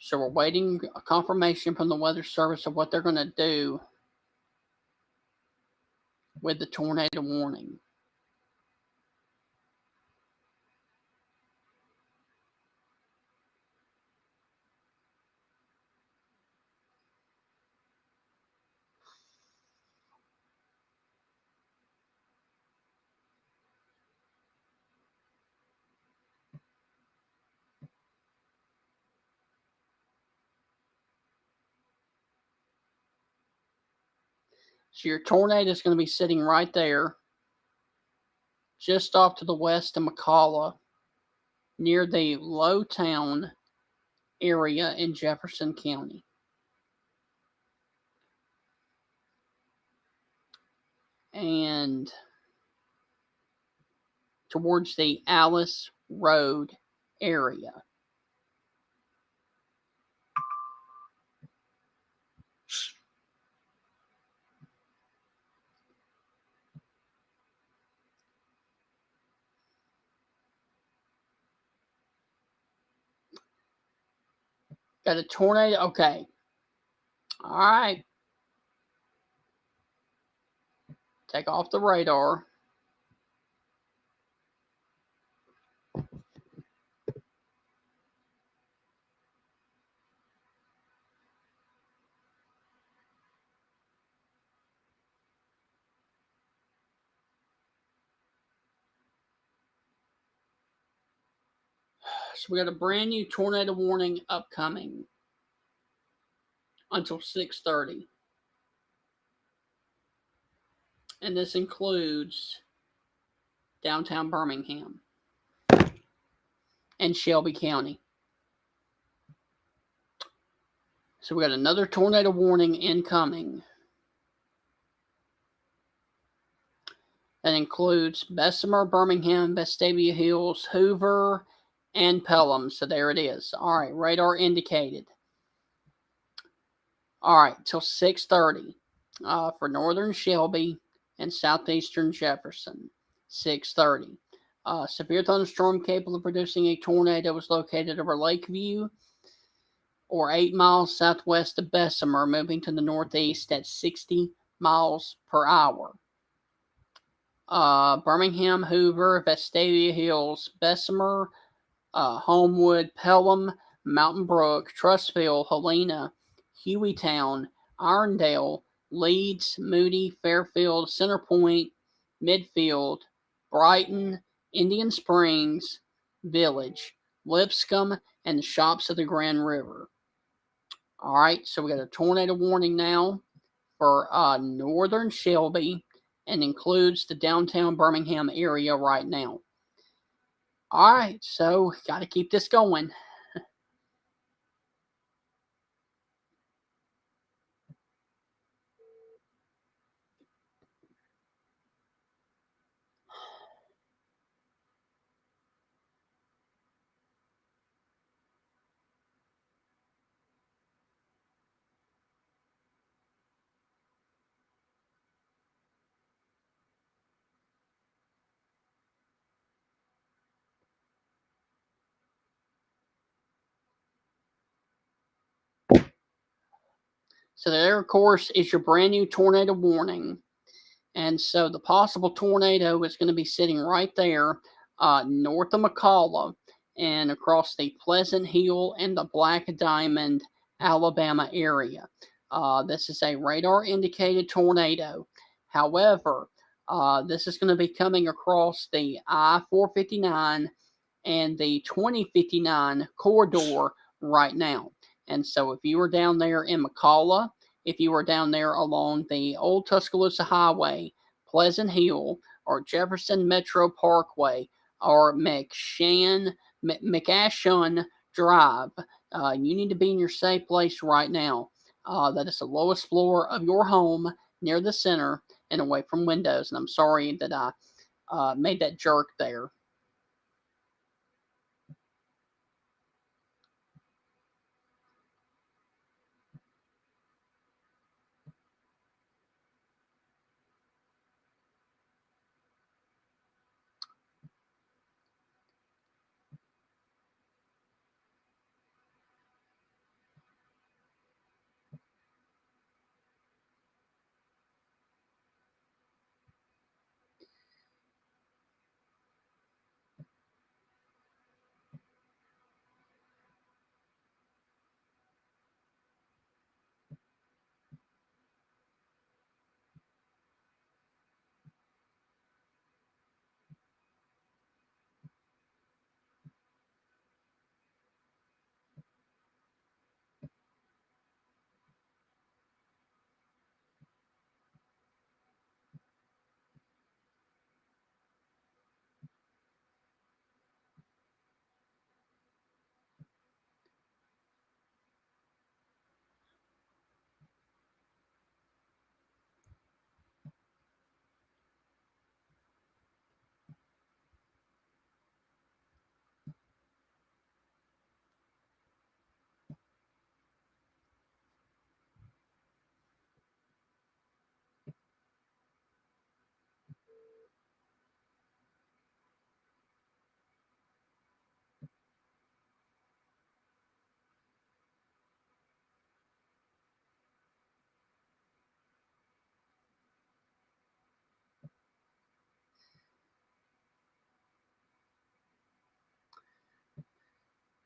So we're waiting a confirmation from the Weather Service of what they're going to do with the tornado warning. So your tornado is going to be sitting right there, just off to the west of McCalla, near the Lowtown area in Jefferson County. And towards the Alice Road area. Got a tornado. Okay. All right. Take off the radar. So we got a brand new tornado warning upcoming until 6:30. And this includes downtown Birmingham and Shelby County. So we got another tornado warning incoming. That includes Bessemer, Birmingham, Vestavia Hills, Hoover, and Pelham. So there it is. All right, radar indicated. All right, till 6:30 for northern Shelby and southeastern Jefferson. 6:30. Severe thunderstorm capable of producing a tornado was located over Lakeview or 8 miles southwest of Bessemer, moving to the northeast at 60 miles per hour. Birmingham, Hoover, Vestavia Hills, Bessemer, Homewood, Pelham, Mountain Brook, Trussville, Helena, Hueytown, Irondale, Leeds, Moody, Fairfield, Center Point, Midfield, Brighton, Indian Springs, Village, Lipscomb, and the shops of the Grand River. All right, so we got a tornado warning now for northern Shelby and includes the downtown Birmingham area right now. All right, so got to keep this going. So there, of course, is your brand new tornado warning. And so the possible tornado is going to be sitting right there north of McCalla and across the Pleasant Hill and the Black Diamond, Alabama area. This is a radar indicated tornado. However, this is going to be coming across the I 459 and the 2059 corridor right now. And so if you were down there in McCalla, if you were down there along the old Tuscaloosa Highway, Pleasant Hill, or Jefferson Metro Parkway, or McAshan Drive, you need to be in your safe place right now. That is the lowest floor of your home near the center and away from windows. And I'm sorry that I made that jerk there.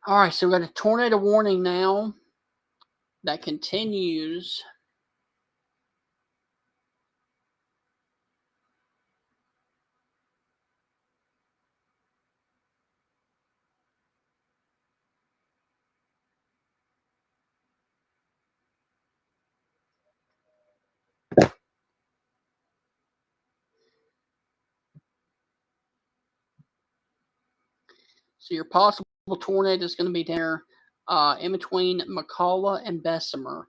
All right, so we got a tornado warning now that continues. So your possible tornado is going to be there in between McCullough and Bessemer.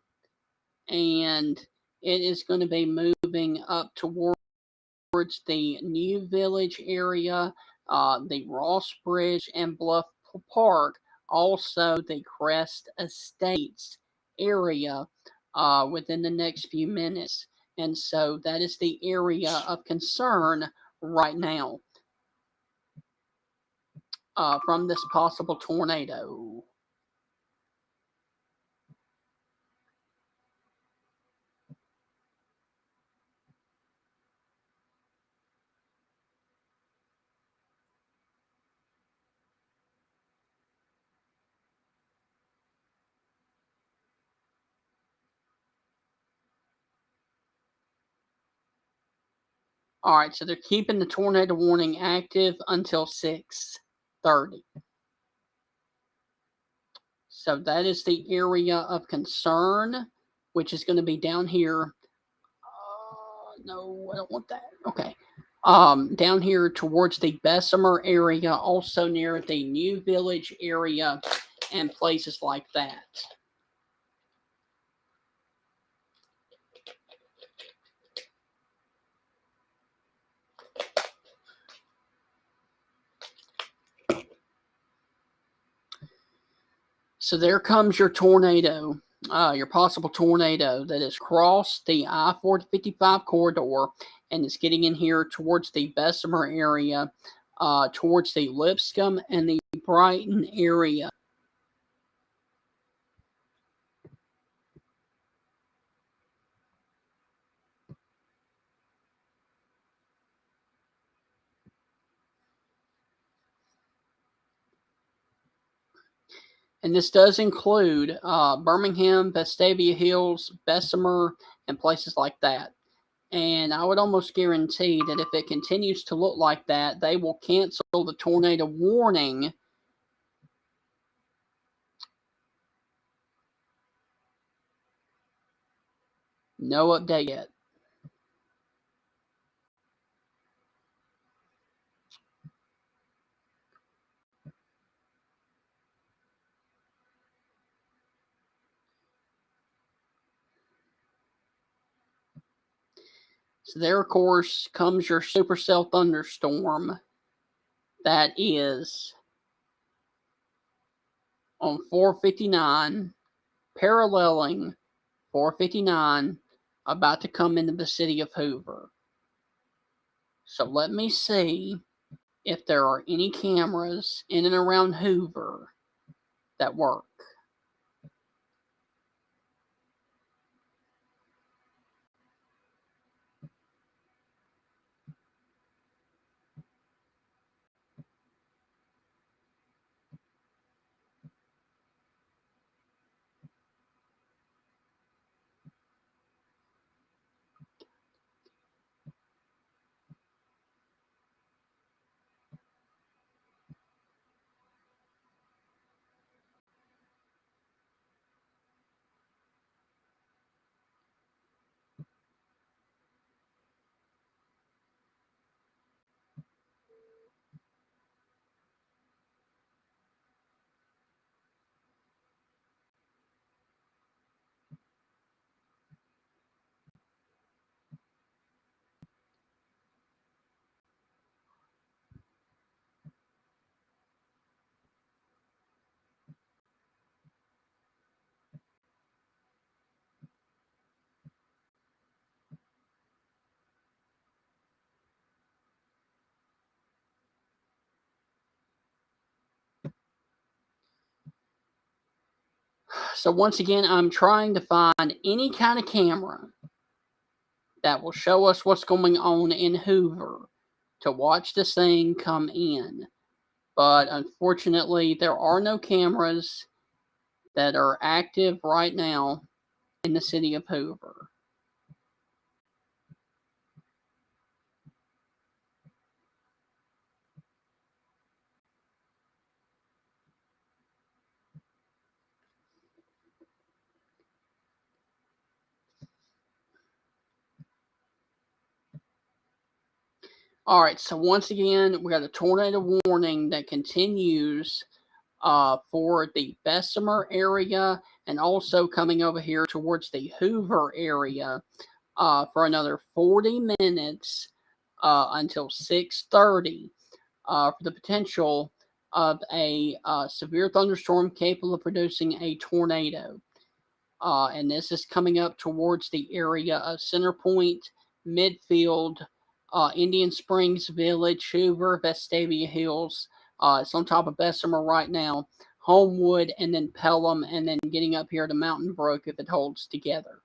And it is going to be moving up towards the New Village area, the Ross Bridge and Bluff Park, also the Crest Estates area within the next few minutes. And so that is the area of concern right now from this possible tornado. All right, so they're keeping the tornado warning active until 6:30. So that is the area of concern, which is going to be down here. No, I don't want that. Okay. Down here towards the Bessemer area, also near the New Village area, and places like that. So there comes your tornado, your possible tornado that has crossed the I-455 corridor and is getting in here towards the Bessemer area, towards the Lipscomb and the Brighton area. And this does include Birmingham, Vestavia Hills, Bessemer, and places like that. And I would almost guarantee that if it continues to look like that, they will cancel the tornado warning. No update yet. So there, of course, comes your supercell thunderstorm. That is on 459, paralleling 459, about to come into the city of Hoover. So let me see if there are any cameras in and around Hoover that work. So once again, I'm trying to find any kind of camera that will show us what's going on in Hoover to watch this thing come in. but unfortunately, there are no cameras that are active right now in the city of Hoover. All right, so once again, we got a tornado warning that continues for the Bessemer area and also coming over here towards the Hoover area for another 40 minutes until 6:30 for the potential of a severe thunderstorm capable of producing a tornado. And this is coming up towards the area of Center Point, Midfield, Indian Springs Village, Hoover, Vestavia Hills. It's on top of Bessemer right now, Homewood, and then Pelham, and then getting up here to Mountain Brook if it holds together.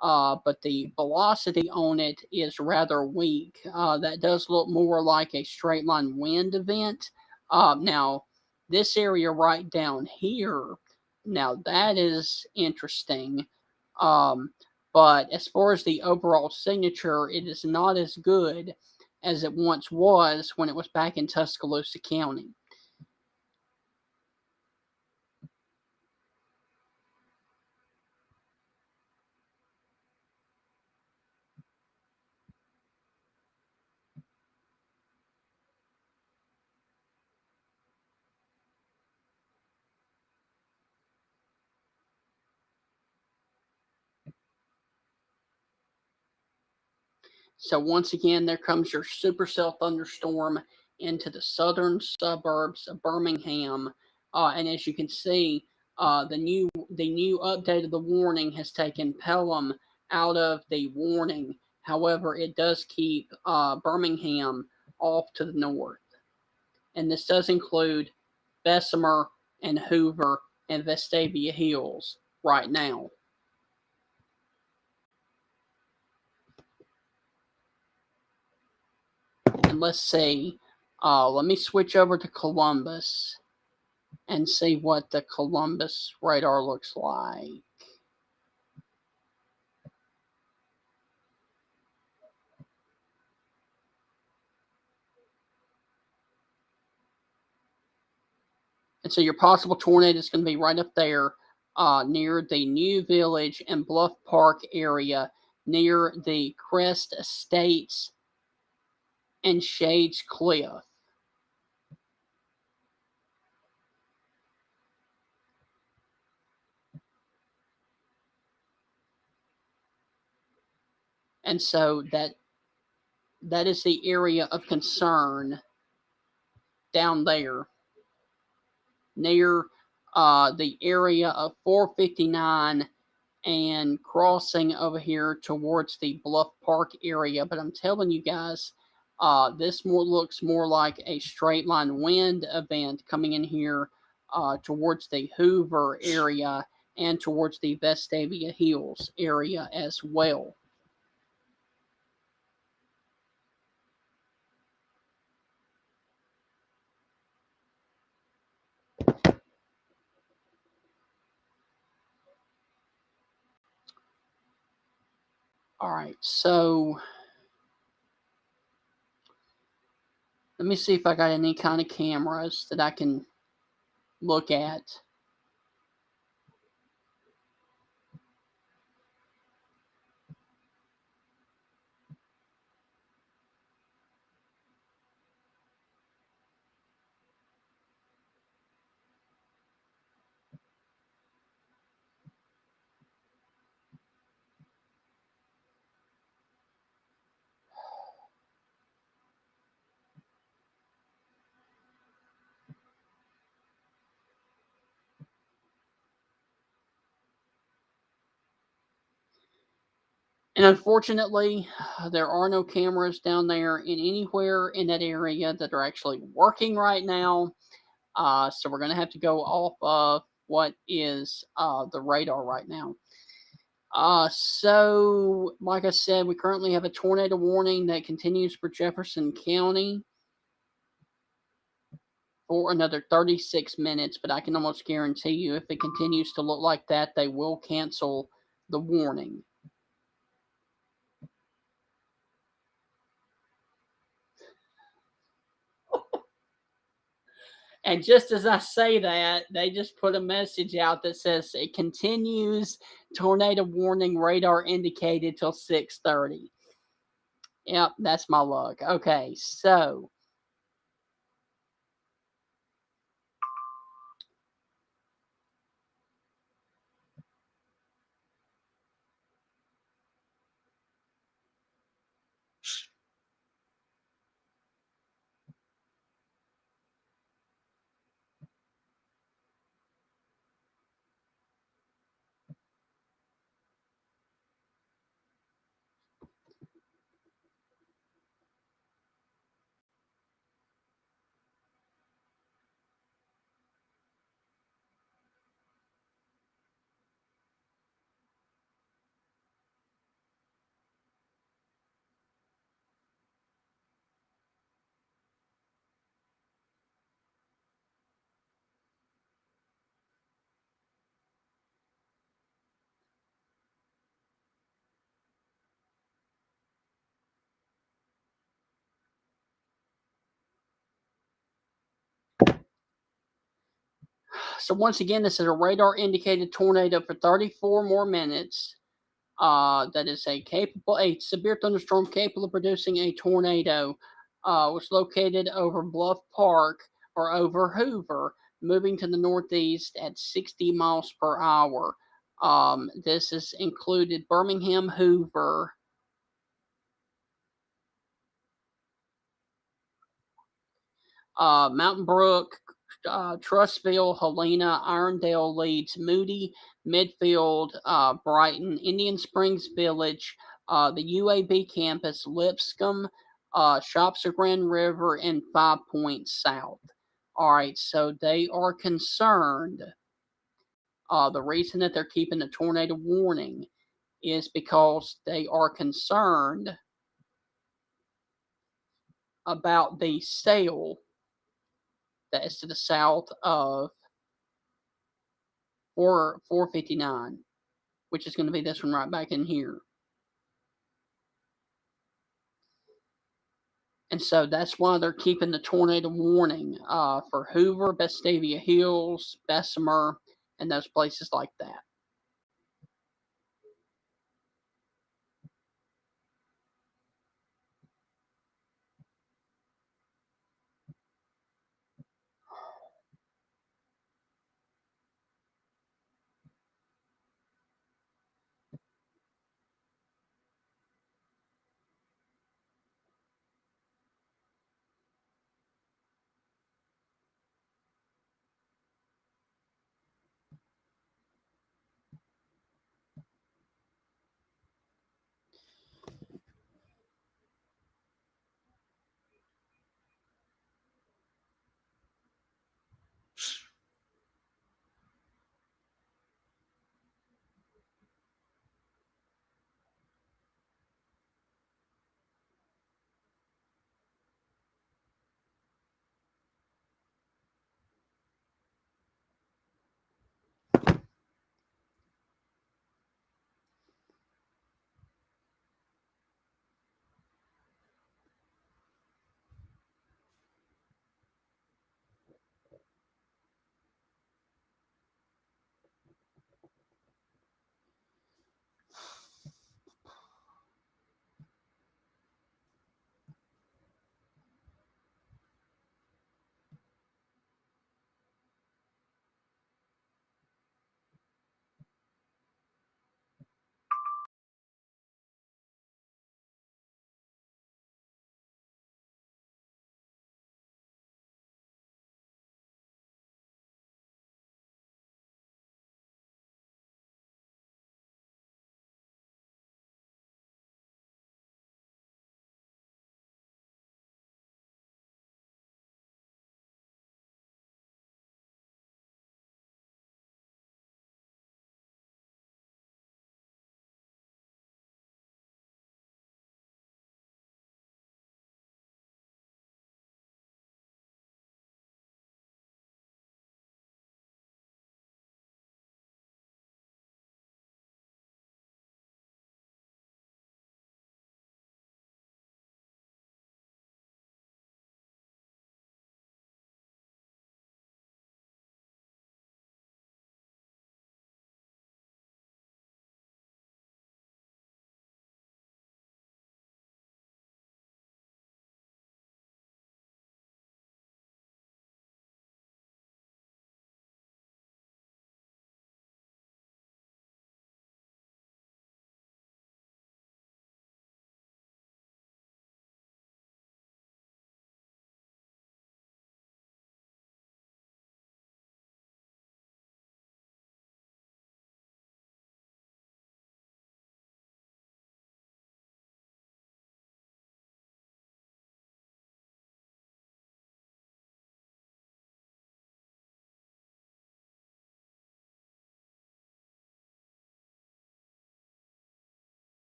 But the velocity on it is rather weak. That does look more like a straight line wind event. Now, this area right down here, now that is interesting. Um, but as far as the overall signature, it is not as good as it once was when it was back in Tuscaloosa County. So once again, there comes your supercell thunderstorm into the southern suburbs of Birmingham, and as you can see, the new update of the warning has taken Pelham out of the warning. However, it does keep Birmingham off to the north, and this does include Bessemer and Hoover and Vestavia Hills right now. And let's see. Let me switch over to Columbus and see what the Columbus radar looks like. And so your possible tornado is going to be right up there near the New Village and Bluff Park area, near the Crest Estates and Shades Cliff. And so that is the area of concern down there near the area of 459 and crossing over here towards the Bluff Park area. But I'm telling you guys, this looks more like a straight line wind event coming in here towards the Hoover area and towards the Vestavia Hills area as well. All right, so let me see if I got any kind of cameras that I can look at. And unfortunately, there are no cameras down there in anywhere in that area that are actually working right now. So we're going to have to go off of what is the radar right now. So, like I said, we currently have a tornado warning that continues for Jefferson County. for another 36 minutes, but I can almost guarantee you if it continues to look like that, they will cancel the warning. And just as I say that, they just put a message out that says it continues, tornado warning, radar indicated till 6:30. Yep, that's my luck. Okay, so once again, this is a radar indicated tornado for 34 more minutes. That is a severe thunderstorm capable of producing a tornado. Was located over Bluff Park or over Hoover, moving to the northeast at 60 miles per hour. This has included Birmingham, Hoover, Mountain Brook, Trussville, Helena, Irondale, Leeds, Moody, Midfield, Brighton, Indian Springs Village, the UAB campus, Lipscomb, Shops of Grand River, and 5 Points South. All right, so they are concerned. The reason that they're keeping the tornado warning is because they are concerned about the sail that is to the south of 459, which is going to be this one right back in here. And so that's why they're keeping the tornado warning for Hoover, Vestavia Hills, Bessemer, and those places like that.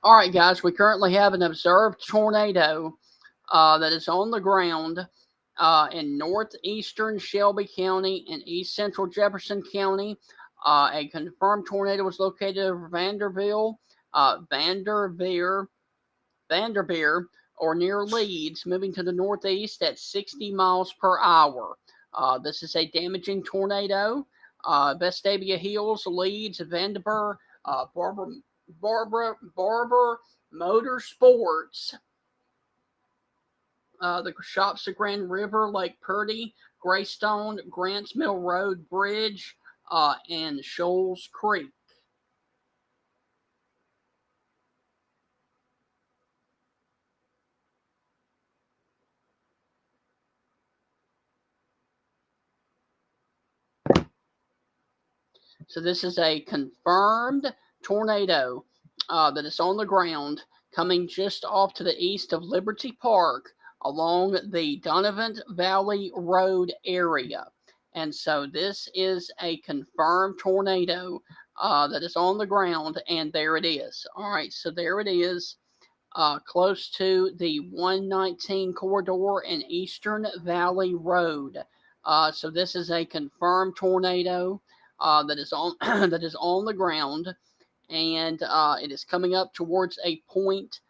All right, guys, we currently have an observed tornado that is on the ground in northeastern Shelby County and east central Jefferson County. A confirmed tornado was located over Vanderveer, or near Leeds, moving to the northeast at 60 miles per hour. This is a damaging tornado. Vestavia Hills, Leeds, Vanderveer, Barber Motorsports, the shops at Grand River, Lake Purdy, Greystone, Grants Mill Road Bridge, and Shoals Creek. So this is a confirmed tornado that is on the ground coming just off to the east of Liberty Park along the Donovan Valley Road area. And so this is a confirmed tornado that is on the ground, and there it is. All right, so there it is, close to the 119 corridor and Eastern Valley Road. So this is a confirmed tornado that is on that is on the ground, and it is coming up towards a point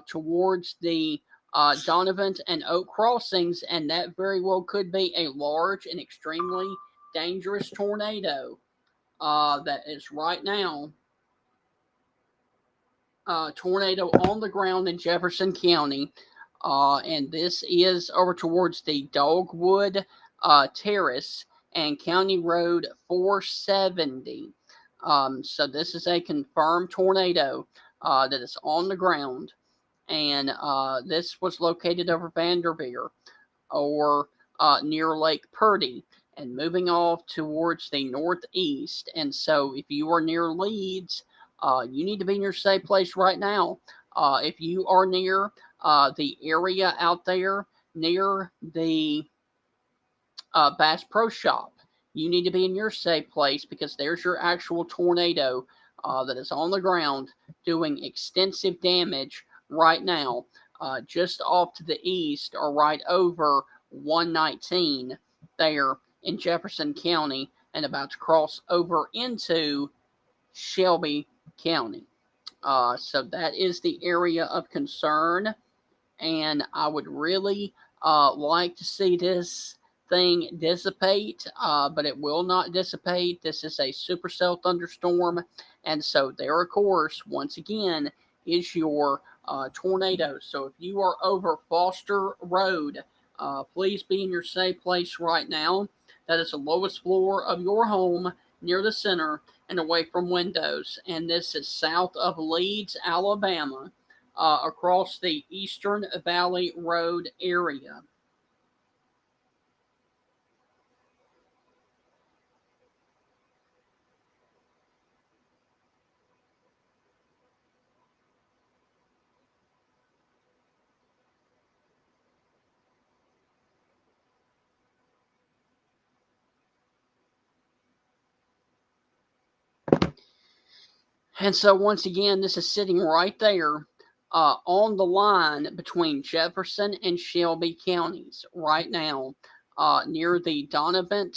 towards the Donovan and Oak crossings, and that very well could be a large and extremely dangerous tornado that is right now tornado on the ground in Jefferson County. And this is over towards the Dogwood Terrace and County Road 470. So this is a confirmed tornado that is on the ground. And this was located over Vanderveer, or near Lake Purdy, and moving off towards the northeast. And so if you are near Leeds, you need to be in your safe place right now. If you are near the area out there near the Bass Pro Shop, you need to be in your safe place, because there's your actual tornado that is on the ground doing extensive damage right now, just off to the east or right over 119 there in Jefferson County, and about to cross over into Shelby County. So that is the area of concern, and I would really like to see this thing dissipate, but it will not dissipate. This is a supercell thunderstorm, and so there, of course, once again, is your tornado. So if you are over Foster Road, please be in your safe place right now. That is the lowest floor of your home, near the center and away from windows. And this is south of Leeds, Alabama, across the Eastern Valley Road area. And so, once again, this is sitting right there on the line between Jefferson and Shelby counties right now, near the Donovan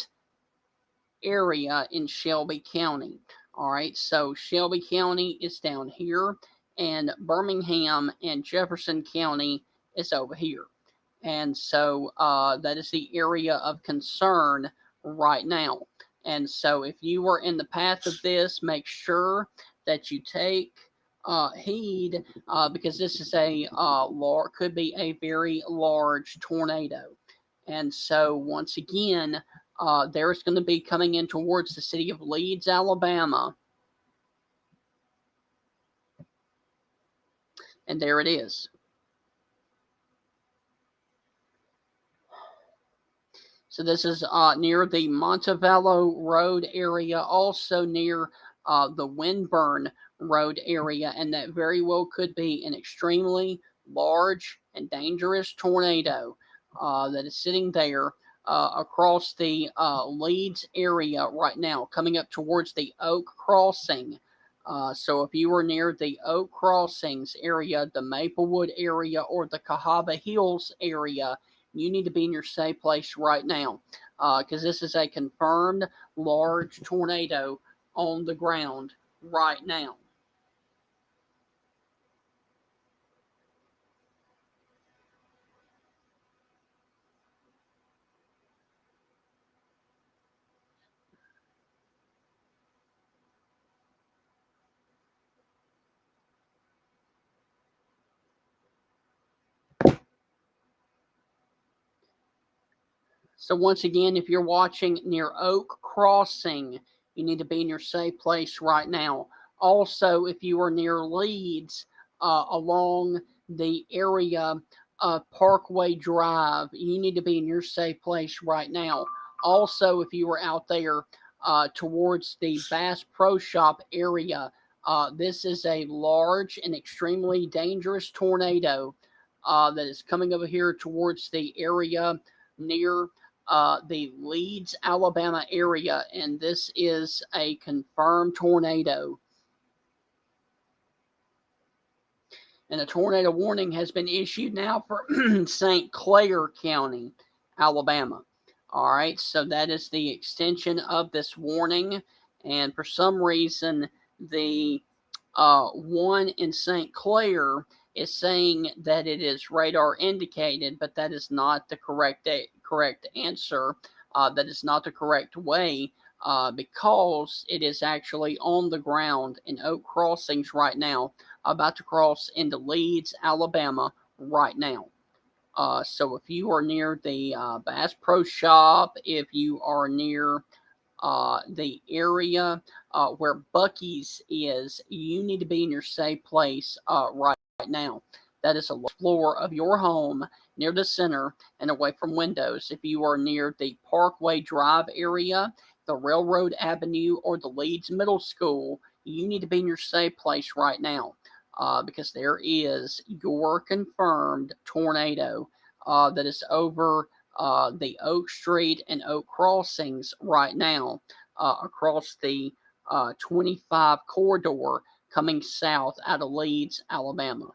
area in Shelby County. All right, so Shelby County is down here, and Birmingham and Jefferson County is over here. And so that is the area of concern right now. And so if you are in the path of this, make sure that you take heed, because this is could be a very large tornado. And so once again, there's going to be coming in towards the city of Leeds, Alabama. And there it is. So this is near the Montevallo Road area, also near the Windburn Road area, and that very well could be an extremely large and dangerous tornado that is sitting there across the Leeds area right now, coming up towards the Oak Crossing. So if you are near the Oak Crossings area, the Maplewood area, or the Cahaba Hills area, you need to be in your safe place right now, because this is a confirmed large tornado on the ground right now. So once again, if you're watching near Oak Crossing, you need to be in your safe place right now. Also, if you are near Leeds, along the area of Parkway Drive, you need to be in your safe place right now. Also, if you are out there towards the Bass Pro Shop area, this is a large and extremely dangerous tornado that is coming over here towards the area near the Leeds, Alabama area, and this is a confirmed tornado. And a tornado warning has been issued now for St. Clair County, Alabama. All right, so that is the extension of this warning. And for some reason, the one in St. Clair is saying that it is radar indicated, but that is not the correct answer. That is not the correct way, because it is actually on the ground in Oak Crossings right now, about to cross into Leeds, Alabama right now. So if you are near the Bass Pro Shop, if you are near the area where Bucky's is, you need to be in your safe place right now. That is a floor of your home near the center and away from windows. If you are near the Parkway Drive area, the Railroad Avenue, or the Leeds Middle School, you need to be in your safe place right now, because there is your confirmed tornado that is over the Oak Street and Oak Crossings right now, across the 25 corridor coming south out of Leeds, Alabama.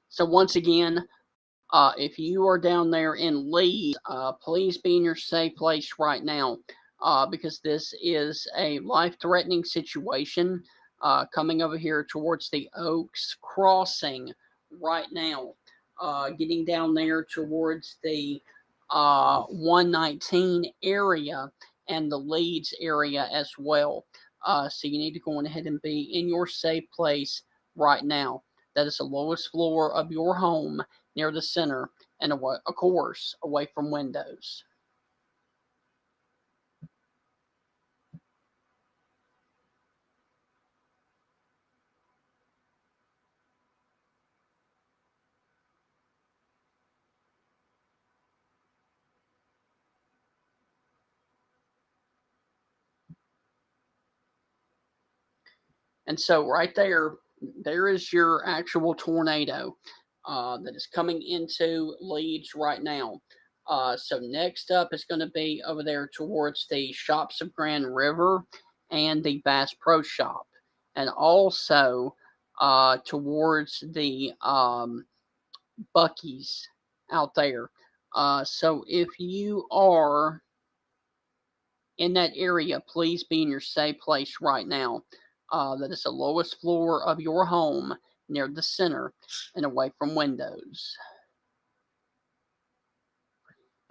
So once again, if you are down there in Leeds, please be in your safe place right now, because this is a life-threatening situation coming over here towards the Oaks Crossing right now, getting down there towards the 119 area and the Leeds area as well. So you need to go on ahead and be in your safe place right now. That is the lowest floor of your home near the center and, away, of course, away from windows. And so right there is your actual tornado that is coming into Leeds right now. So next up is going to be over there towards the Shops of Grand River and the Bass Pro Shop, and also towards the Bucky's out there. So if you are in that area, please be in your safe place right now. That is the lowest floor of your home near the center and away from windows.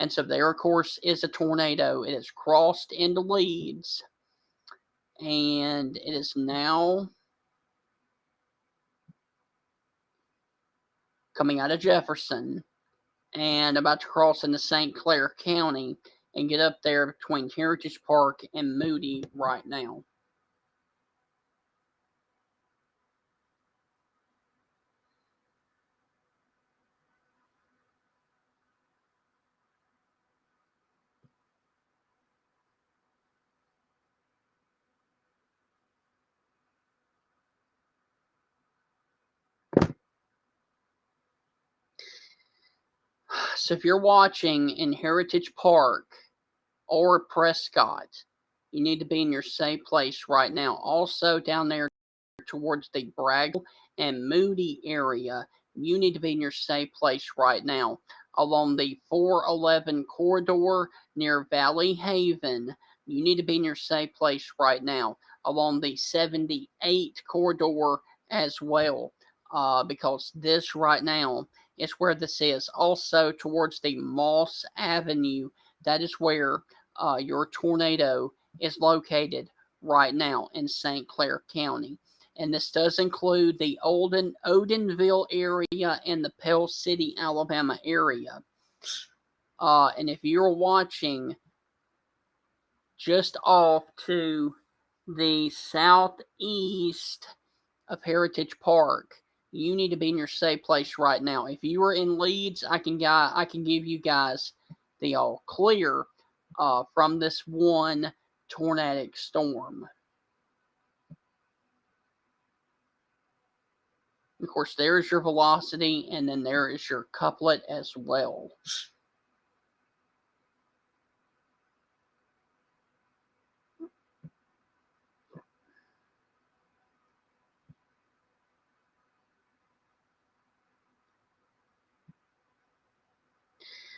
And so there, of course, is a tornado. It has crossed into Leeds, and it is now coming out of Jefferson and about to cross into St. Clair County and get up there between Heritage Park and Moody right now. So if you're watching in Heritage Park or Prescott, you need to be in your safe place right now. Also down there towards the Bragg and Moody area, you need to be in your safe place right now. Along the 411 corridor near Valley Haven, you need to be in your safe place right now. Along the 78 corridor as well, because this right now is where this is. Also towards the Moss Avenue, that is where your tornado is located right now in St. Clair County. And this does include the Odenville area and the Pell City, Alabama area. And if you're watching just off to the southeast of Heritage Park, you need to be in your safe place right now. If you are in Leeds, I can give you guys the all clear from this one tornadic storm. Of course, there is your velocity, and then there is your couplet as well.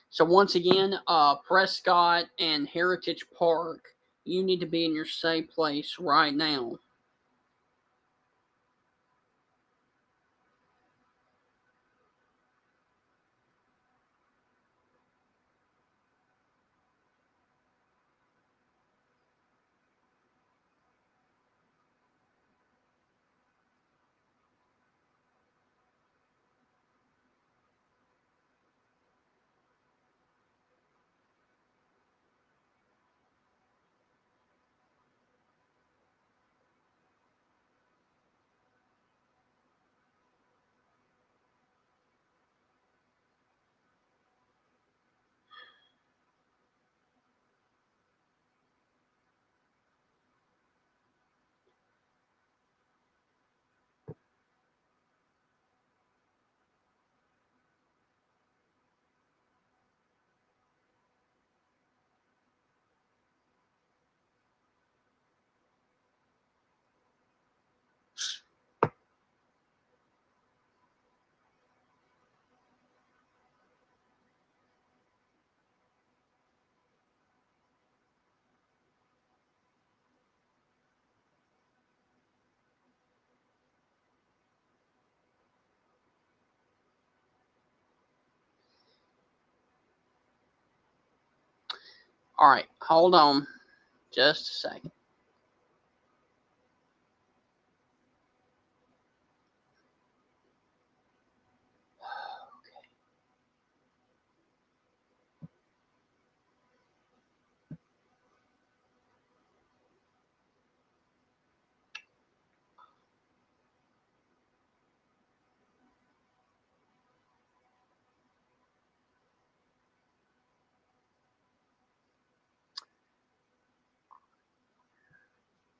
So once again, Prescott and Heritage Park, you need to be in your safe place right now. All right, hold on just a second.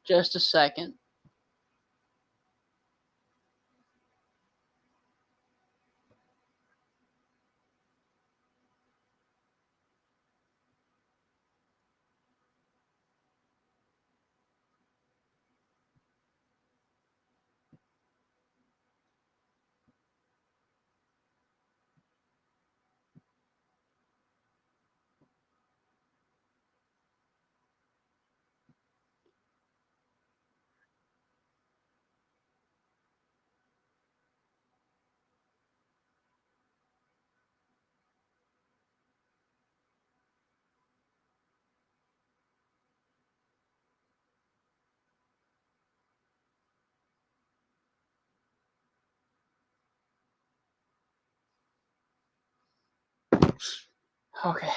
Just a second. Okay.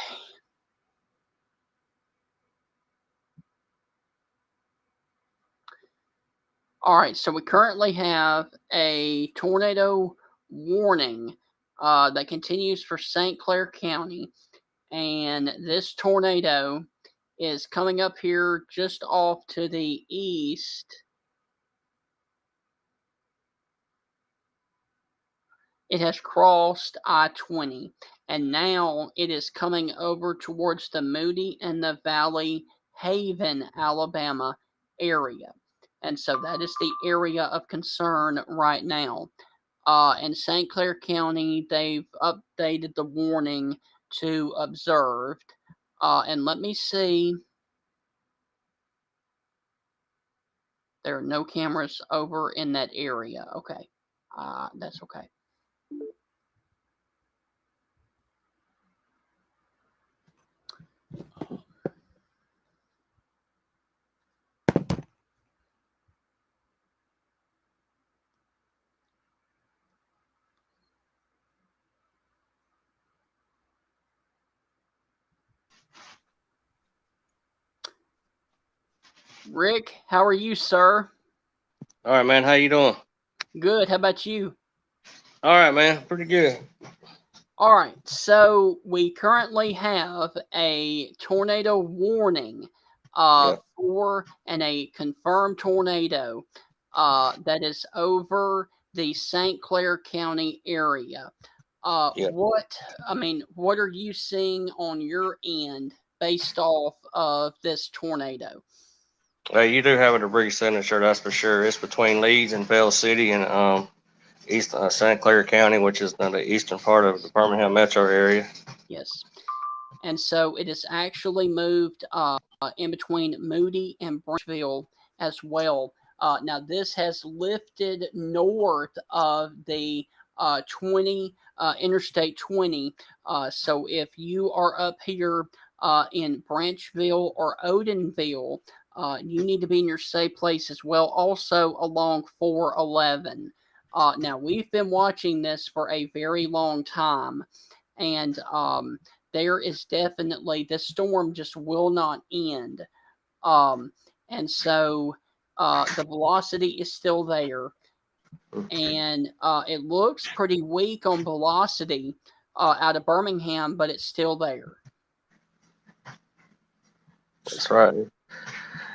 All right, so we currently have a tornado warning that continues for St. Clair County. And this tornado is coming up here just off to the east. It has crossed I-20, and now it is coming over towards the Moody and the Valley Haven, Alabama area. And so that is the area of concern right now. In St. Clair County, they've updated the warning to observed. And let me see. There are no cameras over in that area. Okay. That's okay. Rick, how are you, sir?
All right, man. How you doing?
Good. How about you?
All right, man. Pretty good.
All right. So we currently have a tornado warning
Yep.
for a confirmed tornado that is over the St. Clair County area.
Yep.
What are you seeing on your end based off of this tornado?
You do have a debris signature, that's for sure. It's between Leeds and Bell City and East St. Clair County, which is the eastern part of the Birmingham metro area.
Yes. And so it is actually moved in between Moody and Branchville as well. Now, this has lifted north of the 20 Interstate 20. So if you are up here in Branchville or Odenville, you need to be in your safe place as well. Also along 411. Now, we've been watching this for a very long time, and there is definitely this storm just will not end. Um, and so the velocity is still there, and it looks pretty weak on velocity out of Birmingham, but it's still there.
That's right.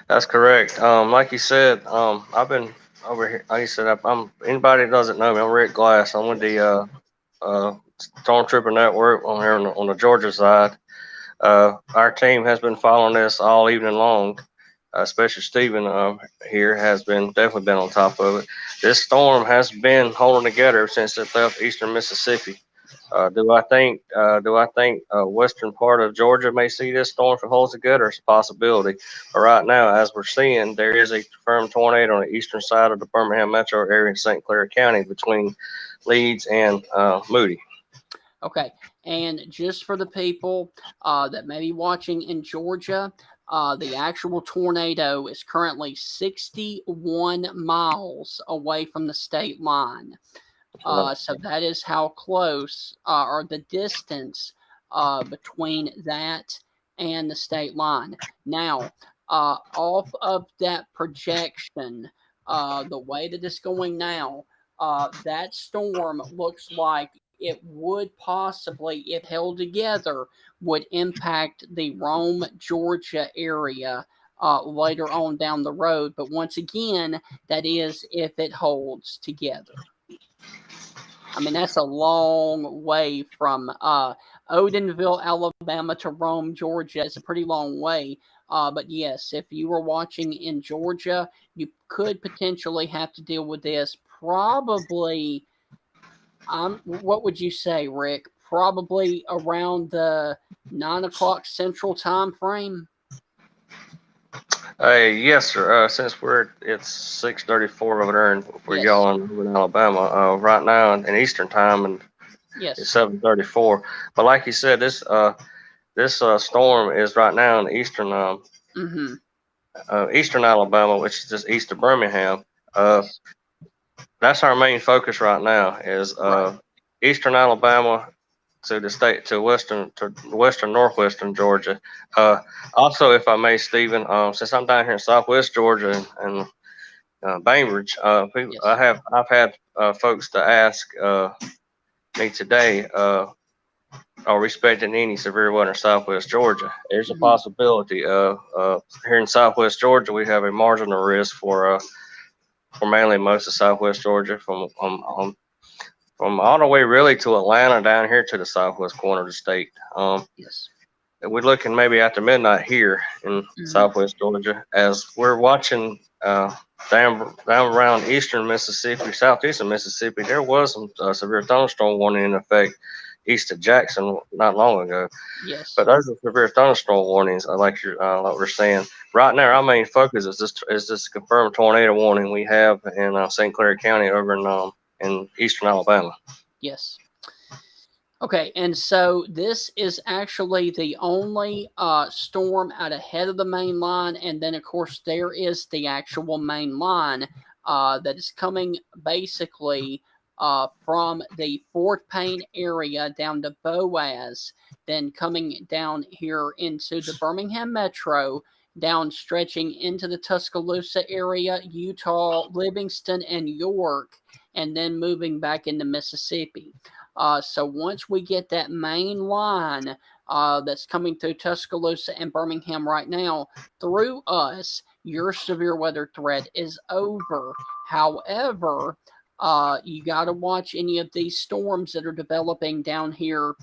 That's correct. Like you said, I've been over here. Like you said, I'm anybody that doesn't know me. I'm Rick Glass. I'm with the Stormtrooper Network on here on the Georgia side. Our team has been following this all evening long. Especially Stephen here has been definitely been on top of it. This storm has been holding together since it left eastern Mississippi. Do I think western part of Georgia may see this storm if it holds together? It's a possibility. But right now, as we're seeing, there is a confirmed tornado on the eastern side of the Birmingham metro area in St. Clair County between Leeds and Moody.
Okay, and just for the people that may be watching in Georgia, the actual tornado is currently 61 miles away from the state line. So that is how close or the distance between that and the state line. Now, off of that projection, the way that it's going now, that storm looks like it would possibly, if held together, would impact the Rome, Georgia area later on down the road. But once again, that is if it holds together. I mean, that's a long way from Odenville, Alabama to Rome, Georgia. It's a pretty long way. But yes, if you were watching in Georgia, you could potentially have to deal with this. Probably, what would you say, Rick? Probably around the 9 o'clock Central time frame.
Yes, sir. Since it's 6:34 over there for
Yes.
y'all in Alabama, right now in Eastern time, and it's
Yes.
7:34. But like you said, this storm is right now in
Mm-hmm.
eastern Alabama, which is just east of Birmingham.
Yes.
That's our main focus right now is
Right.
eastern Alabama to the state to western northwestern Georgia. Also, if I may, Stephen, since I'm down here in Southwest Georgia and Bainbridge, I've had folks to ask me today, are we expecting any severe weather in Southwest Georgia? There's a possibility. Here in Southwest Georgia, we have a marginal risk for mainly most of Southwest Georgia, from all the way really to Atlanta down here to the southwest corner of the state. We're looking maybe after midnight here in Southwest Georgia, as we're watching down around eastern Mississippi, southeastern Mississippi. There was some severe thunderstorm warning in effect east of Jackson not long ago. But those are severe thunderstorm warnings, like we're saying. Right now, our main focus is this confirmed tornado warning we have in St. Clair County over in eastern Alabama.
Yes. Okay, and so this is actually the only storm out ahead of the main line, and then of course there is the actual main line that is coming basically from the Fort Payne area down to Boaz, then coming down here into the Birmingham Metro, down stretching into the Tuscaloosa area, Utah, Livingston, and York, and then moving back into Mississippi. So once we get that main line that's coming through Tuscaloosa and Birmingham right now through us, your severe weather threat is over. However, you got to watch any of these storms that are developing down here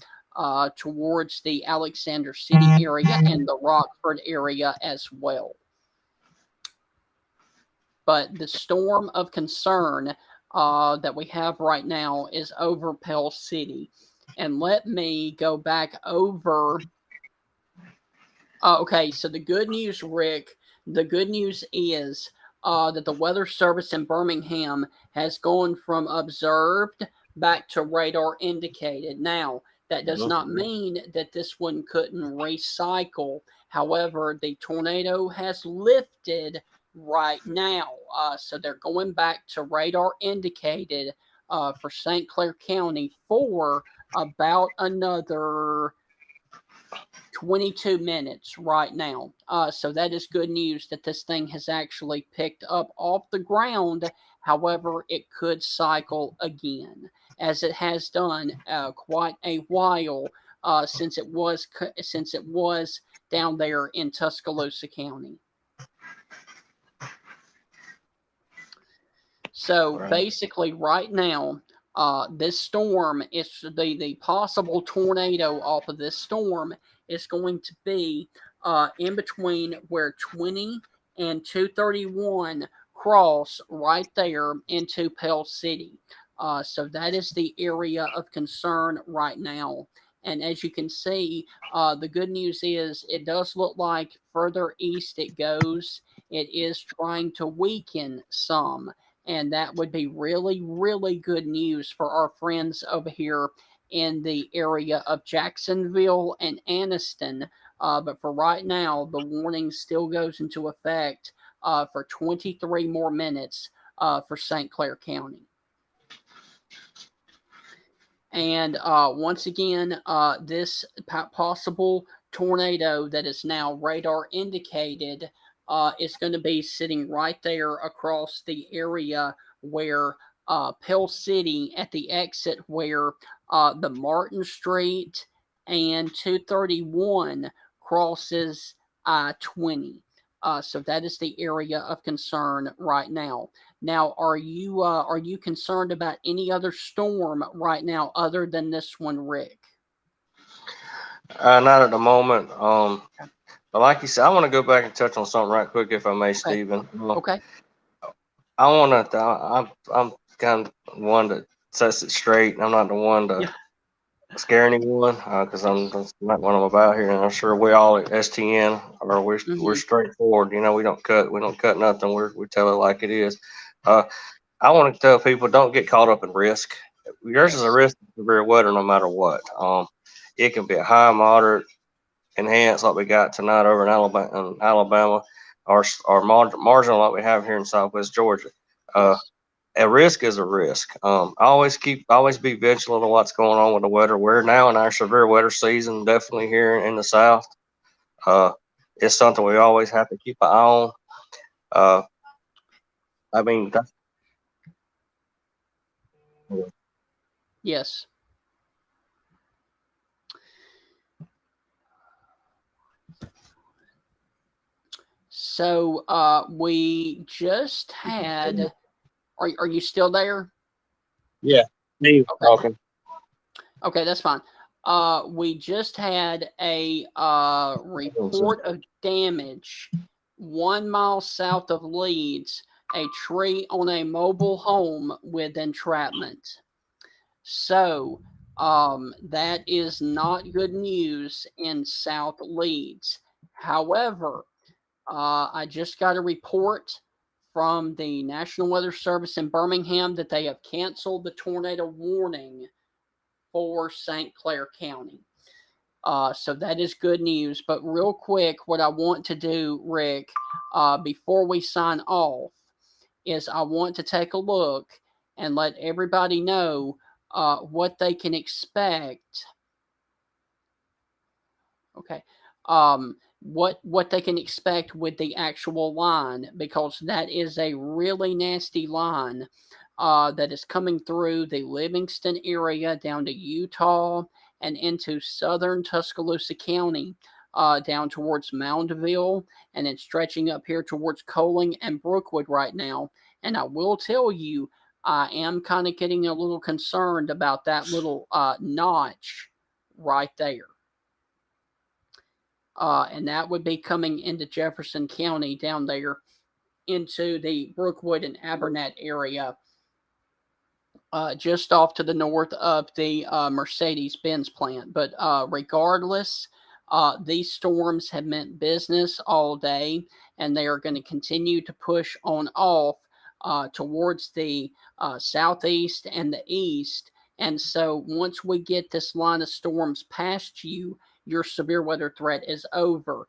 towards the Alexander City area and the Rockford area as well. But the storm of concern that we have right now is over Pell City. And let me go back over. Okay, so the good news, Rick, the good news is that the Weather Service in Birmingham has gone from observed back to radar indicated. Now, that does not mean that this one couldn't recycle. However, the tornado has lifted right now. So they're going back to radar indicated for St. Clair County for about another 22 minutes right now. So that is good news that this thing has actually picked up off the ground. However, it could cycle again, as it has done quite a while since it was down there in Tuscaloosa County. So basically, right now, this storm is the possible tornado off of this storm is going to be in between where 20 and 231 cross right there into Pell City. So that is the area of concern right now. And as you can see, the good news is it does look like further east it goes, it is trying to weaken some. And that would be really, really good news for our friends over here in the area of Jacksonville and Anniston. But for right now, the warning still goes into effect for 23 more minutes for St. Clair County. And once again, this possible tornado that is now radar indicated is going to be sitting right there across the area where Pell City at the exit where the Martin Street and 231 crosses I-20. So that is the area of concern right now. Now, are you concerned about any other storm right now other than this one, Rick?
Not at the moment. But like you said, I want to go back and touch on something right quick, if I may, Stephen.
Okay.
I want to. I'm kind of one that sets it straight. I'm not the one to scare anyone because that's not what I'm about here. And I'm sure we all at STN are we're straightforward. You know, we don't cut nothing. We tell it like it is. I want to tell people, don't get caught up in risk. Yours is a risk of severe weather, no matter what. It can be a high, moderate, enhanced like we got tonight over in Alabama, or marginal like we have here in Southwest Georgia. a risk is a risk. Always be vigilant of what's going on with the weather. We're now in our severe weather season, definitely here in the South. It's something we always have to keep an eye on. I mean,
Yes. So we just had. Are you still there?
yeah, me talking.
Okay, that's fine. We just had a report of damage 1 mile south of Leeds, a tree on a mobile home with entrapment. So that is not good news in South Leeds. However, I just got a report from the National Weather Service in Birmingham that they have canceled the tornado warning for St. Clair County. So that is good news. But real quick, what I want to do, Rick, before we sign off, is I want to take a look and let everybody know what they can expect. Okay. What they can expect with the actual line, because that is a really nasty line that is coming through the Livingston area down to Utah and into southern Tuscaloosa County, down towards Moundville, and then stretching up here towards Coling and Brookwood right now. And I will tell you, I am kind of getting a little concerned about that little notch right there. And that would be coming into Jefferson County down there into the Brookwood and Abernat area, just off to the north of the Mercedes-Benz plant. But regardless, these storms have meant business all day, and they are going to continue to push on off towards the southeast and the east. And so once we get this line of storms past you, your severe weather threat is over.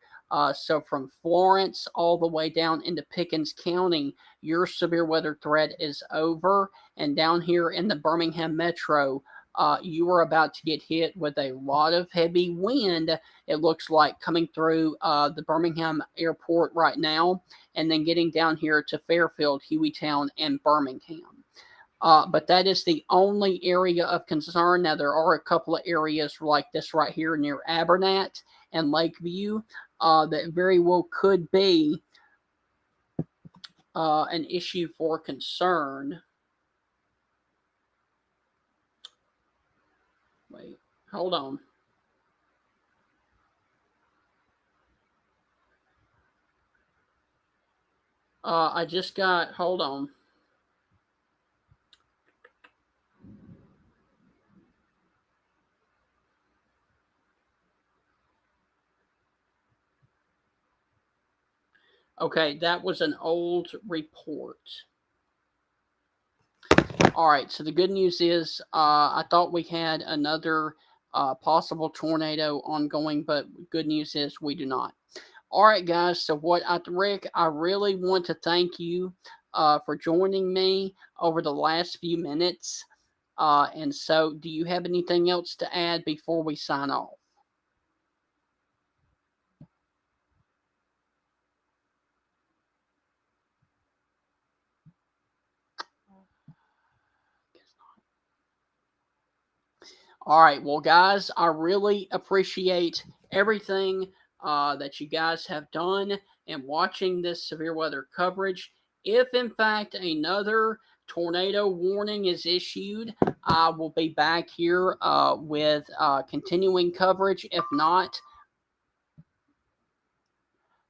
So from Florence all the way down into Pickens County, your severe weather threat is over. And down here in the Birmingham metro, you are about to get hit with a lot of heavy wind. It looks like coming through the Birmingham airport right now, and then getting down here to Fairfield, Hueytown, and Birmingham. But that is the only area of concern. Now, there are a couple of areas like this right here near Abernat and Lakeview that very well could be an issue for concern. Wait, hold on. I just got, hold on. Okay, that was an old report. All right, so the good news is I thought we had another possible tornado ongoing, but good news is we do not. All right, guys, so Rick, I really want to thank you for joining me over the last few minutes. And so, do you have anything else to add before we sign off? All right, well, guys, I really appreciate everything that you guys have done in watching this severe weather coverage. If, in fact, another tornado warning is issued, I will be back here with continuing coverage. If not,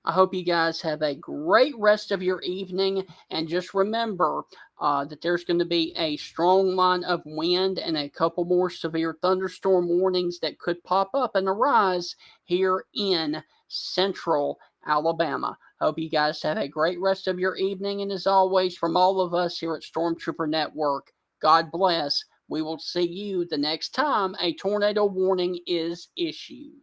I hope you guys have a great rest of your evening. And just remember that there's going to be a strong line of wind and a couple more severe thunderstorm warnings that could pop up and arise here in central Alabama. Hope you guys have a great rest of your evening. And as always, from all of us here at Stormtrooper Network, God bless. We will see you the next time a tornado warning is issued.